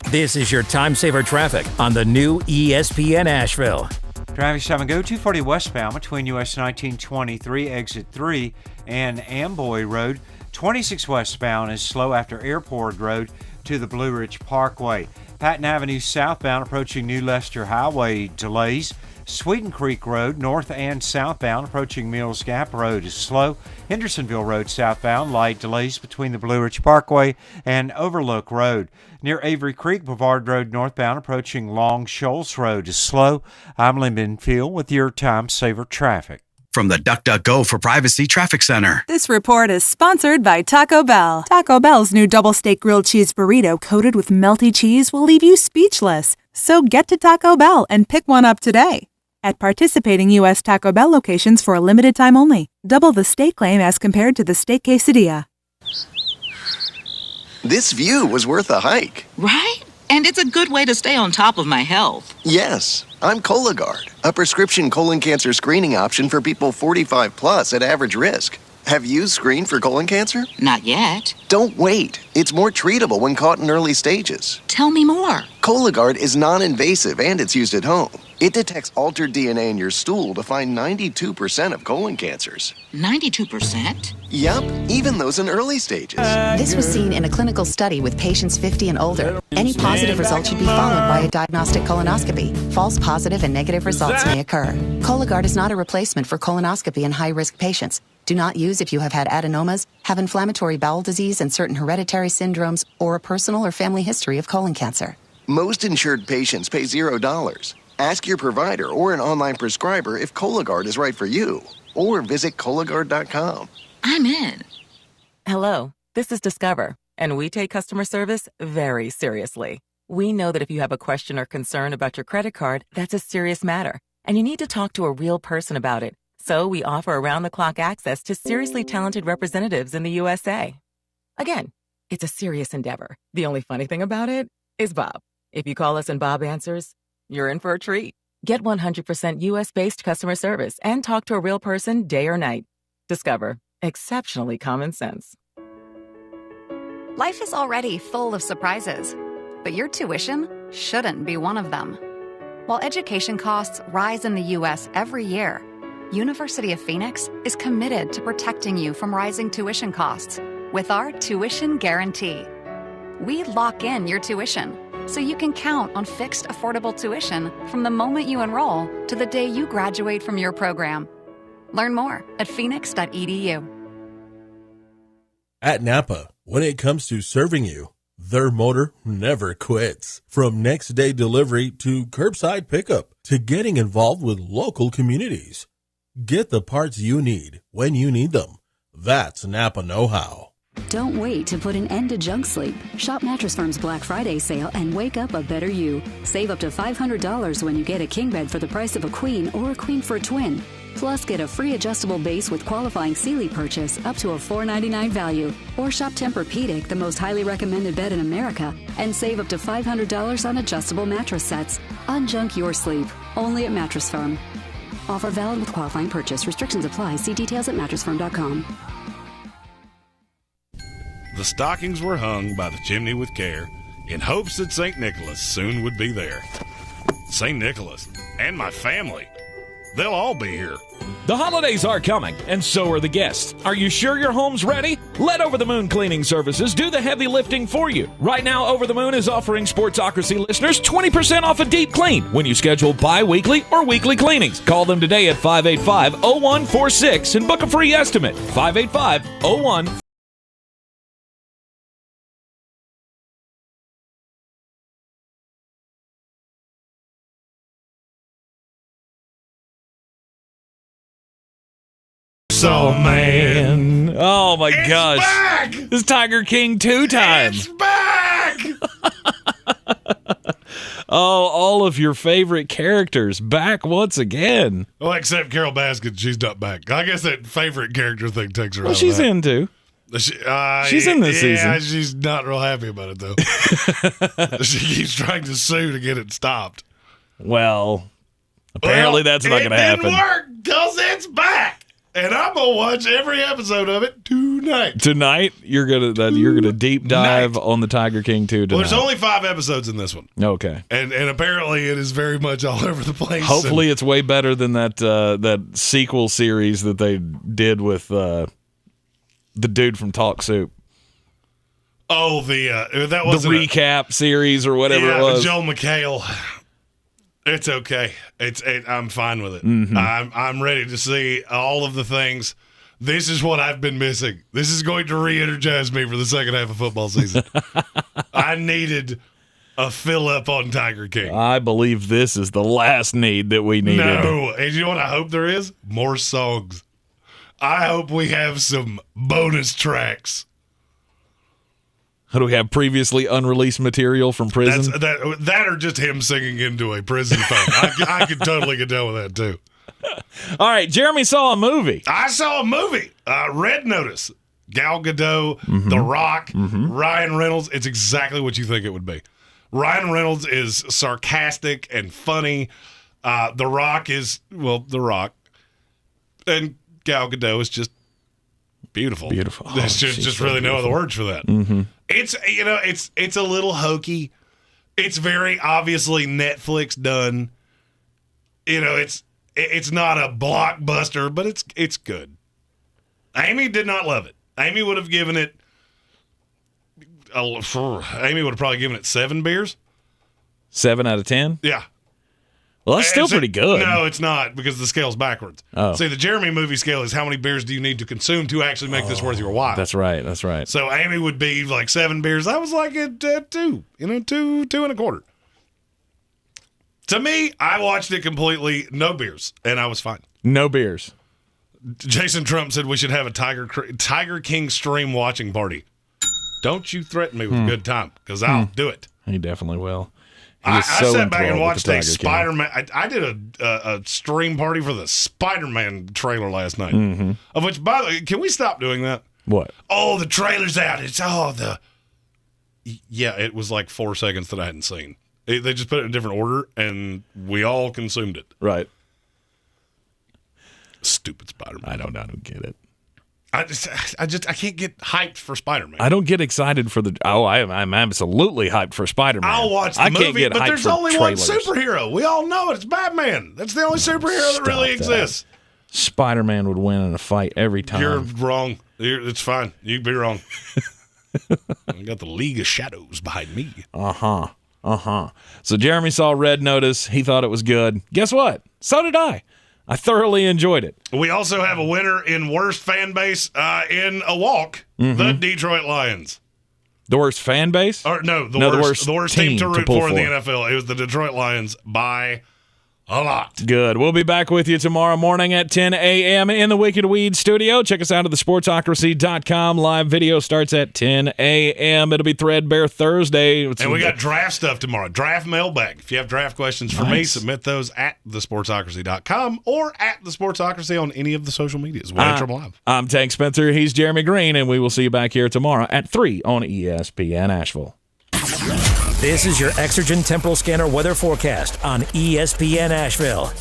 This is your time saver traffic on the new ESPN Asheville. Traffic stop and go 240 westbound between US 1923 exit 3 and Amboy Road. 26 westbound is slow after Airport Road to the Blue Ridge Parkway. Patton Avenue southbound approaching New Leicester Highway delays. Sweeten Creek Road north and southbound approaching Mills Gap Road is slow. Hendersonville Road southbound light delays between the Blue Ridge Parkway and Overlook Road. Near Avery Creek, Boulevard Road northbound approaching Long Shoals Road is slow. I'm Lynn Benfield with your Time Saver Traffic. From the DuckDuckGo for Privacy Traffic Center. This report is sponsored by Taco Bell. Taco Bell's new double steak grilled cheese burrito coated with melty cheese will leave you speechless. So get to Taco Bell and pick one up today. At participating U.S. Taco Bell locations for a limited time only. Double the steak claim as compared to the steak quesadilla. This view was worth a hike. Right? And it's a good way to stay on top of my health. Yes, I'm Cologuard, a prescription colon cancer screening option for people 45 plus at average risk. Have you screened for colon cancer? Not yet. Don't wait. It's more treatable when caught in early stages. Tell me more. Cologuard is non-invasive and it's used at home. It detects altered DNA in your stool to find 92% of colon cancers. 92%? Yup, even those in early stages. This was seen in a clinical study with patients 50 and older. Any positive result should be followed by a diagnostic colonoscopy. False positive and negative results may occur. Cologuard is not a replacement for colonoscopy in high-risk patients. Do not use if you have had adenomas, have inflammatory bowel disease and certain hereditary syndromes, or a personal or family history of colon cancer. Most insured patients pay $0. Ask your provider or an online prescriber if Cologuard is right for you, or visit Cologuard.com. I'm in. Hello, this is Discover, and we take customer service very seriously. We know that if you have a question or concern about your credit card, that's a serious matter, and you need to talk to a real person about it. So we offer around-the-clock access to seriously talented representatives in the USA. Again, it's a serious endeavor. The only funny thing about it is Bob. If you call us and Bob answers, you're in for a treat. Get 100% U.S.-based customer service and talk to a real person day or night. Discover. Exceptionally common sense. Life is already full of surprises, but your tuition shouldn't be one of them. While education costs rise in the U.S. every year, University of Phoenix is committed to protecting you from rising tuition costs with our tuition guarantee. We lock in your tuition so you can count on fixed, affordable tuition from the moment you enroll to the day you graduate from your program. Learn more at phoenix.edu. At Napa, when it comes to serving you, their motor never quits. From next day delivery to curbside pickup to getting involved with local communities. Get the parts you need when you need them. That's Napa know-how. Don't wait to put an end to junk sleep. Shop Mattress Firm's Black Friday sale and wake up a better you. Save up to $500 when you get a king bed for the price of a queen or a queen for a twin. Plus, get a free adjustable base with qualifying Sealy purchase up to a $499 value. Or shop Tempur-Pedic, the most highly recommended bed in America, and save up to $500 on adjustable mattress sets. Unjunk your sleep. Only at Mattress Firm. Offer valid with qualifying purchase. Restrictions apply. See details at mattressfirm.com. The stockings were hung by the chimney with care in hopes that St. Nicholas soon would be there. St. Nicholas and my family, they'll all be here. The holidays are coming, and so are the guests. Are you sure your home's ready? Let Over the Moon Cleaning Services do the heavy lifting for you. Right now, Over the Moon is offering Sportsocracy listeners 20% off a deep clean when you schedule bi-weekly or weekly cleanings. Call them today at 585-0146 and book a free estimate. 585-0146. Chainsaw Man. Oh my gosh. Back! It's Tiger King 2 time. It's back! Oh, all of your favorite characters back once again. Well, except Carol Baskin, she's not back. I guess that favorite character thing takes her out. Well, she's of that. in too. She's in this season. Yeah, she's not real happy about it, though. She keeps trying to sue to get it stopped. Well, apparently that's not going to happen. It didn't work because it's back. And I'm going to watch every episode of it tonight. Tonight, you're gonna deep dive on the Tiger King 2 tonight. Well, there's only 5 episodes in this one. Okay. And apparently it is very much all over the place. Hopefully it's way better than that sequel series that they did with the dude from Talk Soup. Oh, that was the recap series or whatever it was. Joel McHale. It's okay. I'm fine with it. Mm-hmm. I'm ready to see all of the things. This is what I've been missing. This is going to re-energize me for the second half of football season. I needed a fill-up on Tiger King. I believe this is the last need that we needed. No. And you know what I hope there is? More songs. I hope we have some bonus tracks. How do we have previously unreleased material from prison? That or just him singing into a prison phone. I could totally get down with that, too. All right, Jeremy saw a movie. I saw a movie, Red Notice. Gal Gadot, The Rock, Ryan Reynolds. It's exactly what you think it would be. Ryan Reynolds is sarcastic and funny. The Rock is, The Rock. And Gal Gadot is just beautiful. Beautiful. There's just really no other words for that. Mm-hmm. It's a little hokey. It's very obviously Netflix done. It's not a blockbuster, but it's good. Amy did not love it. Amy would have given it. Amy would have probably given it 7 beers. 7 out of 10? Yeah. Well, that's still pretty good. No, it's not, because the scale's backwards. Oh. See, the Jeremy movie scale is how many beers do you need to consume to actually make this worth your while. That's right. So Amy would be like 7 beers. I was like at 2, 2 1/4. To me, I watched it completely, no beers, and I was fine. No beers. Jason Trump said we should have a Tiger King stream watching party. Don't you threaten me with a good time, because I'll do it. He definitely will. I sat back and watched a Spider-Man. I did a stream party for the Spider-Man trailer last night. Mm-hmm. Of which, by the way, can we stop doing that? What? Oh, the trailer's out. Yeah, it was like 4 seconds that I hadn't seen. They just put it in a different order, and we all consumed it. Right. Stupid Spider-Man. I don't get it. I can't get hyped for Spider-Man. I don't get excited for I'm absolutely hyped for Spider-Man. I'll watch the movie, but there's only one superhero. We all know it. It's Batman. That's the only superhero that really exists. Spider-Man would win in a fight every time. You're wrong. It's fine. You'd be wrong. I got the League of Shadows behind me. So Jeremy saw Red Notice. He thought it was good. Guess what? So did I. I thoroughly enjoyed it. We also have a winner in worst fan base in a walk, the Detroit Lions. The worst fan base? The worst team to root for in the NFL. It was the Detroit Lions by a lot. Good. We'll be back with you tomorrow morning at 10 a.m. in the Wicked Weed studio. Check us out at thesportsocracy.com. Live video starts at 10 a.m. It'll be Threadbare Thursday. And we got draft stuff tomorrow. Draft mailbag. If you have draft questions for me, submit those at thesportsocracy.com or at thesportsocracy on any of the social medias. Live. I'm Tank Spencer. He's Jeremy Greene, and we will see you back here tomorrow at 3 on ESPN Asheville. This is your Exergen Temporal Scanner weather forecast on ESPN Asheville.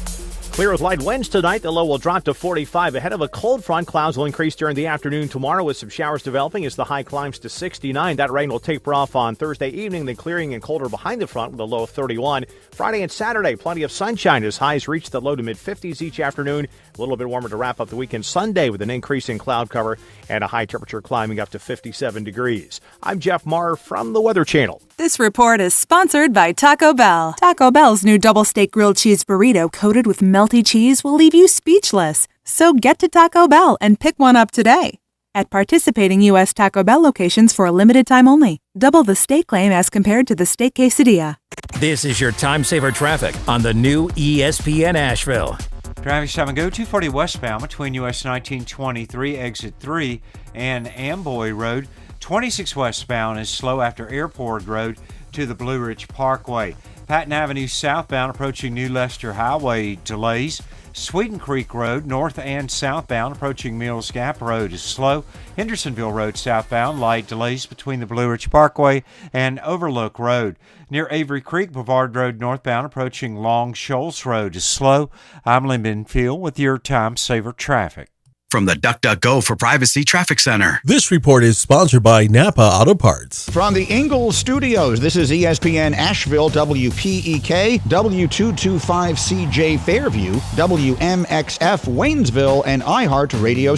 Clear with light winds tonight. The low will drop to 45 ahead of a cold front. Clouds will increase during the afternoon tomorrow with some showers developing as the high climbs to 69. That rain will taper off on Thursday evening, then clearing and colder behind the front with a low of 31. Friday and Saturday, plenty of sunshine as highs reach the low to mid-50s each afternoon. A little bit warmer to wrap up the weekend Sunday with an increase in cloud cover and a high temperature climbing up to 57 degrees. I'm Jeff Marr from the Weather Channel. This report is sponsored by Taco Bell. Taco Bell's new double steak grilled cheese burrito coated with melty cheese will leave you speechless. So get to Taco Bell and pick one up today. At participating U.S. Taco Bell locations for a limited time only. Double the steak claim as compared to the steak quesadilla. This is your time saver traffic on the new ESPN Asheville. Traffic stop and go 240 westbound between US 1923 exit 3 and Amboy Road. 26 westbound is slow after Airport Road to the Blue Ridge Parkway. Patton Avenue southbound approaching New Leicester Highway delays. Sweeten Creek Road north and southbound approaching Mills Gap Road is slow. Hendersonville Road southbound light delays between the Blue Ridge Parkway and Overlook Road. Near Avery Creek, Boulevard Road northbound approaching Long Shoals Road is slow. I'm Lynn Benfield with your Time Saver traffic. From the DuckDuckGo for Privacy Traffic Center. This report is sponsored by Napa Auto Parts. From the Ingalls Studios, this is ESPN Asheville, WPEK, W225CJ Fairview, WMXF Waynesville, and iHeart Radio.